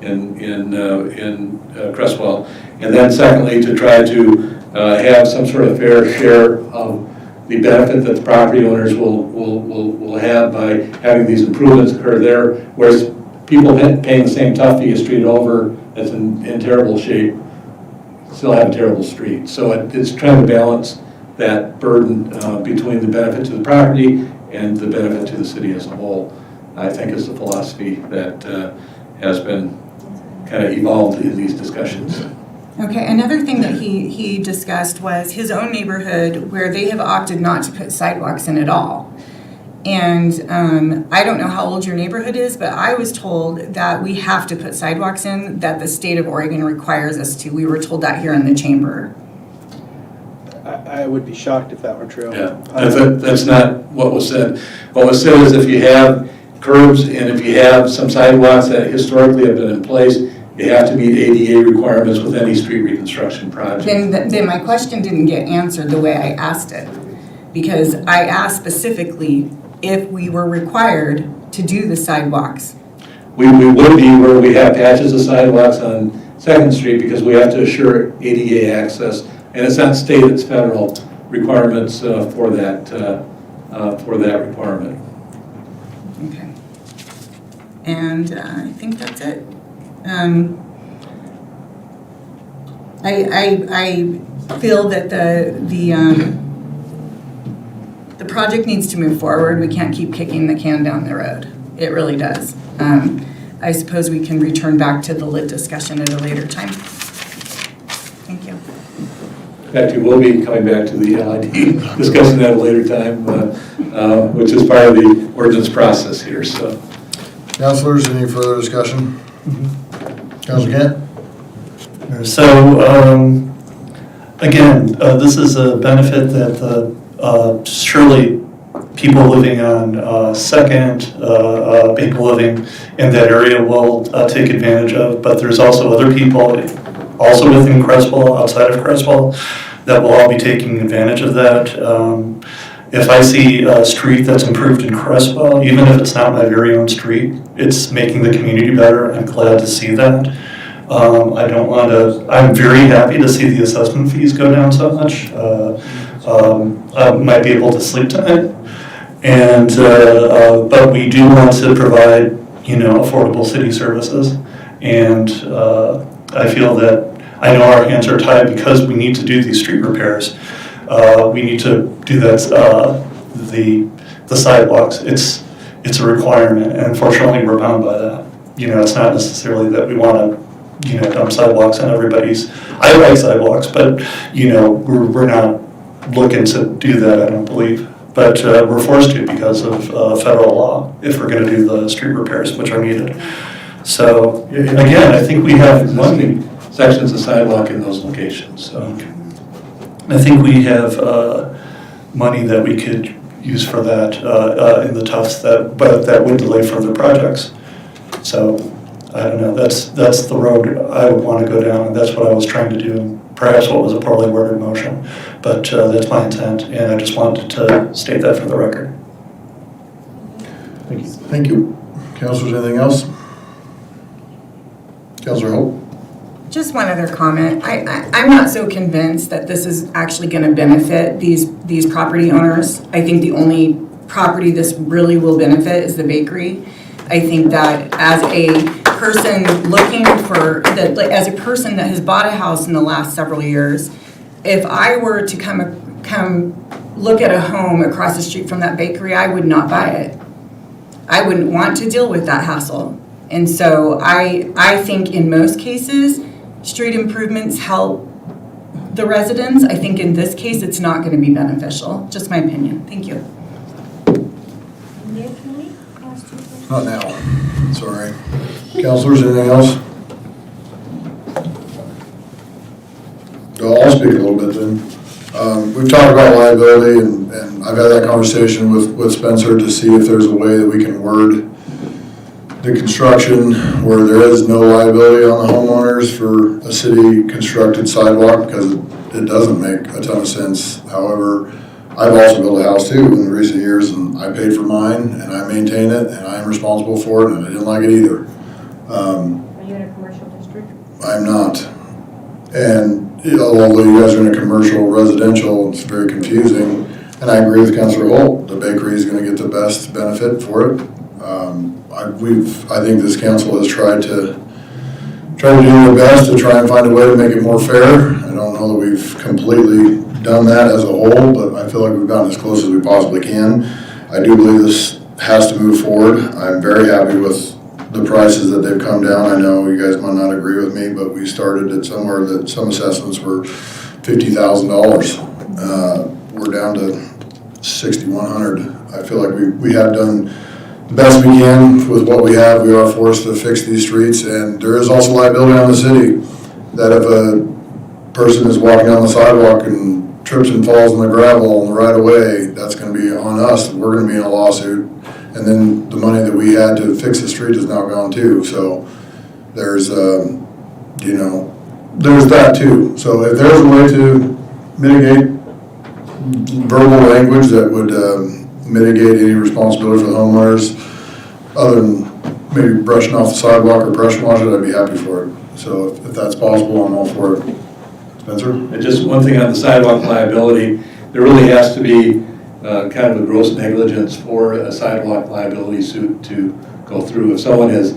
in Creswell. And then secondly, to try to have some sort of fair share of the benefit that the property owners will have by having these improvements occur there, whereas people paying the same tough fee a street over that's in terrible shape still have a terrible street. So it's trying to balance that burden between the benefit to the property and the benefit to the city as a whole, I think is the philosophy that has been kind of evolved in these discussions. Okay, another thing that he discussed was his own neighborhood where they have opted not to put sidewalks in at all. And I don't know how old your neighborhood is, but I was told that we have to put sidewalks in, that the state of Oregon requires us to. We were told that here in the chamber. I would be shocked if that were true. Yeah, that's not what was said. What was said is if you have curbs and if you have some sidewalks that historically have been in place, you have to meet ADA requirements with any street reconstruction project. Then my question didn't get answered the way I asked it. Because I asked specifically if we were required to do the sidewalks. We would be where we have patches of sidewalks on 2nd Street because we have to assure ADA access. And it's not state, it's federal requirements for that requirement. Okay. And I think that's it. I feel that the project needs to move forward. We can't keep kicking the can down the road. It really does. I suppose we can return back to the lit discussion at a later time. Thank you. In fact, we will be coming back to the LID discussion at a later time, which is part of the ordinance process here. So, Councilors, any further discussion? Councilor Kent? So, again, this is a benefit that surely people living on 2nd, people living in that area will take advantage of, but there's also other people also within Creswell, outside of Creswell, that will all be taking advantage of that. If I see a street that's improved in Creswell, even if it's not my very own street, it's making the community better. I'm glad to see that. I'm very happy to see the assessment fees go down so much. I might be able to sleep tonight. And, but we do want to provide, affordable city services. And I feel that, I know our hands are tied because we need to do these street repairs. We need to do that, the sidewalks. It's a requirement, and unfortunately we're bound by that. It's not necessarily that we want to, dump sidewalks on everybody's. I like sidewalks, but, we're not looking to do that, I don't believe. But we're forced to because of federal law if we're going to do the street repairs, which are needed. So, again, I think we have money. Existing sections of sidewalk in those locations, so. I think we have money that we could use for that in the Tufts, but that would delay further projects. So, I don't know, that's the road I would want to go down, and that's what I was trying to do. Perhaps what was a poorly worded motion, but that's my intent, and I just wanted to state that for the record. Thank you. Thank you. Councilors, anything else? Councilor Hope? Just one other comment. I'm not so convinced that this is actually going to benefit these property owners. I think the only property this really will benefit is the bakery. I think that as a person looking for, as a person that has bought a house in the last several years, if I were to come look at a home across the street from that bakery, I would not buy it. I wouldn't want to deal with that hassle. And so I think in most cases, street improvements help the residents. I think in this case, it's not going to be beneficial. Just my opinion. Thank you. Not now. Sorry. Councilors, anything else? I'll speak a little bit then. We've talked about liability, and I've had that conversation with Spencer to see if there's a way that we can word the construction where there is no liability on the homeowners for a city constructed sidewalk, because it doesn't make a ton of sense. However, I've also built a house too in recent years, and I paid for mine and I maintain it and I'm responsible for it, and I didn't like it either. Are you in a commercial district? I'm not. And although you guys are in a commercial residential, it's very confusing. And I agree with Councilor Holt, the bakery is going to get the best benefit for it. I think this council has tried to do their best to try and find a way to make it more fair. I don't know that we've completely done that as a whole, but I feel like we've gotten as close as we possibly can. I do believe this has to move forward. I'm very happy with the prices that they've come down. I know you guys might not agree with me, but we started at somewhere that some assessments were $50,000. We're down to $6,100. I feel like we have done the best we can with what we have. We are forced to fix these streets, and there is also liability on the city that if a person is walking on the sidewalk and trips and falls in the gravel on the right of way, that's going to be on us. We're going to be in a lawsuit, and then the money that we had to fix the street is now gone too. So there's there's that too. So if there's a way to mitigate verbal language that would mitigate any responsibility for the homeowners, other than maybe brushing off the sidewalk or pressure wash it, I'd be happy for it. So if that's possible, I'm all for it. Spencer? And just one thing on the sidewalk liability, there really has to be kind of a gross negligence for a sidewalk liability suit to go through. If someone has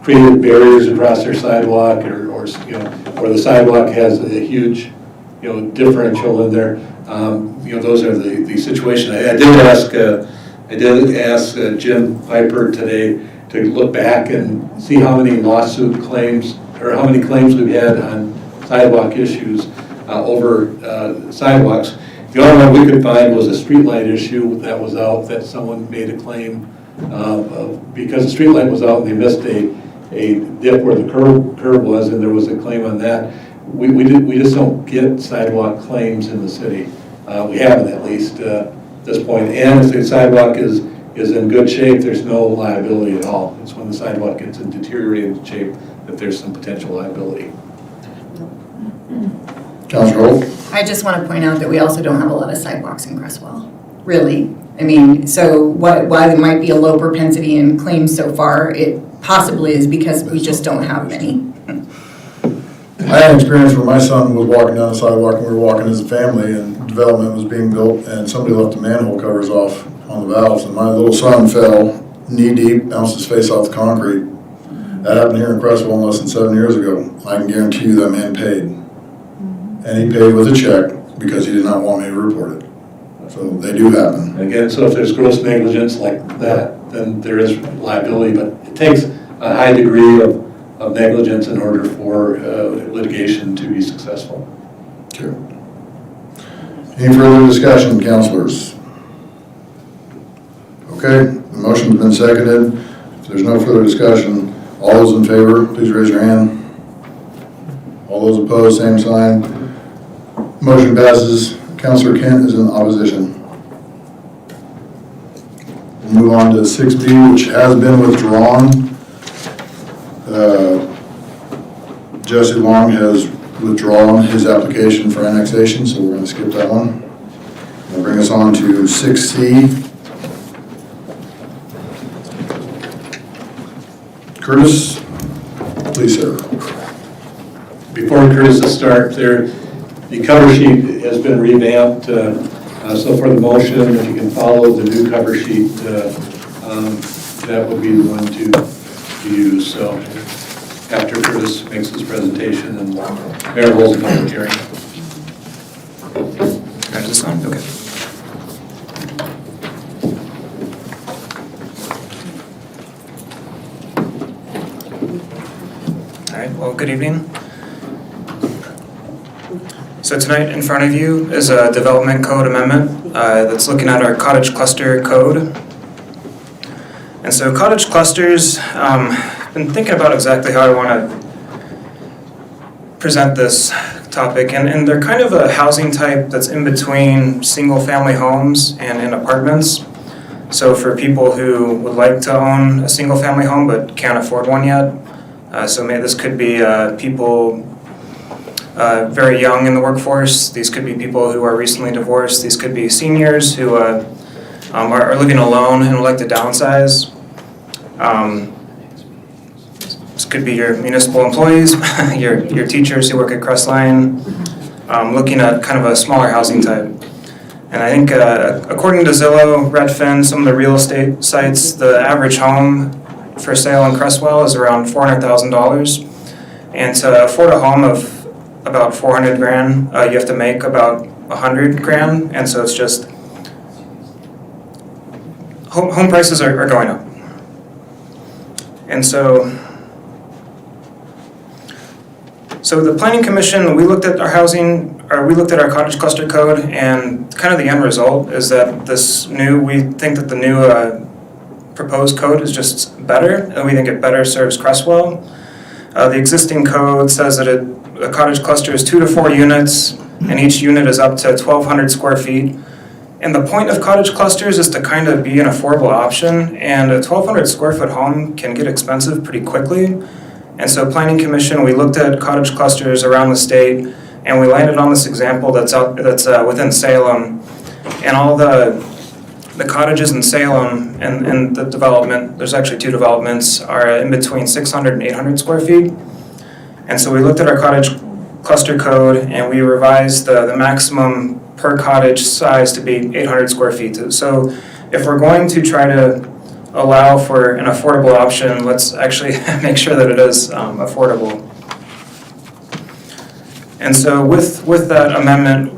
created barriers across their sidewalk, or the sidewalk has a huge differential in there, those are the situation. I did ask Jim Piper today to look back and see how many lawsuit claims, or how many claims we've had on sidewalk issues over sidewalks. The only one we could find was a streetlight issue that was out, that someone made a claim because the streetlight was out and they missed a dip where the curb was, and there was a claim on that. We just don't get sidewalk claims in the city. We haven't, at least at this point. And if the sidewalk is in good shape, there's no liability at all. It's when the sidewalk gets in deteriorated shape that there's some potential liability. Councilor Holt? I just want to point out that we also don't have a lot of sidewalks in Creswell, really. I mean, so why there might be a low propensity in claims so far, it possibly is because we just don't have many. I had an experience where my son was walking down the sidewalk and we were walking as a family, and development was being built, and somebody left the manhole covers off on the valves, and my little son fell knee deep, bounced his face off the concrete. That happened here in Creswell less than 7 years ago. I can guarantee you that man paid. And he paid with a check because he did not want me to report it. So they do happen. Again, so if there's gross negligence like that, then there is liability, but it takes a high degree of negligence in order for litigation to be successful. Okay. Any further discussion, councilors? Okay, the motion's been seconded. If If there's no further discussion, all those in favor, please raise your hand. All those opposed, same sign. Motion passes. Counselor Kent is in opposition. We'll move on to 6B, which has been withdrawn. Jesse Long has withdrawn his application for annexation, so we're going to skip that one. That'll bring us on to 6C. Curtis, please, sir. Before Curtis starts there, the cover sheet has been revamped, so for the motion, if you can follow the new cover sheet, that would be the one to use. So after Curtis makes his presentation and Mayor holds a public hearing. Is this on? Okay. All right, well, good evening. So tonight in front of you is a development code amendment that's looking at our cottage cluster code. And so cottage clusters, I've been thinking about exactly how I want to present this topic, and they're kind of a housing type that's in between single-family homes and apartments. So for people who would like to own a single-family home but can't afford one yet, so maybe this could be people very young in the workforce. These could be people who are recently divorced. These could be seniors who are living alone and would like to downsize. This could be your municipal employees, your teachers who work at Creswell, looking at kind of a smaller housing type. And I think according to Zillow, Redfin, some of the real estate sites, the average home for sale in Creswell is around $400,000. And to afford a home of about 400 grand, you have to make about 100 grand. And so it's just, home prices are going up. And so the Planning Commission, we looked at our cottage cluster code, and kind of the end result is that we think that the new proposed code is just better, and we think it better serves Creswell. The existing code says that a cottage cluster is 2 to 4 units, and each unit is up to 1,200 square feet. And the point of cottage clusters is to kind of be an affordable option, and a 1,200 square foot home can get expensive pretty quickly. And so Planning Commission, we looked at cottage clusters around the state, and we landed on this example that's within Salem. And all the cottages in Salem and the development, there's actually 2 developments, are in between 600 and 800 square feet. And so we looked at our cottage cluster code, and we revised the maximum per cottage size to be 800 square feet. So if we're going to try to allow for an affordable option, let's actually make sure that it is affordable. And so with that amendment,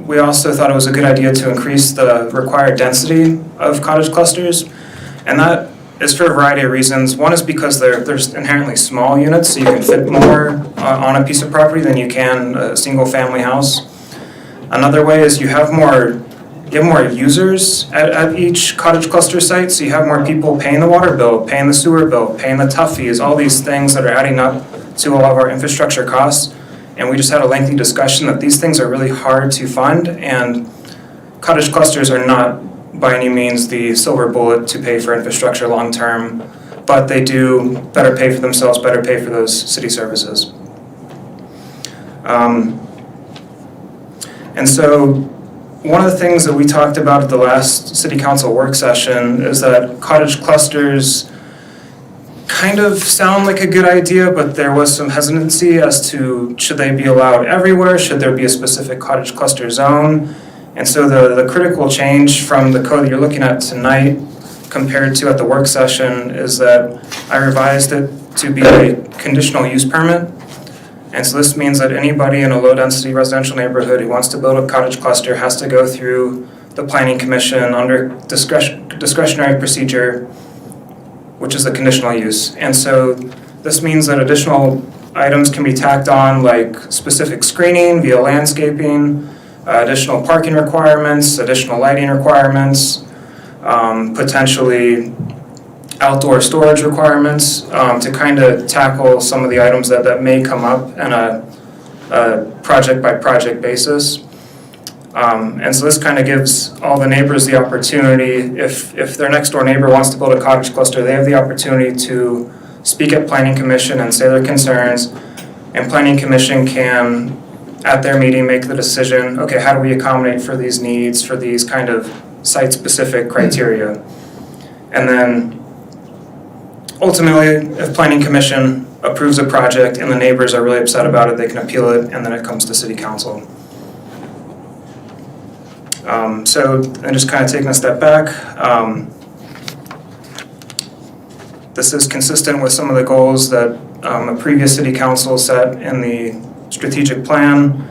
we also thought it was a good idea to increase the required density of cottage clusters, and that is for a variety of reasons. One is because they're inherently small units, so you can fit more on a piece of property than you can a single family house. Another way is you have more users at each cottage cluster site, so you have more people paying the water bill, paying the sewer bill, paying the tough fees, all these things that are adding up to a lot of our infrastructure costs. And we just had a lengthy discussion that these things are really hard to fund, and cottage clusters are not by any means the silver bullet to pay for infrastructure long term, but they do better pay for themselves, better pay for those city services. And so one of the things that we talked about at the last city council work session is that cottage clusters kind of sound like a good idea, but there was some hesitancy as to should they be allowed everywhere, should there be a specific cottage cluster zone. And so the critical change from the code that you're looking at tonight compared to at the work session is that I revised it to be a conditional use permit. And so this means that anybody in a low-density residential neighborhood who wants to build a cottage cluster has to go through the Planning Commission under discretionary procedure, which is a conditional use. And so this means that additional items can be tacked on, like specific screening via landscaping, additional parking requirements, additional lighting requirements, potentially outdoor storage requirements, to kind of tackle some of the items that may come up on a project-by-project basis. And so this kind of gives all the neighbors the opportunity, if their next door neighbor wants to build a cottage cluster, they have the opportunity to speak at Planning Commission and say their concerns, and Planning Commission can, at their meeting, make the decision, okay, how do we accommodate for these needs, for these kind of site-specific criteria? And then ultimately, if Planning Commission approves a project and the neighbors are really upset about it, they can appeal it, and then it comes to City Council. So, and just kind of taking a step back, this is consistent with some of the goals that a previous City Council set in the strategic plan.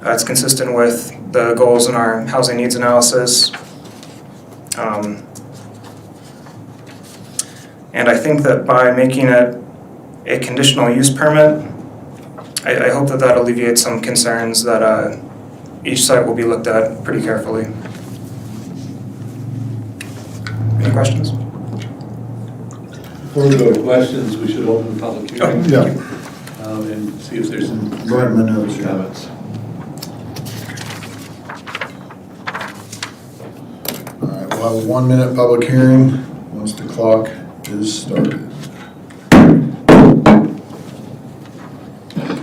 It's consistent with the goals in our housing needs analysis. And I think that by making it a conditional use permit, I hope that alleviates some concerns that each site will be looked at pretty carefully. Any questions? Before we go to questions, we should open the public hearing. Yeah. And see if there's some Go ahead, Manette. comments. All right, we'll have a 1-minute public hearing once the clock is started.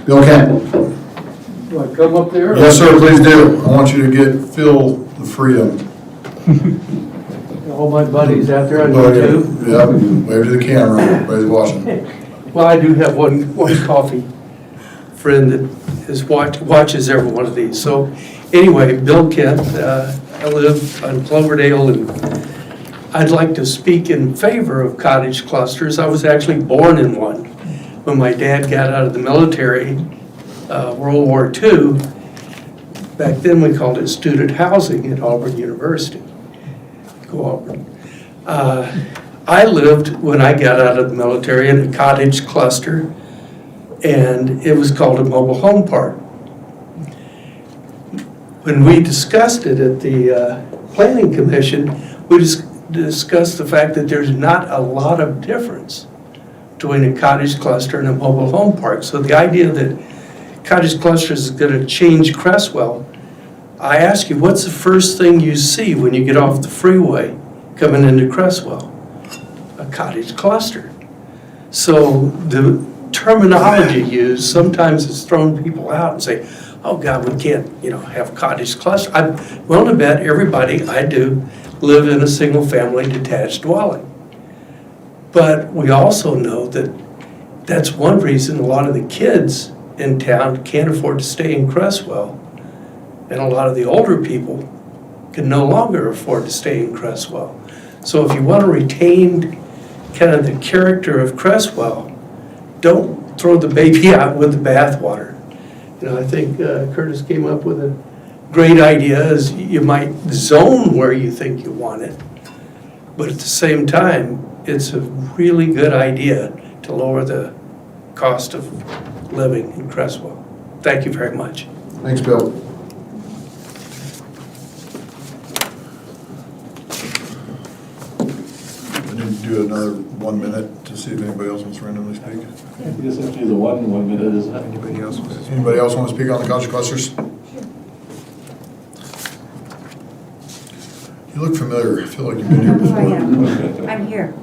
Bill Kent. Do I come up there? Yes, sir, please do. I want you to feel the freedom. All my buddies out there on YouTube. Yep, wave to the camera, everybody's watching. Well, I do have one coffee friend that watches every one of these. So anyway, Bill Kent, I live on Cloverdale, and I'd like to speak in favor of cottage clusters. I was actually born in one when my dad got out of the military, World War II. Back then we called it student housing at Auburn University. Go Auburn. I lived, when I got out of the military, in a cottage cluster, and it was called a mobile home park. When we discussed it at the Planning Commission, we discussed the fact that there's not a lot of difference between a cottage cluster and a mobile home park. So the idea that cottage clusters is going to change Creswell, I ask you, what's the first thing you see when you get off the freeway coming into Creswell? A cottage cluster. So the terminology used sometimes has thrown people out and say, oh God, we can't, have cottage cluster. I'm willing to bet everybody I do live in a single family detached dwelling. But we also know that that's one reason a lot of the kids in town can't afford to stay in Creswell. And a lot of the older people can no longer afford to stay in Creswell. So if you want to retain kind of the character of Creswell, don't throw the baby out with the bathwater. I think Curtis came up with a great idea, is you might zone where you think you want it, but at the same time, it's a really good idea to lower the cost of living in Creswell. Thank you very much. Thanks, Bill. I need to do another 1 minute to see if anybody else wants to randomly speak. I guess if you do the 1 minute, is that Anybody else? Anybody else want to speak on the cottage clusters? You look familiar. I feel like you've been here Oh, I before. am. I'm here.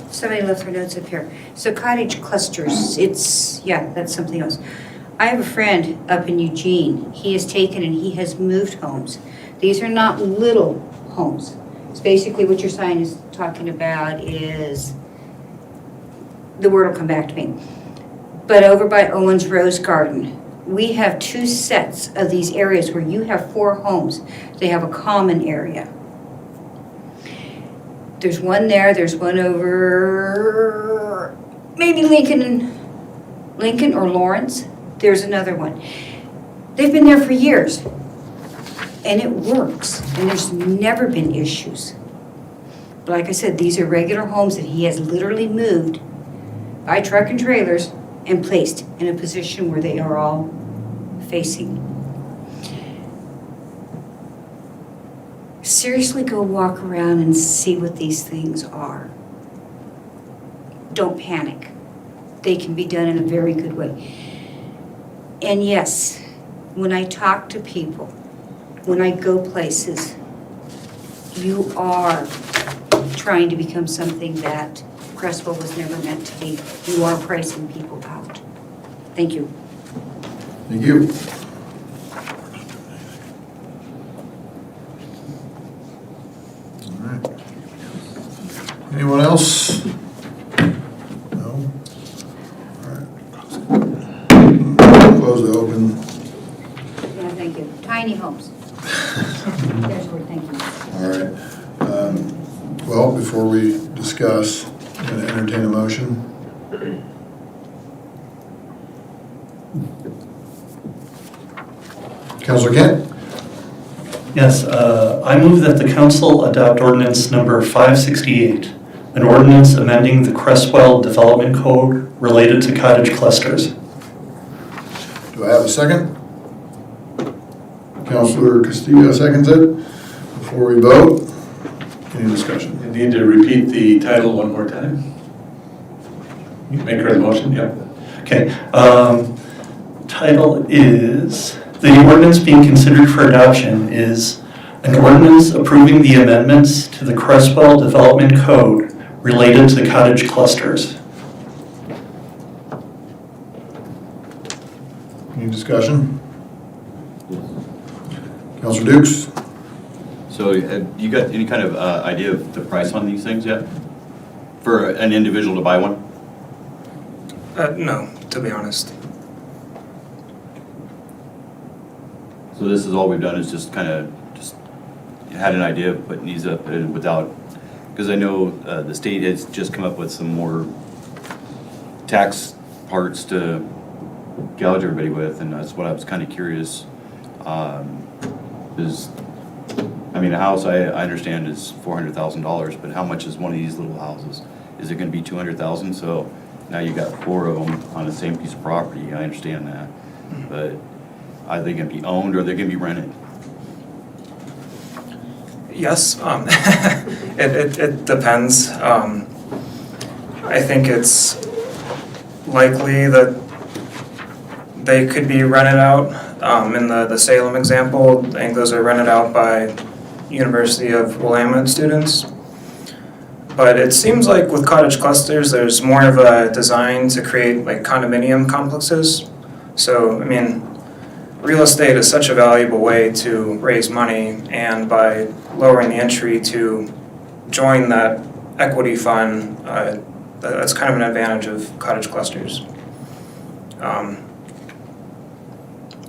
Somebody left their notes up here. So cottage clusters, that's something else. I have a friend up in Eugene. He has taken and he has moved homes. These are not little homes. It's basically what your sign is talking about is, the word will come back to me. But over by Owen's Rose Garden, we have 2 sets of these areas where you have 4 homes. They have a common area. There's one there, there's one over maybe Lincoln or Lawrence. There's another one. They've been there for years. And it works, and there's never been issues. But like I said, these are regular homes that he has literally moved by truck and trailers and placed in a position where they are all facing. Seriously, go walk around and see what these things are. don't panic. They can be done in a very good way. And yes, when I talk to people, when I go places, you are trying to become something that Creswell was never meant to be. You are pricing people out. Thank you. Thank you. All right. Anyone else? No? All right. Close the open. Yeah, thank you. Tiny homes. There's where, thank you. All right. Well, before we discuss, I'm going to entertain a motion. Councilor Kent? Yes, I move that the council adopt ordinance number 568, an ordinance amending the Creswell Development Code related to cottage clusters. Do I have a second? Councilor Castillo seconds it. Before we vote, any discussion? You need to repeat the title one more time. You make her the motion, yep. Okay, title is, the ordinance being considered for adoption is an ordinance approving the amendments to the Creswell Development Code related to cottage clusters. Any discussion? Councilor Dukes? So you got any kind of idea of the price on these things yet? For an individual to buy one? No, to be honest. So this is all we've done is just kind of just had an idea of putting these up without, because I know the state has just come up with some more tax parts to gouge everybody with, and that's what I was kind of curious. Is, I mean, a house I understand is $400,000, but how much is one of these little houses? Is it going to be $200,000? So now you got 4 of them on the same piece of property. I understand that, but are they going to be owned or are they going to be rented? Yes, it depends. I think it's likely that they could be rented out. In the Salem example, I think those are rented out by University of Willamette students. But it seems like with cottage clusters, there's more of a design to create like condominium complexes. So, I mean, real estate is such a valuable way to raise money, and by lowering the entry to join that equity fund, that's kind of an advantage of cottage clusters.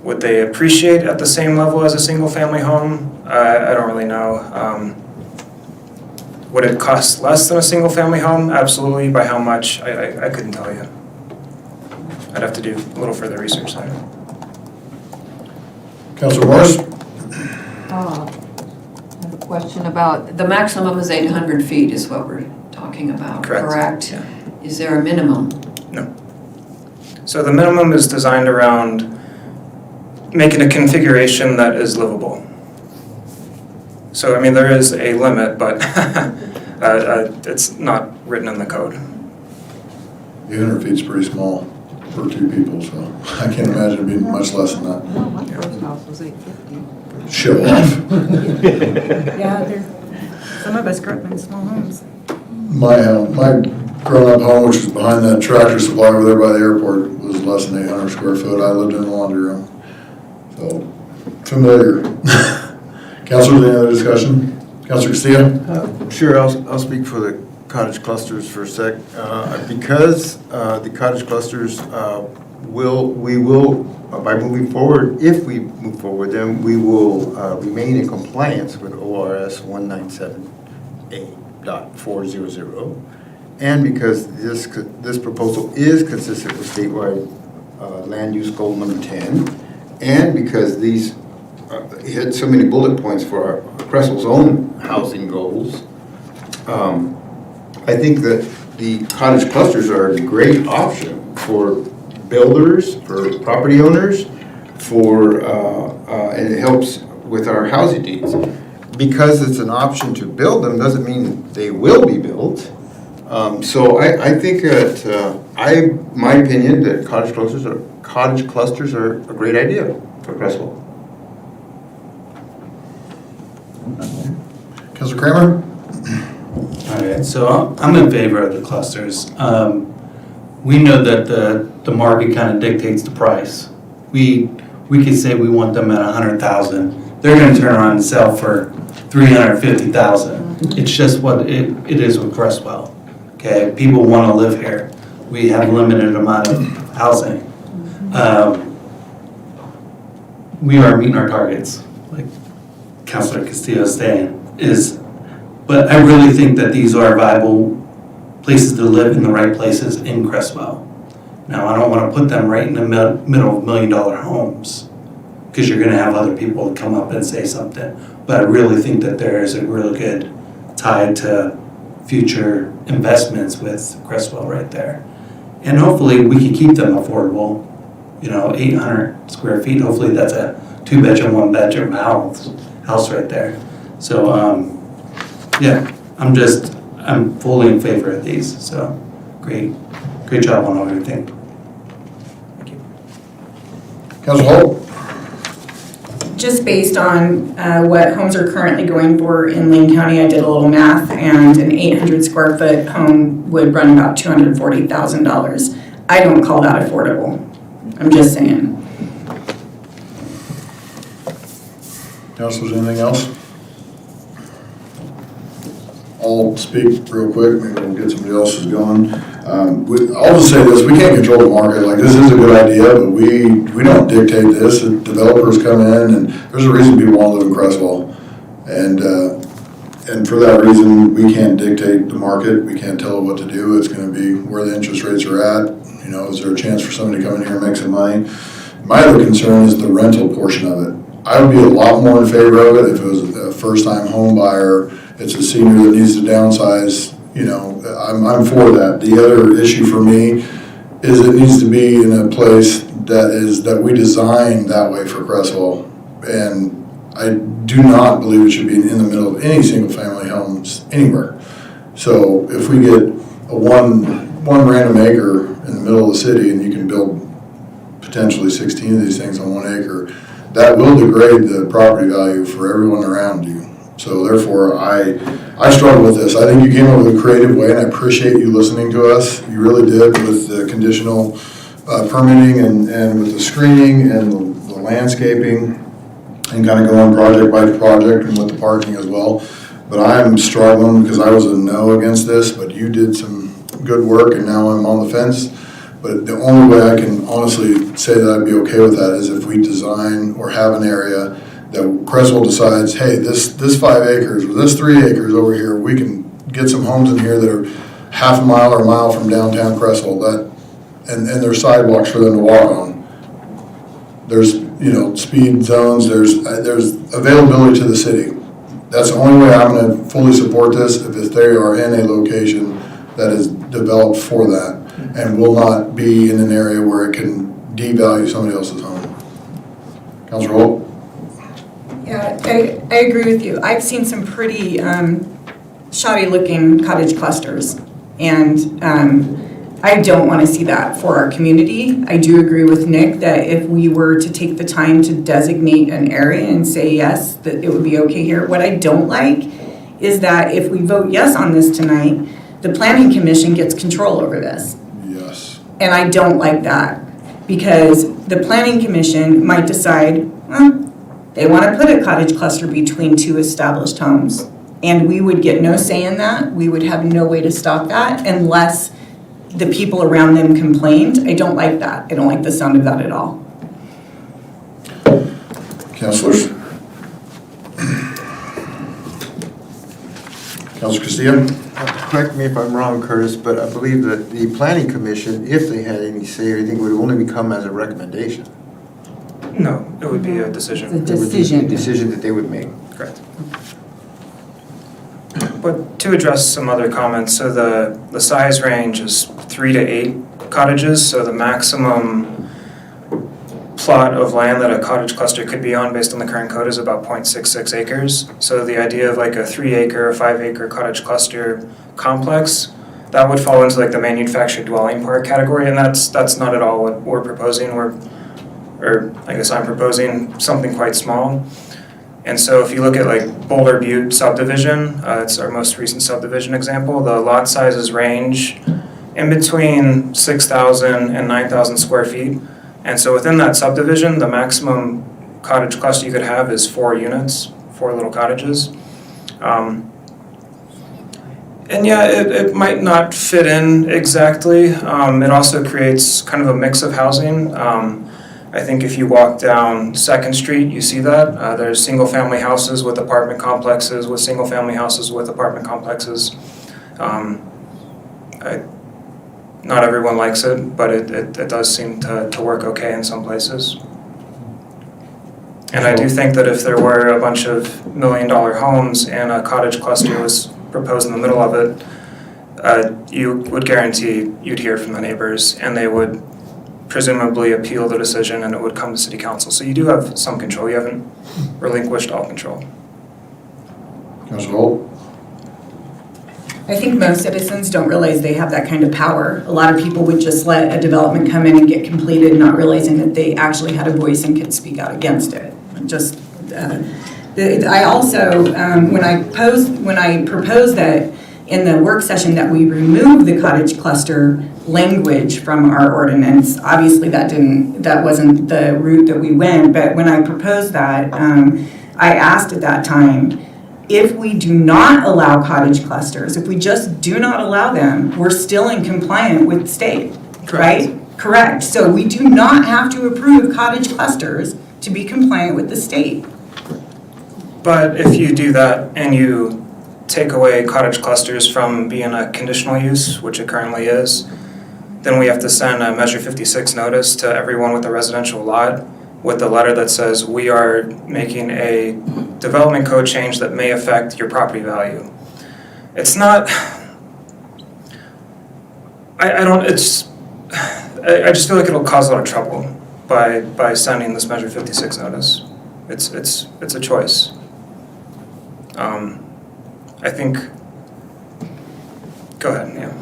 Would they appreciate at the same level as a single-family home? I don't really know. Would it cost less than a single-family home? Absolutely. By how much? I couldn't tell you. I'd have to do a little further research there. Councilor Morris? I have a question about, the maximum is 800 feet is what we're talking about, correct? Yeah. Is there a minimum? No. So the minimum is designed around making a configuration that is livable. So, I mean, there is a limit, but it's not written in the code. 800 feet's pretty small for 2 people, so I can't imagine it being much less than that. No, my first house was 850. Show off. Yeah, some of us grew up in small homes. My grown-up home, which was behind that tractor supply over there by the airport, was less than 800 square foot. I lived in a laundry room. So, familiar. Councilor, any other discussion? Councilor Castillo? Sure, I'll speak for the cottage clusters for a sec. Because the cottage clusters we will, by moving forward, if we move forward, then we will remain in compliance with ORS 197A.400. And because this proposal is consistent with statewide land use goal number 10, and because these hit so many bullet points for our Creswell's own housing goals, I think that the cottage clusters are a great option for builders, for property owners, and it helps with our housing needs. Because it's an option to build them doesn't mean they will be built. So I think that, my opinion, that cottage clusters are a great idea for Creswell. Councilor Kramer? All right, so I'm in favor of the clusters. We know that the market kind of dictates the price. We could say we want them at 100,000. They're gonna turn around and sell for 350,000. It's just what it is with Creswell. Okay, people wanna live here. We have a limited amount of housing. We are meeting our targets, like Councilor Castillo is saying, but I really think that these are viable places to live in the right places in Creswell. Now, I don't want to put them right in the middle of $1 million homes, because you're going to have other people come up and say something. But I really think that there is a really good tie to future investments with Creswell right there. And hopefully we can keep them affordable, 800 square feet. Hopefully that's a 2-bedroom, 1-bedroom house right there. So, yeah, I'm fully in favor of these, so great job on everything. Thank you. Councilor Holt? Just based on what homes are currently going for in Lane County, I did a little math, and an 800 square foot home would run about $240,000. I don't call that affordable. I'm just saying. Councilors, anything else? I'll speak real quick, maybe we'll get somebody else's going. I'll just say this, we can't control the market. Like, this is a good idea, but we don't dictate this. Developers come in, and there's a reason people want to live in Creswell. And for that reason, we can't dictate the market. We can't tell it what to do. It's going to be where the interest rates are at. Is there a chance for somebody to come in here and make some money? My other concern is the rental portion of it. I would be a lot more in favor of it if it was a first-time home buyer. It's a senior that needs to downsize. I'm for that. The other issue for me is it needs to be in a place that we design that way for Creswell. And I do not believe it should be in the middle of any single-family homes anywhere. So if we get a one random acre in the middle of the city and you can build potentially 16 of these things on 1 acre, that will degrade the property value for everyone around you. So therefore, I struggle with this. I think you came up with a creative way, and I appreciate you listening to us. You really did, with the conditional permitting and with the screening and the landscaping, and kind of going project by project, and with the parking as well. But I'm struggling because I was a no against this, but you did some good work, and now I'm on the fence. But the only way I can honestly say that I'd be okay with that is if we design or have an area that Creswell decides, hey, this 5 acres or this 3 acres over here, we can get some homes in here that are half a mile or a mile from downtown Creswell, and there's sidewalks for them to walk on. There's speed zones, there's availability to the city. That's the only way I'm going to fully support this, if they are in a location that is developed for that and will not be in an area where it can devalue somebody else's home. Councilor Holt? Yeah, I agree with you. I've seen some pretty shoddy looking cottage clusters, and I don't want to see that for our community. I do agree with Nick that if we were to take the time to designate an area and say yes, that it would be okay here. What I don't like is that if we vote yes on this tonight, the Planning Commission gets control over this. Yes. And I don't like that, because the Planning Commission might decide, they want to put a cottage cluster between 2 established homes. And we would get no say in that. We would have no way to stop that unless the people around them complained. I don't like that. I don't like the sound of that at all. Councilors? Councilor Castillo? Correct me if I'm wrong, Curtis, but I believe that the Planning Commission, if they had any say or anything, would only become as a recommendation. No, it would be a decision. It's a decision. It would be a decision that they would make. Correct. But to address some other comments, so the size range is 3 to 8 cottages, so the maximum plot of land that a cottage cluster could be on based on the current code is about 0.66 acres. So the idea of like a 3 acre or 5 acre cottage cluster complex that would fall into like the manufactured dwelling park category, and that's not at all what we're proposing. Or I guess I'm proposing something quite small. And so if you look at like Boulder Butte subdivision, it's our most recent subdivision example, the lot sizes range in between 6,000 and 9,000 square feet. And so within that subdivision, the maximum cottage cluster you could have is 4 units, 4 little cottages. And yeah, it might not fit in exactly. It also creates kind of a mix of housing. I think if you walk down 2nd Street, you see that. There's single-family houses with apartment complexes, with single-family houses with apartment complexes. Not everyone likes it, but it does seem to work okay in some places. And I do think that if there were a bunch of $1 million homes and a cottage cluster was proposed in the middle of it, you would guarantee you'd hear from the neighbors, and they would presumably appeal the decision, and it would come to city council. So you do have some control. You haven't relinquished all control. Councilor Holt? I think most citizens don't realize they have that kind of power. A lot of people would just let a development come in and get completed, not realizing that they actually had a voice and could speak out against it. I also, when I proposed that in the work session that we remove the cottage cluster language from our ordinance, obviously that wasn't the route that we went, but when I proposed that, I asked at that time, if we do not allow cottage clusters, if we just do not allow them, we're still in compliance with the state, right? Correct. So we do not have to approve cottage clusters to be compliant with the state. But if you do that and you take away cottage clusters from being a conditional use, which it currently is, then we have to send a Measure 56 notice to everyone with a residential lot with a letter that says we are making a development code change that may affect your property value. It's not, I just feel like it'll cause a lot of trouble by sending this Measure 56 notice. It's a choice. I think, go ahead, yeah.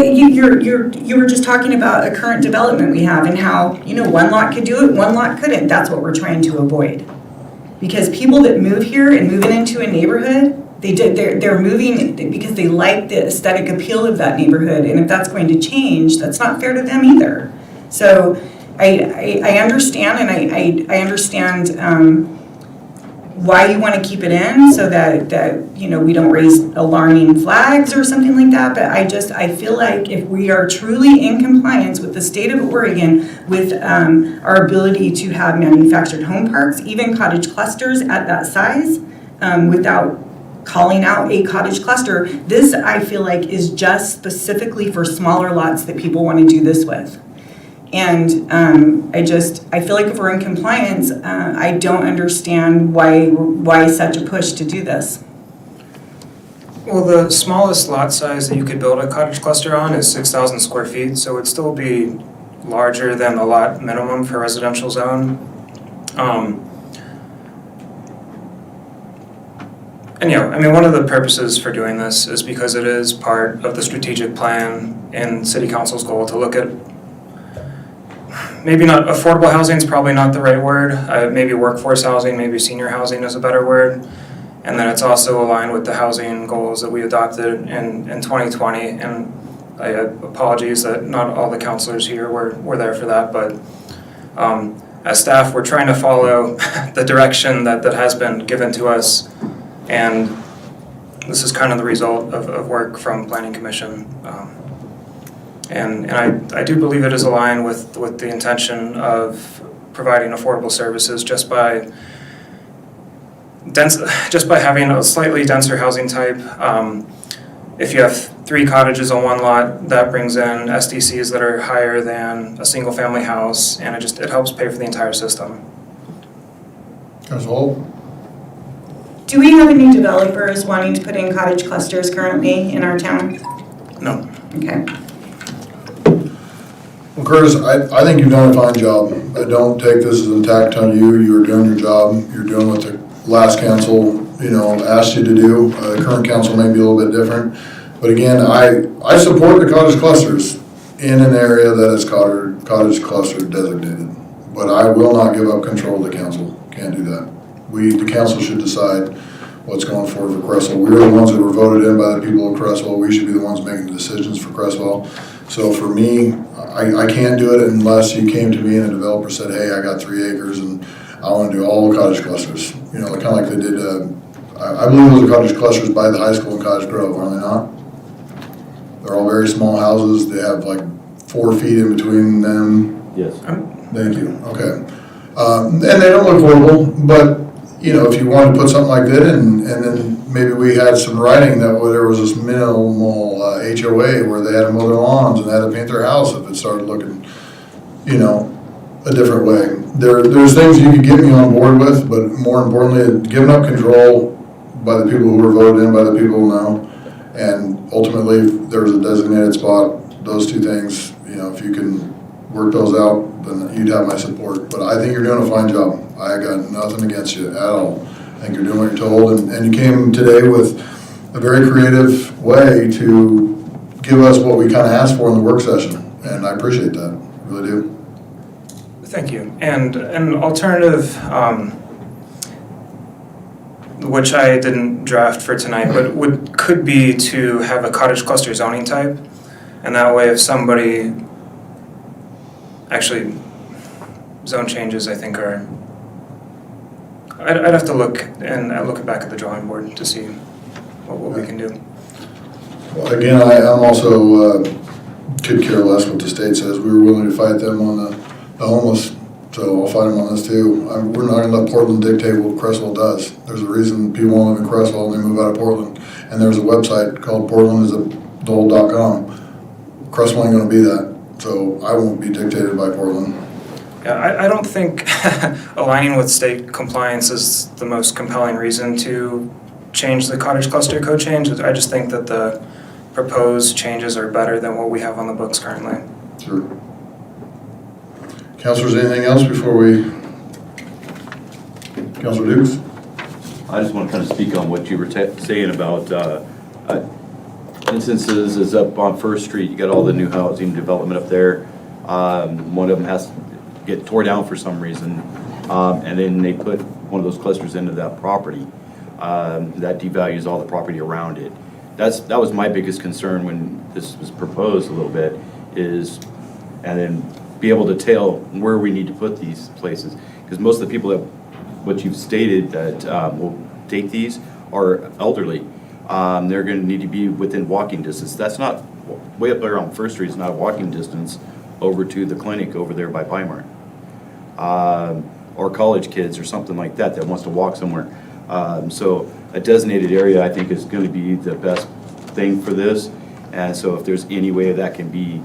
You were just talking about a current development we have and how, one lot could do it, one lot couldn't. That's what we're trying to avoid. Because people that move here and moving into a neighborhood, they're moving because they like the aesthetic appeal of that neighborhood. And if that's going to change, that's not fair to them either. So I understand, and I understand why you want to keep it in, so that we don't raise alarming flags or something like that. But I feel like if we are truly in compliance with the state of Oregon with our ability to have manufactured home parks, even cottage clusters at that size, without calling out a cottage cluster, this I feel like is just specifically for smaller lots that people want to do this with. And I feel like if we're in compliance, I don't understand why such a push to do this. Well, the smallest lot size that you could build a cottage cluster on is 6,000 square feet, so it'd still be larger than the lot minimum for residential zone. And one of the purposes for doing this is because it is part of the strategic plan and City Council's goal to look at maybe not affordable housing is probably not the right word. Maybe workforce housing, maybe senior housing is a better word. And then it's also aligned with the housing goals that we adopted in 2020. And apologies that not all the councilors here were there for that. But as staff, we're trying to follow the direction that has been given to us. And this is kind of the result of work from Planning Commission. And I do believe it is aligned with the intention of providing affordable services just by having a slightly denser housing type. If you have 3 cottages on one lot, that brings in SDCs that are higher than a single family house, and it helps pay for the entire system. Councilor Holt? Do we have any developers wanting to put in cottage clusters currently in our town? No. Okay. Well, Curtis, I think you've done a fine job. I don't take this as an attack on you. You're doing your job. You're doing what the last council, asked you to do. The current council may be a little bit different. But again, I support the cottage clusters in an area that is cottage cluster designated. But I will not give up control to the council. Can't do that. The council should decide what's going forward for Creswell. We're the ones that were voted in by the people of Creswell. We should be the ones making the decisions for Creswell. So for me, I can't do it unless you came to me and a developer said, hey, I got 3 acres and I want to do all cottage clusters. You know, kind of like they did, I believe those are cottage clusters by the high school in Cottage Grove, are they not? They're all very small houses. They have like 4 feet in between them. Yes. Thank you, okay. And they don't look horrible, but, you know, if you wanted to put something like that in, and then maybe we had some writing that there was this minimal HOA where they had to mow their lawns and had to paint their house if it started looking, you know, a different way. There's things you could get me on board with, but more importantly, giving up control by the people who were voted in, by the people who know, and ultimately, if there's a designated spot, those 2 things, you know, if you can work those out, then you'd have my support. But I think you're doing a fine job. I got nothing against you at all. I think you're doing what you're told, and you came today with a very creative way to give us what we kind of asked for in the work session, and I appreciate that, really do. Thank you. And an alternative, which I didn't draft for tonight, but could be to have a cottage cluster zoning type, and that way if somebody, actually, zone changes I think are, I'd have to look back at the drawing board to see what we can do. Well, again, I'm also, could care less what the state says. We were willing to fight them on the homeless, so I'll fight them on this too. We're not gonna let Portland dictate what Creswell does. There's a reason people want to live in Creswell and they move out of Portland. And there's a website called portlandisthewhole.com. Creswell ain't gonna be that, so I won't be dictated by Portland. Yeah, I don't think aligning with state compliance is the most compelling reason to change the cottage cluster code change. I just think that the proposed changes are better than what we have on the books currently. Sure. Councilors, anything else before we? Councilor Dukes? I just want to kind of speak on what you were saying about instances is up on First Street. You got all the new housing development up there. One of them has to get tore down for some reason, and then they put one of those clusters into that property. That devalues all the property around it. That was my biggest concern when this was proposed a little bit, is, and then be able to tell where we need to put these places. Because most of the people that, what you've stated that will take these are elderly. They're gonna need to be within walking distance. That's not, way up there on First Street is not walking distance over to the clinic over there by Weimar. Or college kids or something like that that wants to walk somewhere. So a designated area I think is gonna be the best thing for this. And so if there's any way that can be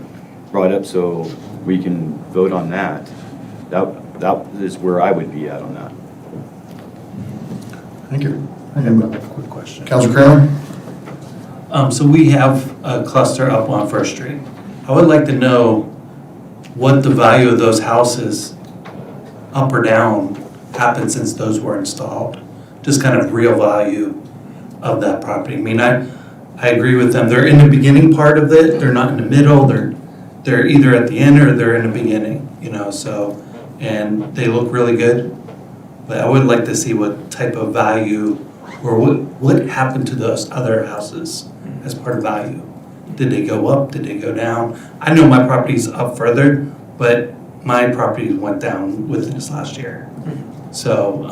brought up so we can vote on that, that is where I would be at on that. Thank you. I have a quick question. Councilor Kramer? So we have a cluster up on First Street. I would like to know what the value of those houses, up or down, happened since those were installed. Just kind of real value of that property. I mean, I agree with them. They're in the beginning part of it. They're not in the middle. They're either at the end or they're in the beginning, you know, so, and they look really good. But I would like to see what type of value, or what happened to those other houses as part of value. Did they go up? Did they go down? I know my property's up further, but my property went down within this last year. So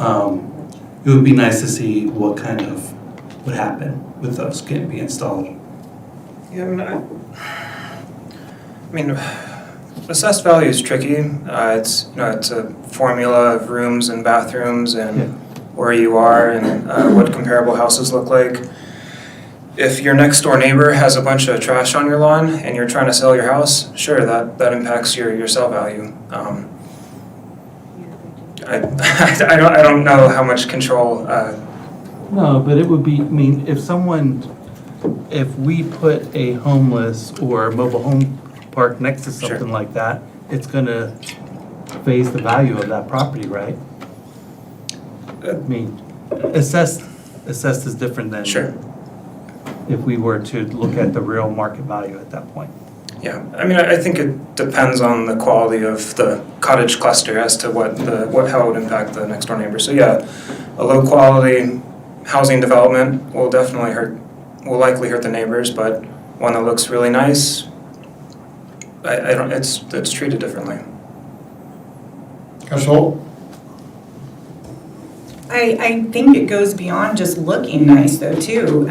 it would be nice to see what kind of, what happened with those getting be installed. Yeah, I mean, assessed value is tricky. It's, you know, it's a formula of rooms and bathrooms and where you are and what comparable houses look like. If your next door neighbor has a bunch of trash on your lawn and you're trying to sell your house, sure, that impacts your sell value. I don't know how much control. No, but it would be, I mean, if we put a homeless or a mobile home park next to something like that, it's gonna phase the value of that property, right? I mean, assessed is different than. Sure. if we were to look at the real market value at that point. Yeah, I mean, I think it depends on the quality of the cottage cluster as to how it would impact the next door neighbor. So yeah, a low quality housing development will likely hurt the neighbors, but one that looks really nice, it's treated differently. Creswell? I think it goes beyond just looking nice though too.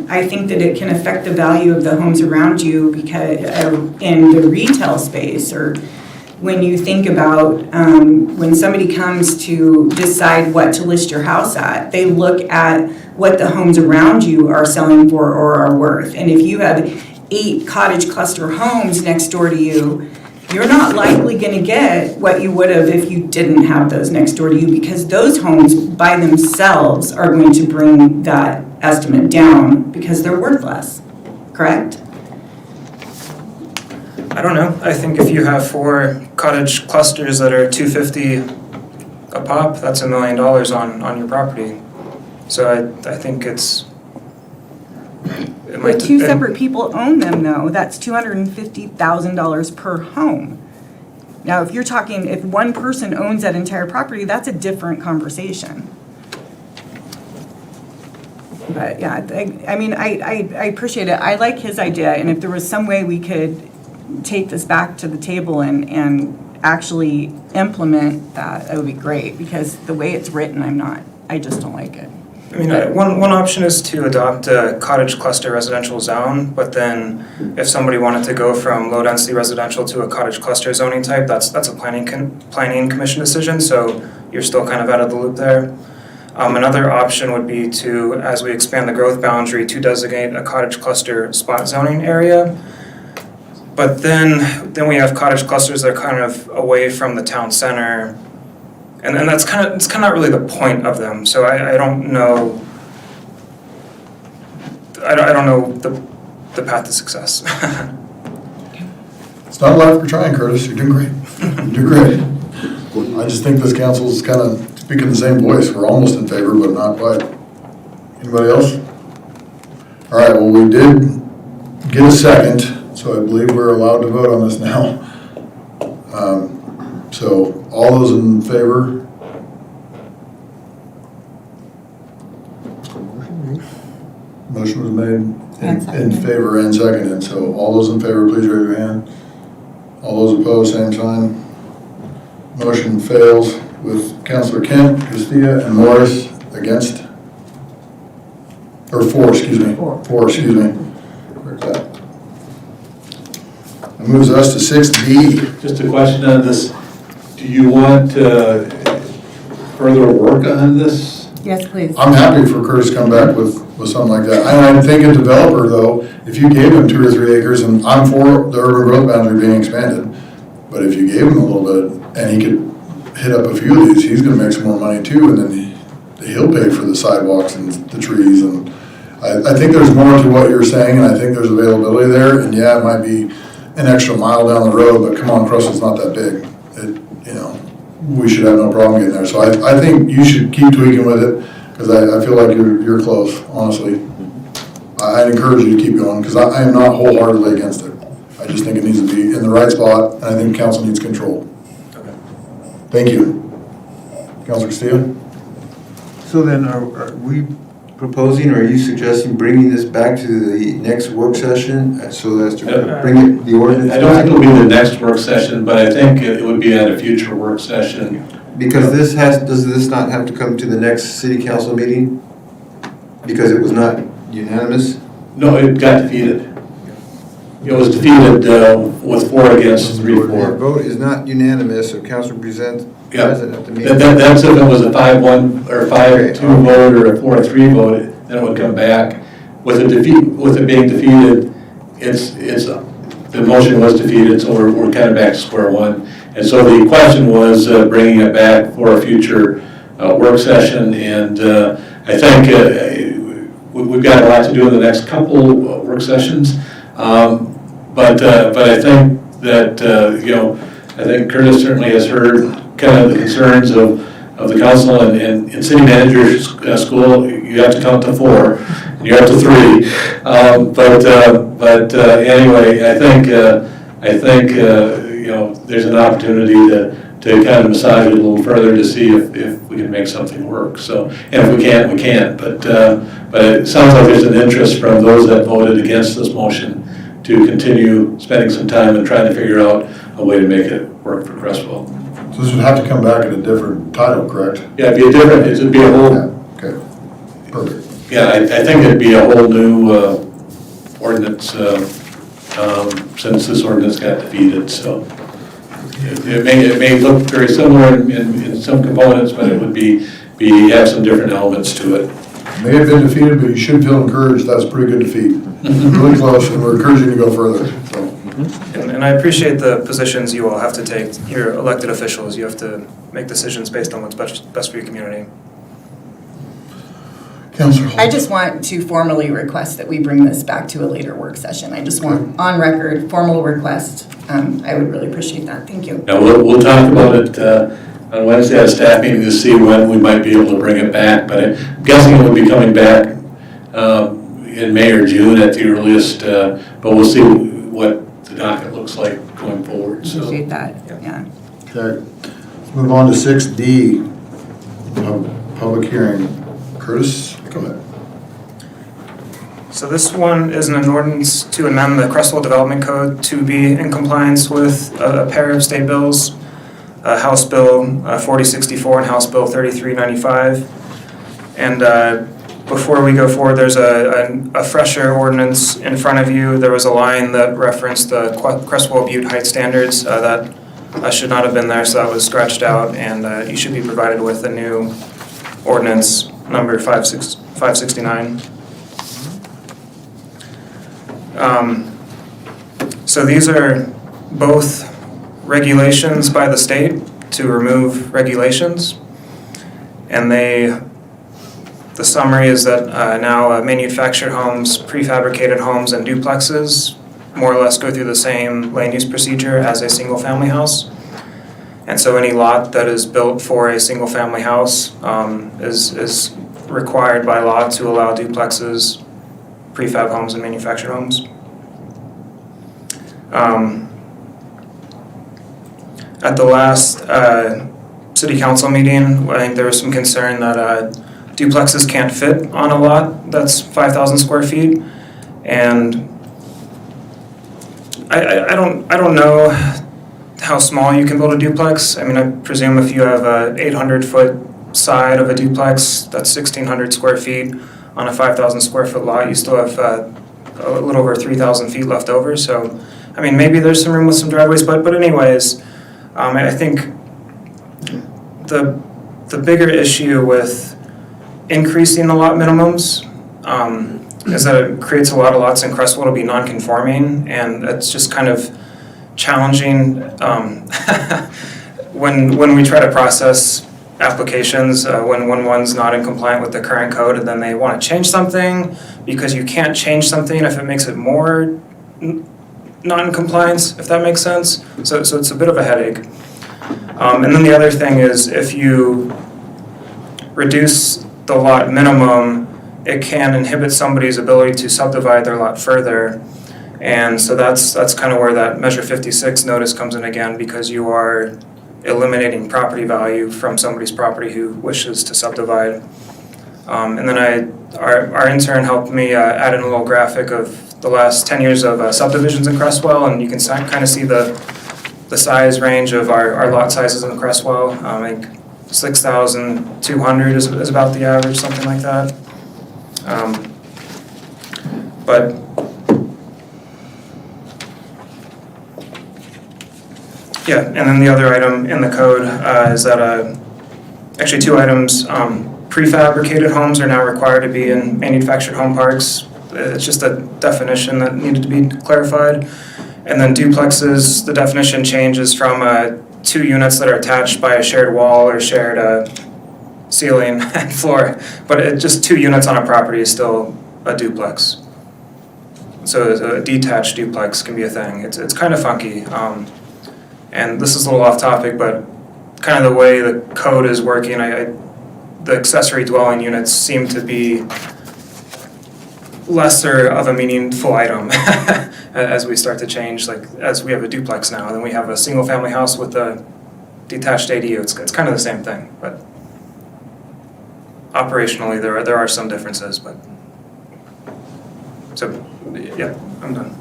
I think that it can affect the value of the homes around you because in the retail space, or when you think about when somebody comes to decide what to list your house at, they look at what the homes around you are selling for or are worth. And if you have 8 cottage cluster homes next door to you, you're not likely going to get what you would have if you didn't have those next door to you, because those homes by themselves are going to bring that estimate down because they're worth less, correct? I don't know. I think if you have 4 cottage clusters that are $250 a pop, that's $1 million on your property. So I think But 2 separate people own them though, that's $250,000 per home. Now, if you're talking, if one person owns that entire property, that's a different conversation. But yeah, I appreciate it. I like his idea, and if there was some way we could take this back to the table and actually implement that, that would be great, because the way it's written, I just don't like it. I mean, one option is to adopt a cottage cluster residential zone, but then if somebody wanted to go from low density residential to a cottage cluster zoning type, that's a planning commission decision, so you're still kind of out of the loop there. Another option would be to, as we expand the growth boundary, to designate a cottage cluster spot zoning area. But then we have cottage clusters that are kind of away from the town center. And it's kind of not really the point of them. So I don't know. I don't know the path to success. It's not a lot for trying, Curtis. You're doing great. You're doing great. I just think this council is kind of speaking the same voice. We're almost in favor, but not quite. Anybody else? All right. Well, we did get a second, so I believe we're allowed to vote on this now. So all those in favor? Motion was made in favor and seconded, so all those in favor, please raise your hand. All those opposed, same sign. Motion fails with Councilor Kent, Castilla, and Morris against, or for, excuse me. For, excuse me. Where's that? That moves us to 6D. Just a question on this. Do you want further work on this? Yes, please. I'm happy for Curtis to come back with something like that. I think a developer, though, if you gave him 2 or 3 acres, and I'm for the urban growth boundary being expanded, but if you gave him a little bit and he could hit up a few of these, he's gonna make some more money too, and then he'll pay for the sidewalks and the trees. And I think there's more to what you're saying, and I think there's availability there. And yeah, it might be an extra mile down the road, but come on, Creswell's not that big. We should have no problem getting there. So I think you should keep tweaking with it, because I feel like you're close, honestly. I'd encourage you to keep going, because I am not wholeheartedly against it. I just think it needs to be in the right spot, and I think council needs control. Okay. Thank you. Councilor Castillo? So then, are we proposing, or are you suggesting bringing this back to the next work session so as to bring it, the ordinance back? I don't think it'll be the next work session, but I think it would be at a future work session. Because does this not have to come to the next city council meeting? Because it was not unanimous? No, it got defeated. It was defeated with 4 against 3-4. The vote is not unanimous, so council presents at the meeting. That's if it was a 5-1 or 5-2 vote or a 4-3 vote, then it would come back. With it being defeated, the motion was defeated, so we're kind of back to square one. And so the question was bringing it back for a future work session, and I think we've got a lot to do in the next couple work sessions. But I think that I think Curtis certainly has heard kind of the concerns of the council, and in city manager's school, you have to count to 4, you're up to 3. But anyway, I think you know, there's an opportunity to kind of massage it a little further to see if we can make something work. So, and if we can't, we can't. But it sounds like there's an interest from those that voted against this motion to continue spending some time and trying to figure out a way to make it work for Creswell. So this would have to come back in a different title, correct? Yeah, it'd be a whole. Yeah, okay, perfect. Yeah, I think it'd be a whole new ordinance since this ordinance got defeated, so. It may look very similar in some components, but it would have some different elements to it. May have been defeated, but you should feel encouraged. That's a pretty good defeat. Really close, and we're encouraging you to go further, so. And I appreciate the positions you all have to take. You're elected officials. You have to make decisions based on what's best for your community. Councilor Holt. I just want to formally request that we bring this back to a later work session. I just want on record, formal request. I would really appreciate that. Thank you. Now, we'll talk about it on Wednesday at a staff meeting to see when we might be able to bring it back, but I'm guessing it would be coming back in May or June at the earliest, but we'll see what the docket looks like going forward. So. Appreciate that, yeah. Okay, let's move on to 6D, public hearing. Curtis, go ahead. So this one is an ordinance to amend the Creswell Development Code to be in compliance with a pair of state bills, House Bill 4064 and House Bill 3395. And before we go forward, there's a fresher ordinance in front of you. There was a line that referenced the Creswell Butte height standards that should not have been there, so that was scratched out, and you should be provided with a new ordinance number 569. So these are both regulations by the state to remove regulations, and the summary is that now manufactured homes, prefabricated homes, and duplexes more or less go through the same land use procedure as a single-family house. And so any lot that is built for a single-family house is required by law to allow duplexes, prefab homes, and manufactured homes. At the last city council meeting, I think there was some concern that duplexes can't fit on a lot that's 5,000 square feet, and I don't know how small you can build a duplex. I mean, I presume if you have a 800-foot side of a duplex, that's 1,600 square feet on a 5,000 square foot lot, you still have a little over 3,000 feet left over. So, I mean, maybe there's some room with some driveways, but anyways, I think the bigger issue with increasing the lot minimums is that it creates a lot of lots in Creswell to be non-conforming, and it's just kind of challenging when we try to process applications when one's not in compliant with the current code, and then they want to change something because you can't change something if it makes it more not in compliance, if that makes sense. So it's a bit of a headache. And then the other thing is, if you reduce the lot minimum, it can inhibit somebody's ability to subdivide their lot further. And so that's kind of where that Measure 56 notice comes in again, because you are eliminating property value from somebody's property who wishes to subdivide. And then our intern helped me add in a little graphic of the last 10 years of subdivisions in Creswell, and you can kind of see the size range of our lot sizes in Creswell. I think 6,200 is about the average, something like that. But yeah, and then the other item in the code is that actually two items. Prefabricated homes are now required to be in manufactured home parks. It's just a definition that needed to be clarified. And then duplexes, the definition changes from 2 units that are attached by a shared wall or shared ceiling and floor, but just 2 units on a property is still a duplex. So a detached duplex can be a thing. It's kind of funky. And this is a little off topic, but kind of the way the code is working, the accessory dwelling units seem to be lesser of a meaningful item as we start to change, like as we have a duplex now, and then we have a single family house with a detached ADU. It's kind of the same thing, but operationally there are some differences, but so yeah, I'm done.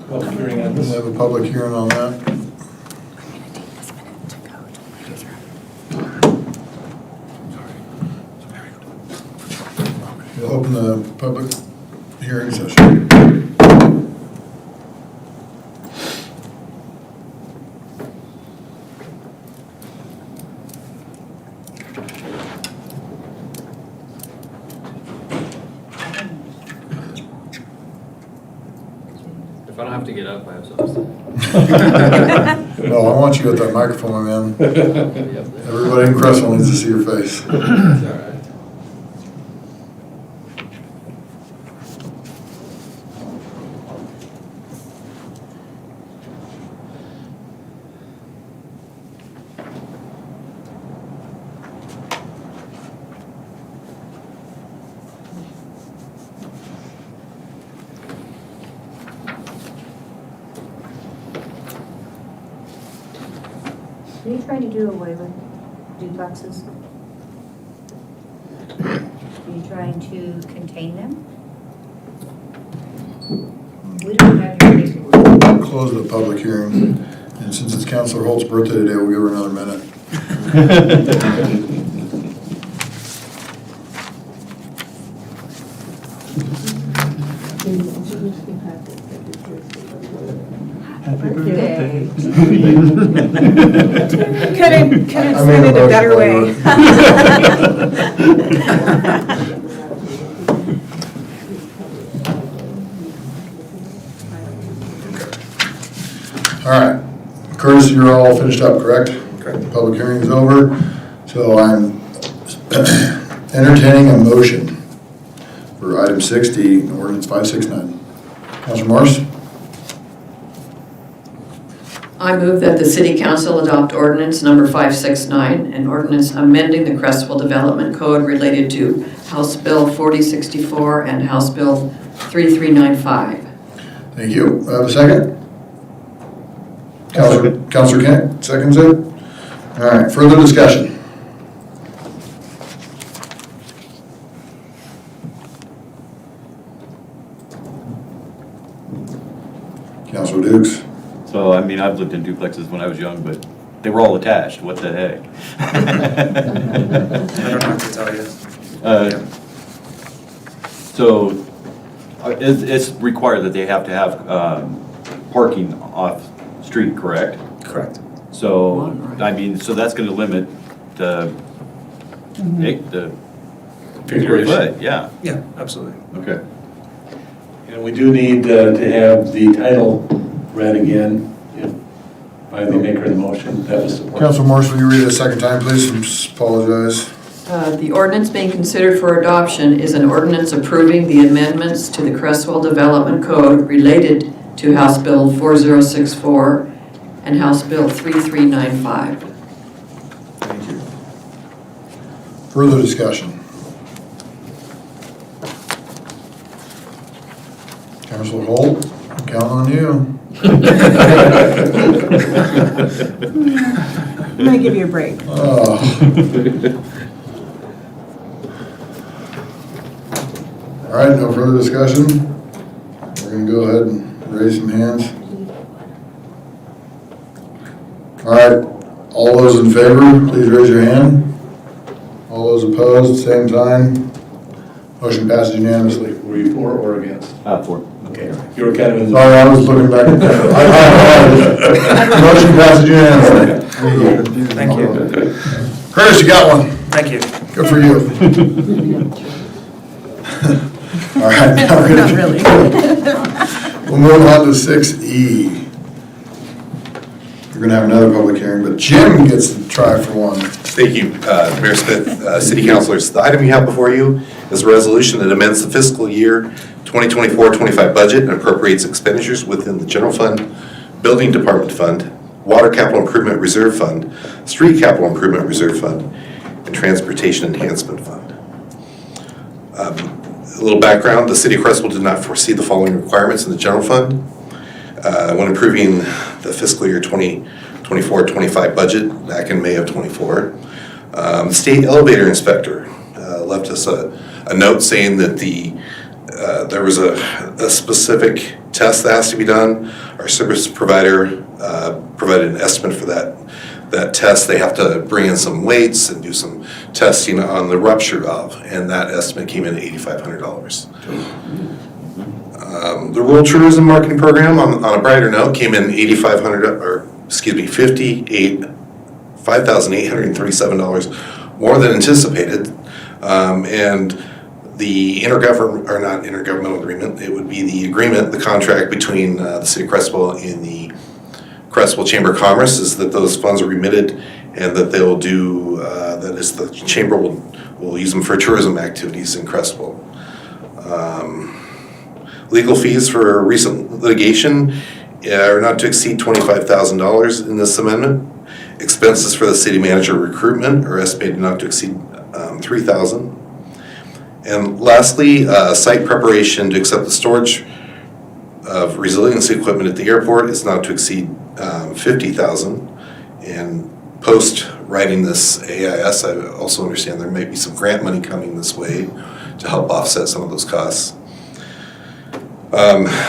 Public hearing on We this. have a public hearing on that. We'll open the public hearing session. If I don't have to get up, I have something. No, I want you at that microphone, man. Everybody in Creswell needs to see your face. It's all right. Are you trying to do away with duplexes? Are you trying to contain them? We don't have your paperwork. Close the public hearing, and since it's Counselor Holt's birthday today, we'll give her another minute. Happy birthday. Couldn't I say made it a motion better way. All right, Curtis, you're all finished up, correct? Correct. Public hearing is over, so I'm entertaining a motion for item 60, ordinance 569. Counselor Morris? I move that the City Council adopt ordinance number 569, an ordinance amending the Creswell Development Code related to House Bill 4064 and House Bill 3395. Thank you. Have a second? Counselor Kent, seconds it? All right, further discussion? Counselor Dukes? So, I mean, I've lived in duplexes when I was young, but they were all attached, what the heck? I don't know what to tell you. So, it's required that they have to have parking off-street, correct? Correct. So, I mean, so that's gonna limit the square foot, yeah. Yeah, absolutely. Okay. And we do need to have the title read again, if by the maker of the motion, that was support. Counselor Morris, will you read it a second time, please? I apologize. The ordinance being considered for adoption is an ordinance approving the amendments to the Creswell Development Code related to House Bill 4064 and House Bill 3395. Thank you. Further discussion? Counselor Holt, I'm counting on you. I'm gonna give you a break. Oh. All right, no further discussion. We're gonna go ahead and raise some hands. All right, all those in favor, please raise your hand. All those opposed, same sign. Motion passes unanimously. Were you for or against? For. Okay, you were kind of in the. Sorry, I was looking back at that. Motion passes unanimously. Thank you. Curtis, you got one. Thank you. Good for you. All right, now we're Not gonna. really. We'll move on to 6E. We're gonna have another public hearing, but Jim gets to try for one. Thank you, Mayor Smith, City Councilors. The item you have before you is a resolution that amends the fiscal year 2024-25 budget and appropriates expenditures within the General Fund, Building Department Fund, Water Capital Improvement Reserve Fund, Street Capital Improvement Reserve Fund, and Transportation Enhancement Fund. A little background, the city of Creswell did not foresee the following requirements in the general fund. When approving the fiscal year 2024-25 budget back in May of '24, the state elevator inspector left us a note saying that there was a specific test that has to be done. Our service provider provided an estimate for that test. They have to bring in some weights and do some testing on the rupture valve, and that estimate came in at $8,500. The rural tourism marketing program, on a brighter note, came in $5,837 more than anticipated, and the not intergovernmental agreement, it would be the contract between the city of Creswell and the Creswell Chamber of Commerce is that those funds are remitted and that they will do, the chamber will use them for tourism activities in Creswell. Legal fees for recent litigation are not to exceed $25,000 in this amendment. Expenses for the city manager recruitment are estimated not to exceed $3,000. And lastly, site preparation to accept the storage of resiliency equipment at the airport is not to exceed $50,000. And post writing this AIS, I also understand there may be some grant money coming this way to help offset some of those costs.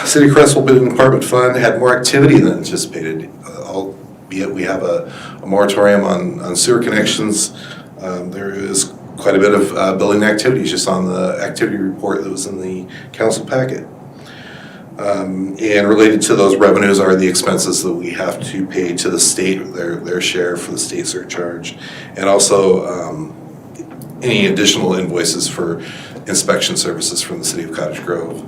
City of Creswell Building Department Fund had more activity than anticipated, albeit we have a moratorium on sewer connections. There is quite a bit of building activities just on the activity report that was in the council packet. And related to those revenues are the expenses that we have to pay to the state, their share for the state surcharge, and also any additional invoices for inspection services from the city of Cottage Grove.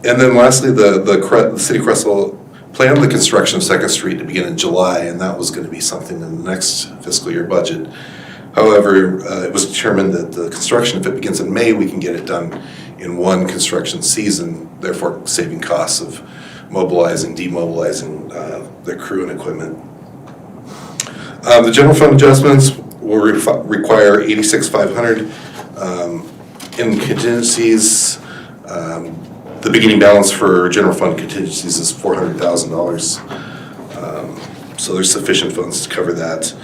And then lastly, the city of Creswell planned the construction of 2nd Street to begin in July, and that was going to be something in the next fiscal year budget. However, it was determined that the construction, if it begins in May, we can get it done in one construction season, therefore saving costs of mobilizing, demobilizing the crew and equipment. The general fund adjustments will require $86,500 in contingencies. The beginning balance for general fund contingencies is $400,000. So there's sufficient funds to cover that.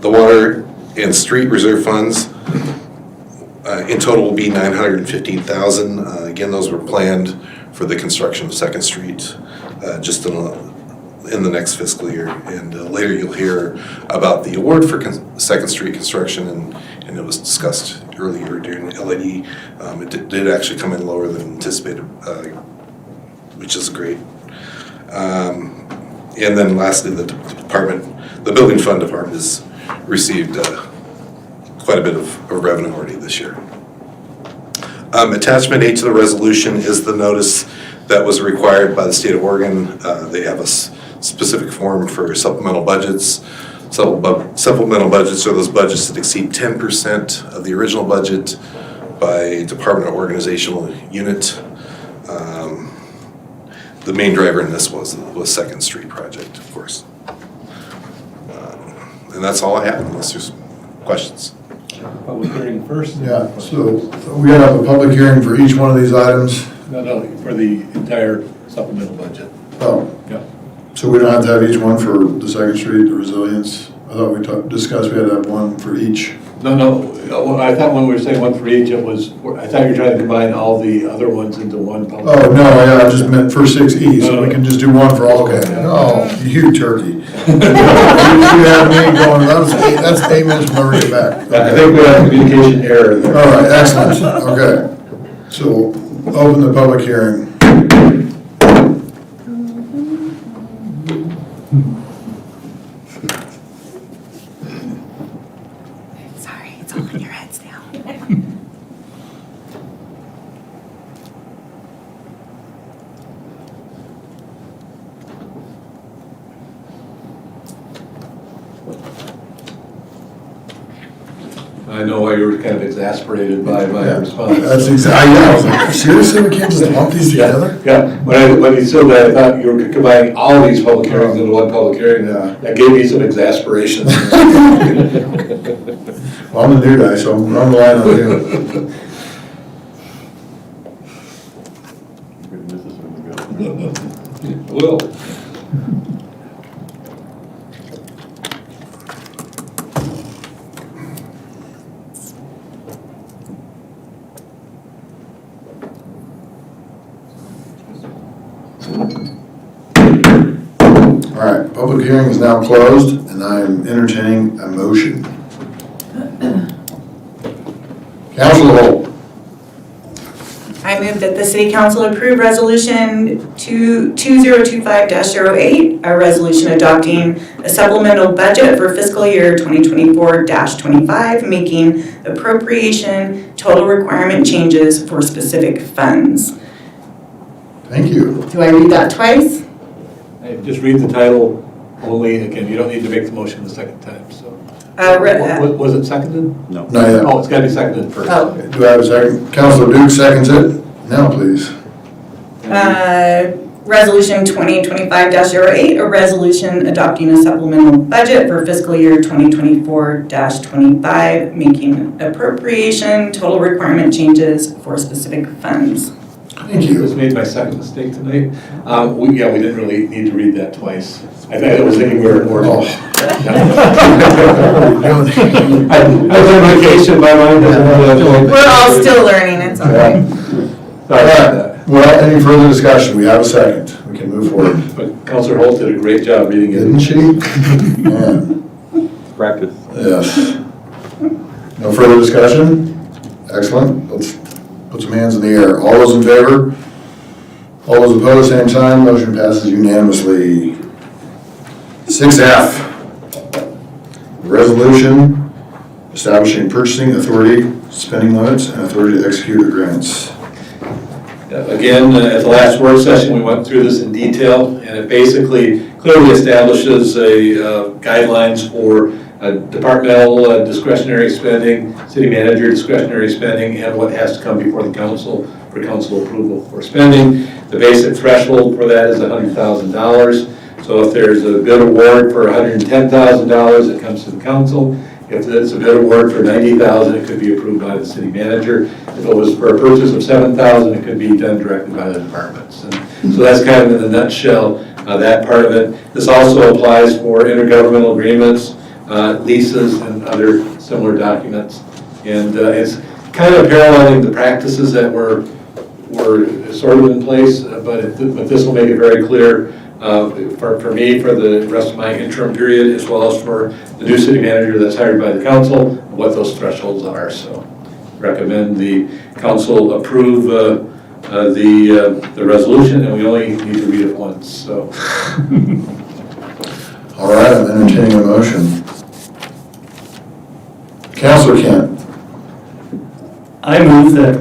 The water and street reserve funds in total will be $915,000. Again, those were planned for the construction of 2nd Street just in the next fiscal year. And later you'll hear about the award for 2nd Street construction, and it was discussed earlier during the LAD. It did actually come in lower than anticipated, which is great. And then lastly, the building fund department has received quite a bit of revenue already this year. Attachment A to the resolution is the notice that was required by the state of Oregon. They have a specific form for supplemental budgets. Supplemental budgets are those budgets that exceed 10% of the original budget by department or organizational unit. The main driver in this was 2nd Street project, of course. And that's all I have, unless there's questions. Public hearing first? Yeah, so we gotta have a public hearing for each one of these items. No, for the entire supplemental budget. Oh. Yeah. So we don't have to have each one for the 2nd Street, the resilience? I thought we discussed we had to have one for each. No, I thought when we were saying one for each, I thought you were trying to combine all the other ones into one public. Oh, no, yeah, I just meant for 6E, so we can just do one for all of them. Oh, you turkey. You had me going, that's 8 minutes from the back. Okay. I think we have a communication error there. All right, excellent, okay. So open the public hearing. Sorry, it's all in your heads now. I know why you were kind of exasperated by my response. That's exactly, I was like, seriously, we can't just lump these together? Yeah, when you said that, I thought you were combining all these public hearings into one public hearing. Yeah. That gave me some exasperation. Well, I'm the new guy, so I'm relying on you. Will. All right, public hearing is now closed, and I am entertaining a motion. Council of the whole. I move that the City Council approve Resolution 2025-08, a resolution adopting a supplemental budget for fiscal year 2024-25, making appropriation total requirement changes for specific funds. Thank you. Do I read that twice? Just read the title only, again, you don't need to make the motion the second time, so. Was it seconded? No. Not yet. Oh, it's gotta be seconded first. Oh. Do I have a second? Councilor Duke seconds it. Now, please. Resolution 2025-08, a resolution adopting a supplemental budget for fiscal year 2024-25, making appropriation total requirement changes for specific funds. Thank It you. was made my second mistake tonight. We didn't really need to read that twice. I was thinking we were in order. Oh. I was on vacation, my mind was. We're all still learning, it's all right. All right, well, any further discussion? We have a second. We can move forward. But Councilor Holt did a great job reading it. Didn't she? Man, Practice. yes. No further discussion? Excellent. Let's put some hands in the air. All those in favor? All those opposed, same sign. Motion passes unanimously. 6F, resolution establishing purchasing authority, spending limits, and authority to execute agreements. Again, at the last work session, we went through this in detail, and it basically clearly establishes guidelines for departmental discretionary spending, city manager discretionary spending, and what has to come before the council for council approval for spending. The basic threshold for that is $100,000. So if there's a bid award for $110,000, it comes to the council. If it's a bid award for $90,000, it could be approved by the city manager. If it was for a purchase of $7,000, it could be done directly by the departments. And so that's kind of in a nutshell that part of it. This also applies for intergovernmental agreements, leases, and other similar documents. And it's kind of paralleling the practices that were sort of in place, but this will make it very clear for me, for the rest of my interim period, as well as for the new city manager that's hired by the council, what those thresholds are. So recommend the council approve the resolution, and we only need to read it once, so. All right, I'm entertaining a motion. Councilor Kent. I move that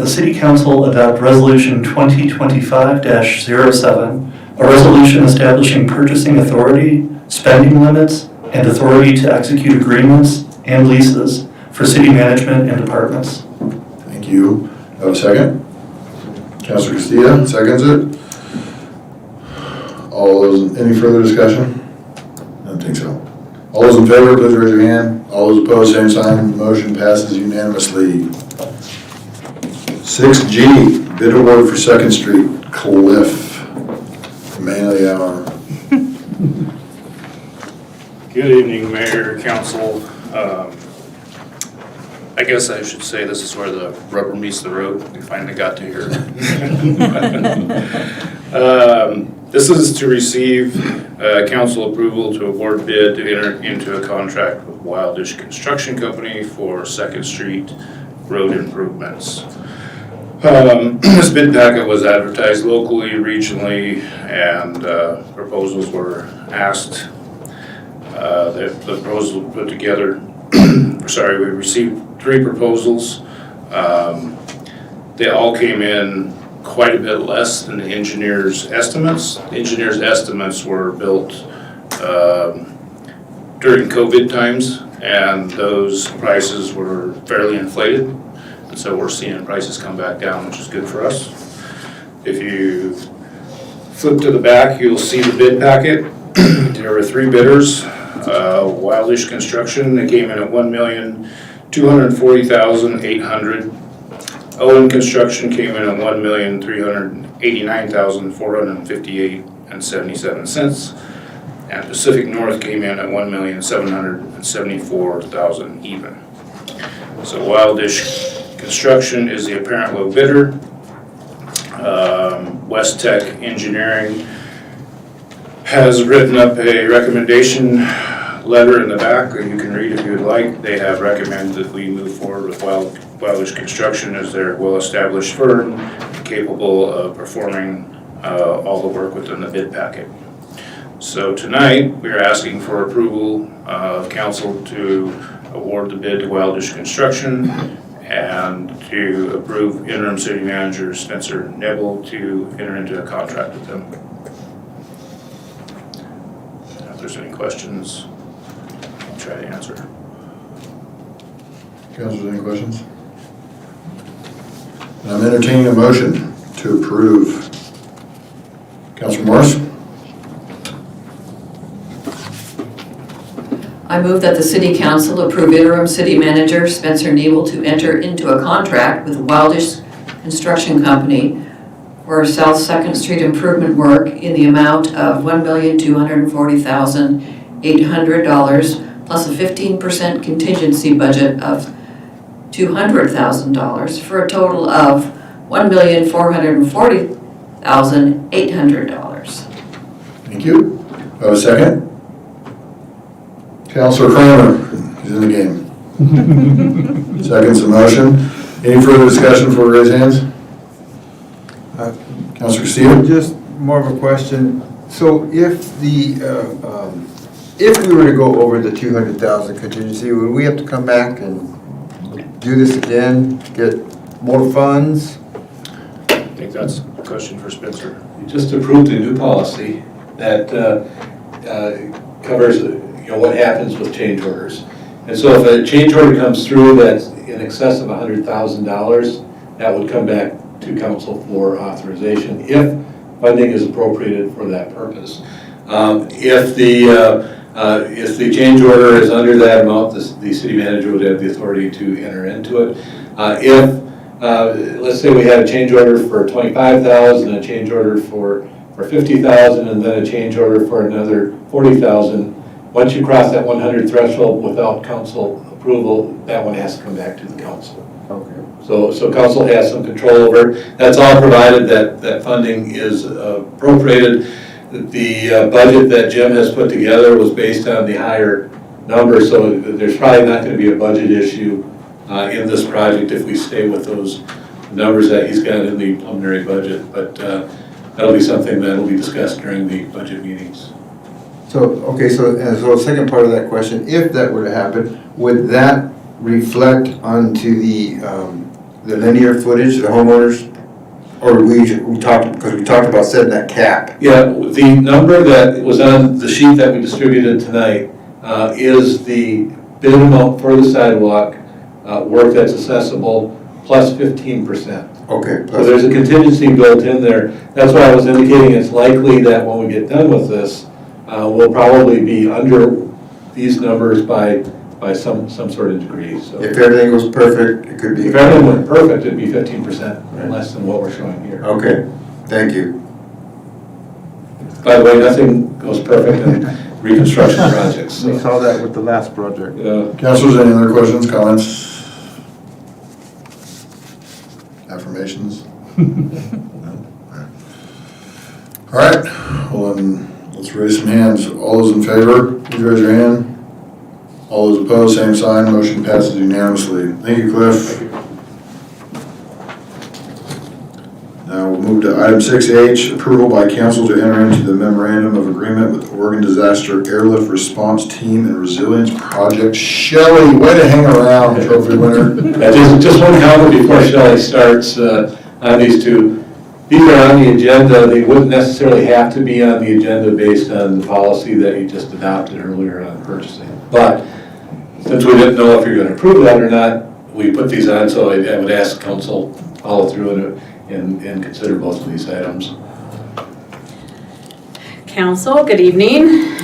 the city council adopt resolution 2025-07, a resolution establishing purchasing authority, spending limits, and authority to execute agreements and leases for city management and departments. Thank you. Have a second? Councilor Castilla seconds it. All those, any further discussion? I don't think so. All those in favor, please raise your hand. All those opposed, same sign. Motion passes unanimously. 6G, bid award for 2nd Street, Cliff. Man of the hour. Good evening, Mayor, Council. I guess I should say this is where the rubber meets the road. We finally got to here. This is to receive council approval to award bid to enter into a contract with Wildish Construction Company for 2nd Street road improvements. This bid packet was advertised locally, regionally, and proposals were asked. The proposal put together, we received 3 proposals. They all came in quite a bit less than the engineer's estimates. The engineer's estimates were built during COVID times, and those prices were fairly inflated. And so we're seeing prices come back down, which is good for us. If you flip to the back, you'll see the bid packet. There were 3 bidders. Wildish Construction, they came in at $1,240,800. Owen Construction came in at $1,389,458.77. And Pacific North came in at $1,774,000 even. So Wildish Construction is the apparent low bidder. West Tech Engineering has written up a recommendation letter in the back that you can read if you would like. They have recommended that we move forward with Wildish Construction as their well-established firm, capable of performing all the work within the bid packet. So tonight, we are asking for approval of council to award the bid to Wildish Construction and to approve interim city manager Spencer Nebel to enter into a contract with them. If there's any questions, I'll try to answer. Councilors, any questions? I'm entertaining a motion to approve. Councilor Morris? I move that the city council approve interim city manager Spencer Nebel to enter into a contract with Wildish Construction Company for South 2nd Street improvement work in the amount of $1,240,800 plus a 15% contingency budget of $200,000 for a total of $1,440,800. Thank you. Do I have a second? Councilor Kramer, he's in the game. Seconds the motion. Any further discussion before we raise hands? Councilor Steele? Just more of a question. So if the, if we were to go over the 200,000 contingency, would we have to come back and do this again, get more funds? I think that's a question for Spencer. You just approved a new policy that covers what happens with change orders. And so if a change order comes through that's in excess of $100,000, that would come back to council for authorization if funding is appropriated for that purpose. If the change order is under that amount, the city manager would have the authority to enter into it. Let's say we had a change order for $25,000, a change order for $50,000, and then a change order for another $40,000. Once you cross that 100 threshold without council approval, that one has to come back to the council. Okay. So council has some control over it. That's all provided that funding is appropriated. The budget that Jim has put together was based on the higher number, so there's probably not going to be a budget issue in this project if we stay with those numbers that he's got in the preliminary budget. But that'll be something that'll be discussed during the budget meetings. So, okay, so the second part of that question, if that were to happen, would that reflect onto the linear footage, the homeowners? Or we talked about setting that cap? Yeah, the number that was on the sheet that we distributed tonight is the bid amount for the sidewalk work that's accessible plus 15%. Okay. So there's a contingency built in there. That's why I was indicating it's likely that when we get done with this, we'll probably be under these numbers by some sort of degree. So if everything was perfect, it could be. If everything went perfect, it'd be 15% less than what we're showing here. Okay, thank you. By the way, nothing goes perfect in reconstruction projects. So. We saw that with the last project. Councilors, any other questions, comments? Affirmations? No? All right, well then, let's raise some hands. All those in favor, please raise your hand. All those opposed, same sign. Motion passes unanimously. Thank you, Cliff. Now we'll move to item 6H, approval by council to enter into the memorandum of agreement with Oregon Disaster Airlift Response Team and Resilience Project. Shelley, way to hang around, trophy winner. Just one comment before Shelley starts on these two. These are on the agenda. They wouldn't necessarily have to be on the agenda based on the policy that you just adopted earlier on purchasing. But since we didn't know if you're gonna approve that or not, we put these on, so I would ask council follow through and consider both of these items. Council, good evening.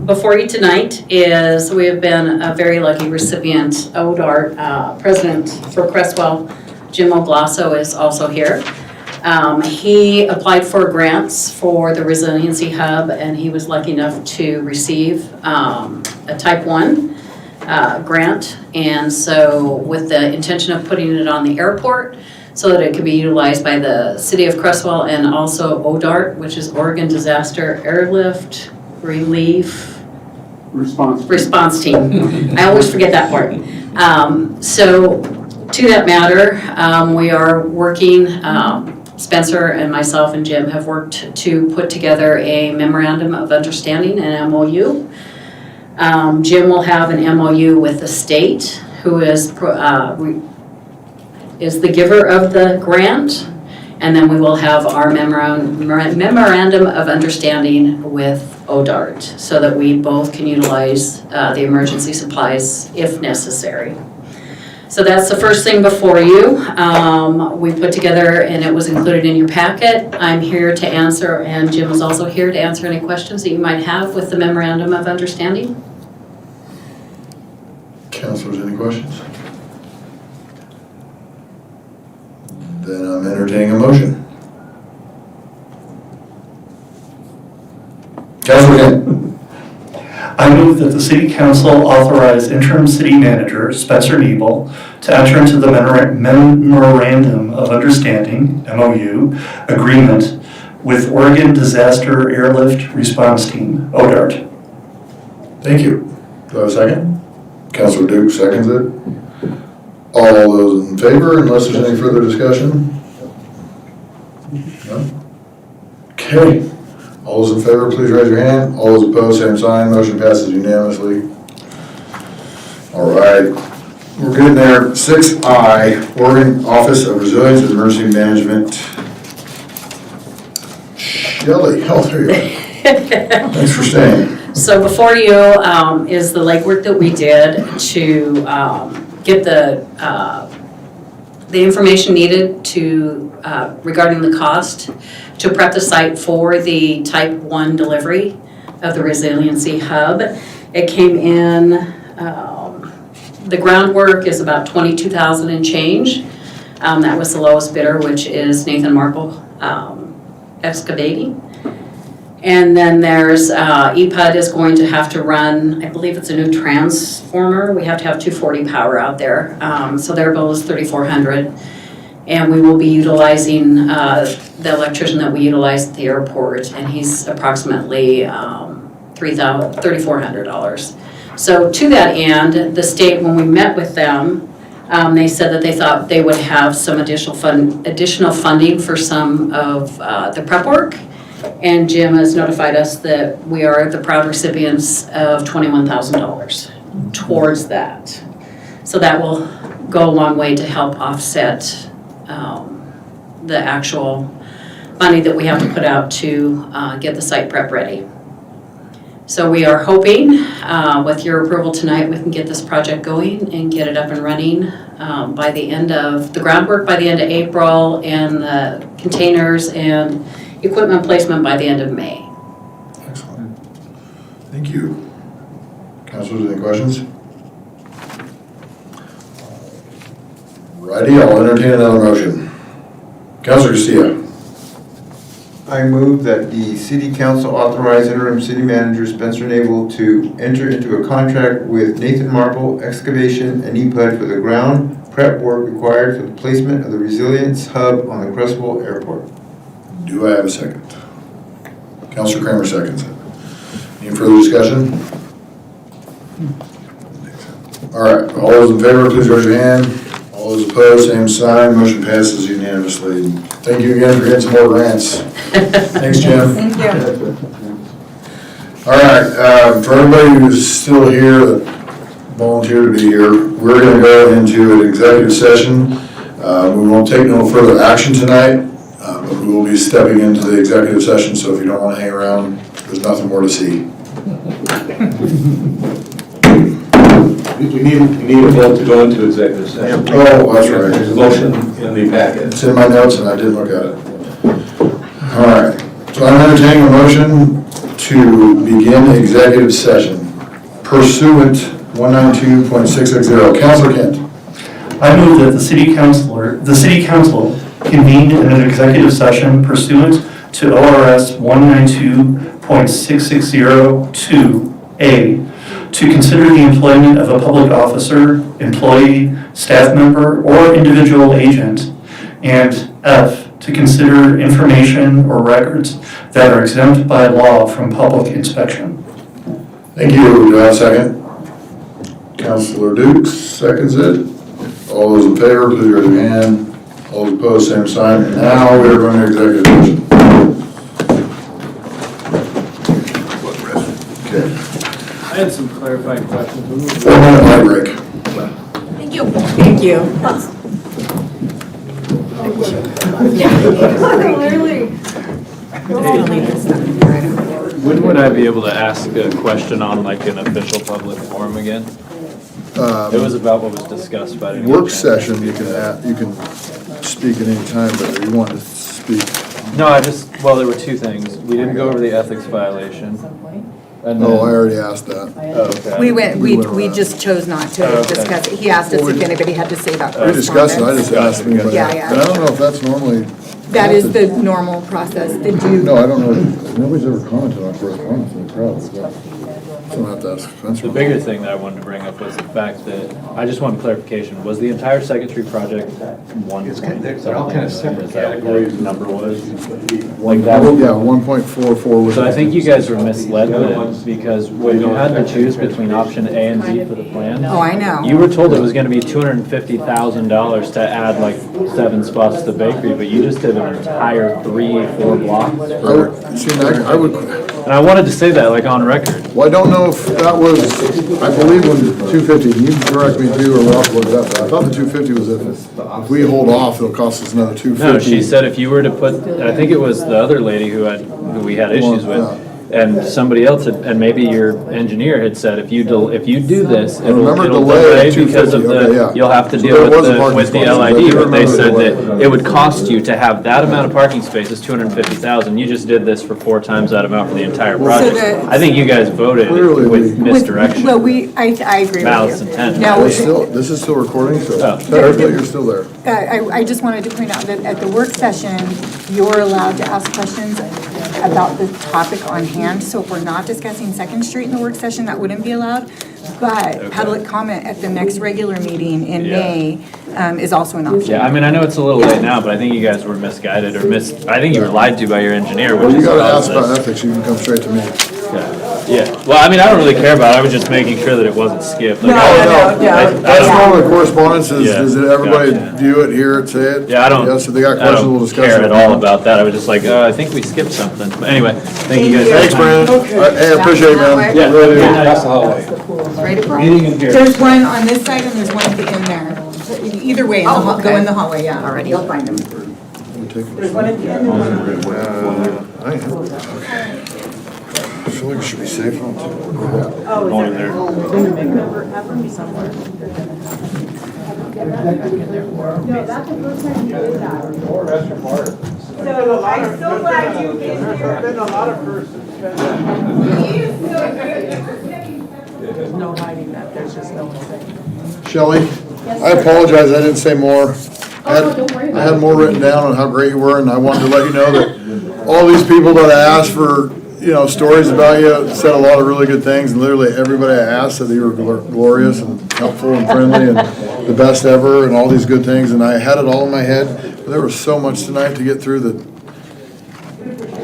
Before you tonight is, we have been a very lucky recipient. ODART President for Creswell, Jim Oblasso, is also here. He applied for grants for the Resiliency Hub, and he was lucky enough to receive a Type 1 grant. And so with the intention of putting it on the airport so that it could be utilized by the city of Creswell and also ODART, which is Oregon Disaster Airlift Relief Response Team. I always forget that part. So to that matter, we are working, Spencer and myself and Jim have worked to put together a memorandum of understanding, an MOU. Jim will have an MOU with the state, who is the giver of the grant, and then we will have our memorandum of understanding with ODART, so that we both can utilize the emergency supplies if necessary. So that's the first thing before you. We put together, and it was included in your packet. I'm here to answer, and Jim is also here to answer any questions that you might have with the memorandum of understanding. Councilors, any questions? Then I'm entertaining a motion. Councilor Kent. I move that the city council authorize interim city manager Spencer Nebel to enter into the memorandum of understanding, MOU, agreement with Oregon Disaster Airlift Response Team, ODART. Thank you. Do I have a second? Councilor Duke seconds it. All those in favor, unless there's any further discussion? No? Okay. All those in favor, please raise your hand. All those opposed, same sign. Motion passes unanimously. All right. We're getting there. 6I, Oregon Office of Resilience and Emergency Management. Shelley, oh, there you are. Thanks for staying. So before you is the legwork that we did to get the information needed to regarding the cost to prep the site for the Type 1 delivery of the Resiliency Hub. It came in, the groundwork is about $22,000 and change. That was the lowest bidder, which is Nathan Marple Excavating. And then there's, EPUD is going to have to run, I believe it's a new transformer. We have to have 240 power out there. So their bill is $3,400. And we will be utilizing the electrician that we utilize at the airport, and he's approximately $3,400. So to that end, the state, when we met with them, they said that they thought they would have some additional funding for some of the prep work. And Jim has notified us that we are the proud recipients of $21,000 towards that. So that will go a long way to help offset the actual money that we have to put out to get the site prep ready. So we are hoping with your approval tonight, we can get this project going and get it up and running by the end of the groundwork, by the end of April, and the containers and equipment placement by the end of May. Excellent. Thank you. Councilors, any questions? Righty, I'll entertain another motion. Councilor Garcia. I move that the city council authorize interim city manager Spencer Nabel to enter into a contract with Nathan Marple Excavation and EPUD for the ground prep work required for the placement of the Resilience Hub on the Creswell Airport. Do I have a second? Councilor Kramer seconds it. Any further discussion? All right, all those in favor, please raise your hand. All those opposed, same sign. Motion passes unanimously. Thank you again for getting some more grants. Thanks, Jim. Thank you. All right, for everybody who's still here that volunteered to be here, we're going to go into an executive session. We won't take no further action tonight, but we will be stepping into the executive session, so if you don't want to hang around, there's nothing more to see. We need a vote to go into executive session. Oh, that's right. There's a motion in the packet. It's in my notes and I did look at it. All right, so I'm entertaining a motion to begin executive session pursuant 192.660. Councilor Kent. I move that the city council convened in an executive session pursuant to ORS 192.6602A to consider the employment of a public officer, employee, staff member, or individual agent, and F, to consider information or records that are exempt by law from public inspection. Thank you. Do I have a second? Councilor Dukes seconds it. All those in favor, please raise your hand. All those opposed, same sign. And now we are going to executive session. Okay. I had some clarifying questions. 4-minute line break. Thank you. Thank you. When would I be able to ask a question on like an official public forum again? It was about what was discussed, but I didn't get a Work chance. session, you can speak at any time, but if you want to speak. No, well, there were two things. We didn't go over the ethics violation. And Oh, then- I already asked that. Oh, okay. We went over that. just chose not to Okay. discuss it. He asked us if anybody had to say about We discussed it, I just asked anybody. Yeah, yeah. And I don't know if that's normally. That is the normal process. Did you? No, I don't know. Nobody's ever commented on correspondence in the crowd. So I don't have to ask Spencer. The bigger thing that I wanted to bring up was the fact that, I just want clarification, was the entire Second Street project one? They're all kind of separate categories. Number was? Like that? Yeah, 1.44 was. So I think you guys were misled then, because when you had to choose between option A and B for the plan. Oh, I know. You were told it was gonna be $250,000 to add like 7 spots to the bakery, but you just did an entire 3-4 blocks. I would, And I wanted to say that like on record. well, I don't know if that was, I believe when 250, and you can correct me too, or Ralph looked it up, but I thought the 250 was if we hold off, it'll cost us another 250. No, she said if you were to put, I think it was the other lady who we had issues with, and somebody else had, and maybe your engineer had said, if you do this, it'll remember delay delay because of 250, okay, yeah. you'll have to So deal there was a with parking the spot, so I LID, do but they remember said delay. that it would cost you to have that amount of parking spaces, $250,000. You just did this for 4 times that amount for the entire project. the- I think you guys voted Clearly with misdirection. Well, I agree with you. Malice intent. Now, This is still recording, so Oh. technically you're still there. I just wanted to point out that at the work session, you're allowed to ask questions about the topic on hand. So if we're not discussing Second Street in the work session, that wouldn't be allowed. But public comment at the next regular meeting in Yeah. May is also an option. Yeah, I mean, I know it's a little late now, but I think you guys were misguided or I think you were lied to by your engineer, Well, which you is gotta caused ask about this. ethics, you can come straight to me. Yeah, well, I mean, I don't really care about it, I was just making sure that it wasn't skipped. Like, No, That's normally correspondence, is, Yeah, is that everybody gotcha. view it, hear it, say it? Yeah, I don't, Yes, if they got I questions, we'll don't discuss it. care at all about that, I was just like, I think we skipped something, but anyway, thank you guys. Thanks, Brandon. Hey, I appreciate it, man. Yeah, Really do. That's the hallway. Right across. Meeting in here. There's one on this side and there's one at the end there. Either way, go in the hallway, yeah. Alrighty, you'll find them. There's one at the end and one on the I am. I feel like it should be safe on two. Going in there. So I'm so glad you came here. There's been a lot of persons. There's no hiding that, there's just no one saying. Shelley, I apologize, I didn't say more. I had more written down on how great you were, and I wanted to let you know that all these people that I asked for, stories about you said a lot of really good things, and literally everybody I asked said that you were glorious and helpful and friendly and the best ever and all these good things, and I had it all in my head, but there was so much tonight to get through that.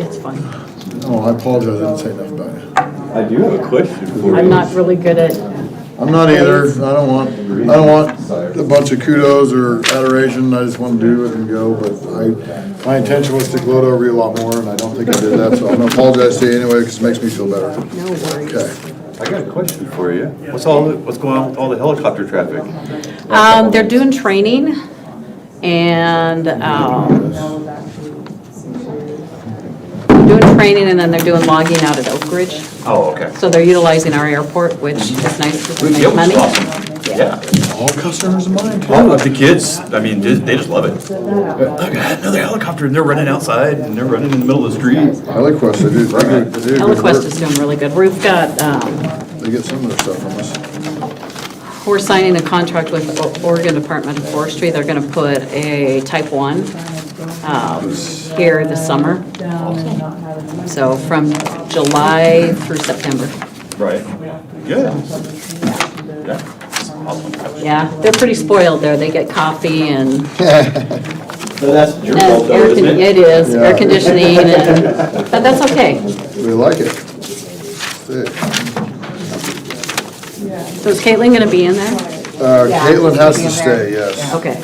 It's fine. Oh, I apologize, I didn't say enough about you. I do have a question for you. I'm not really good at, I'm not either. I don't want a bunch of kudos or adoration. I just want to do it and go. But my intention was to gloat over you a lot more, and I don't think I did that. So I'm gonna apologize to you anyway because it makes me feel better. no worries. Okay. I got a question for you. What's going on with all the helicopter traffic? They're doing training and, doing training and then they're doing logging out at Oak Ridge. Oh, okay. So they're utilizing our airport, which is nice because we It make was money. awesome. Yeah. All customers of mine. Well, the kids, I mean, they just love it. Look, I had another helicopter, and they're running outside, and they're running in the middle of the street. HeliQuest, they do good HeliQuest work. is doing really good. We've got, They get some of their stuff from us. we're signing a contract with Oregon Department of Forestry. They're gonna put a type 1 here this summer. So from July through September. Right. Good. Yeah. Awesome. Yeah, they're pretty spoiled there. They get coffee and So that's your fault and though, isn't it? it is, Yeah. air conditioning, and, but that's okay. We like it. Sick. So is Caitlin gonna be in there? Yeah. Caitlin has to stay, yes. Okay.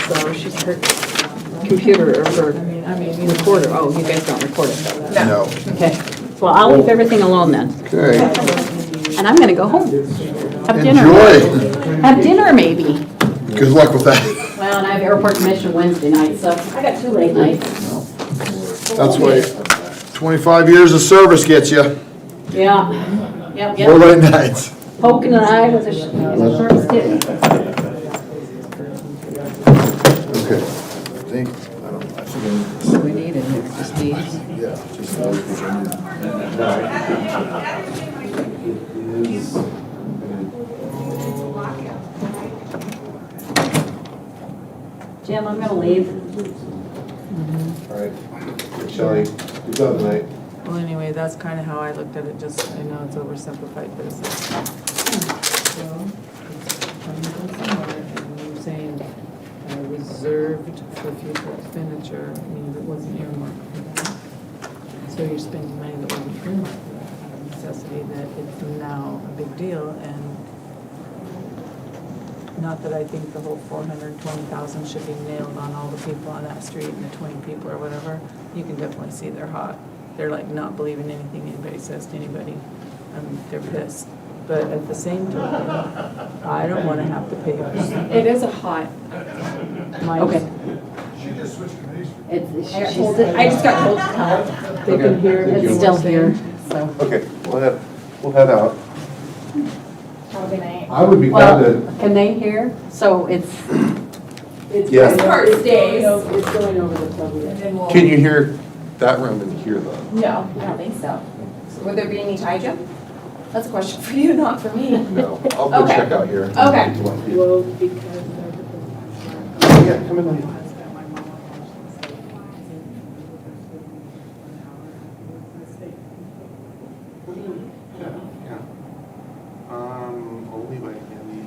So she's her computer or her recorder, oh, you guys don't record it though. No. Okay, well, I'll leave everything alone then. Okay. And I'm gonna go home. Have dinner. Enjoy. Have dinner maybe. Good luck with that. Well, and I have airport commission Wednesday night, so I got 2 late nights. That's why 25 years of service gets you. Yeah, yep, More yep. late nights. Poking an eye with a sharp stick. Okay. I think. So we need it, it's just these. Yeah. Just those which I need. Jim, I'm gonna leave. All right. Shelley, good job tonight. Well, anyway, that's kind of how I looked at it, just, I know it's oversimplified, but it's like, so, it's coming from somewhere, and you're saying, reserved for future expenditure, means it wasn't earmarked for that. So you're spending money that wasn't earmarked for that, out of necessity, that it's now a big deal, and not that I think the whole 420,000 should be nailed on all the people on that street and the 20 people or whatever. You can definitely see they're hot. They're like not believing anything anybody says to anybody. They're pissed. But at the same time, I don't want to have to pay. It is a hot. Okay. I just got told to come. They can hear it. It's still here, so. Okay, we'll head out. Have a good night. I would be glad Well, to. can they hear? So it's, Yeah. This part stays. It's going over the top of it. And then we'll. Can you hear that room and hear the? No, I don't think so. Would there be any tie, Jim? That's a question for you, not for me. No, I'll go Okay. check out here. Okay. Well, because Yeah, come in. Only by handy.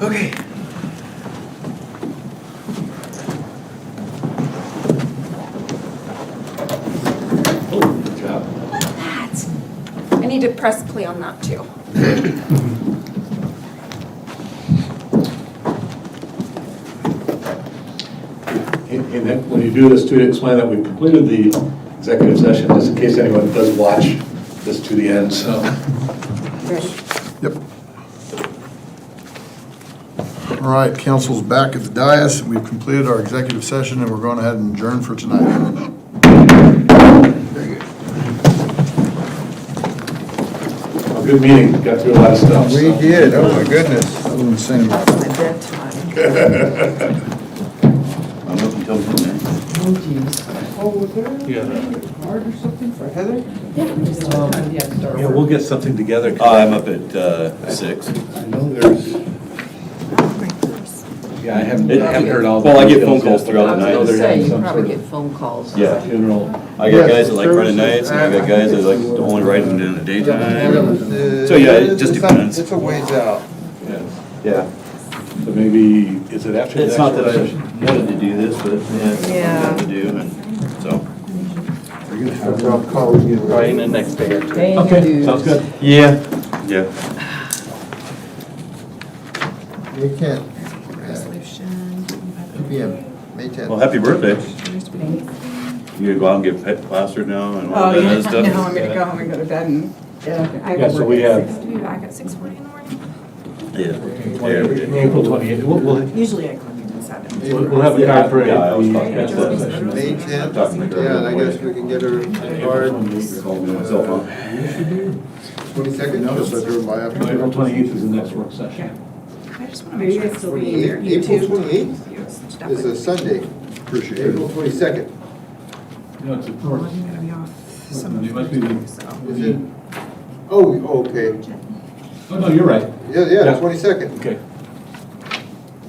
Okay. Good job. I need to press play on that too. And then when you do this, to explain that we've completed the executive session, just in case anyone does watch this to the end, so. Yep. All right, council's back at the dais. We've completed our executive session and we're going ahead and adjourn for tonight. A good meeting, got through a lot of stuff. We did, oh my goodness. That was insane. My bedtime. I'm up until midnight. Oh, geez. Oh, was there a card or something for Heather? Yeah, we'll get something together. I'm up at 6. I know there's, yeah, I haven't heard all the Well, I get details phone calls yet, but throughout I the know night. they're having You some probably sort get of phone calls. Yeah. funeral. I got guys that like running nights, and I got guys that like to only ride them in the daytime. So yeah, it just depends. It's a ways out. Yeah. So maybe, is it after the It's not that I actual session? wanted to do this, but yeah, it's what I had to do, and so. I'll call you. Probably in the next day or two. Paying your Okay, dues. sounds good. Yeah. Yeah. You can't. Resolution. PM, May 10th. Well, happy birthday. You gonna go out and get pet plastered now and all Oh, that yeah, other stuff? no, I'm gonna go home and go to bed and, I Yeah, so we have To be back at 6:40 in the morning. Yeah. April 28th. We'll usually I come in at 7. we'll have a card for Yeah, I always the talk about executive that. session. May I'm talking to 10th, her yeah, and I before. guess we can get her a card. Call me myself, huh? 22nd? Notice I drove by after. April 28th is the next work session. I just wanna make sure it's still being there. You April too. 28th is a Sunday. Appreciate it. April 22nd. No, it's a, I'm gonna be off some it must be the, Is it? Oh, okay. oh, no, you're right. Yeah, Yeah. 22nd. Okay,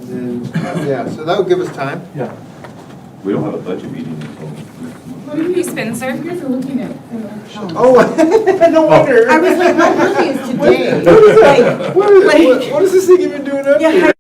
And then, yeah, so that would give us time. yeah. We don't have a budget meeting until. Hey Spencer. You guys are looking at. Oh, no wonder. I was like, what movie is today? What is this thing even doing up here?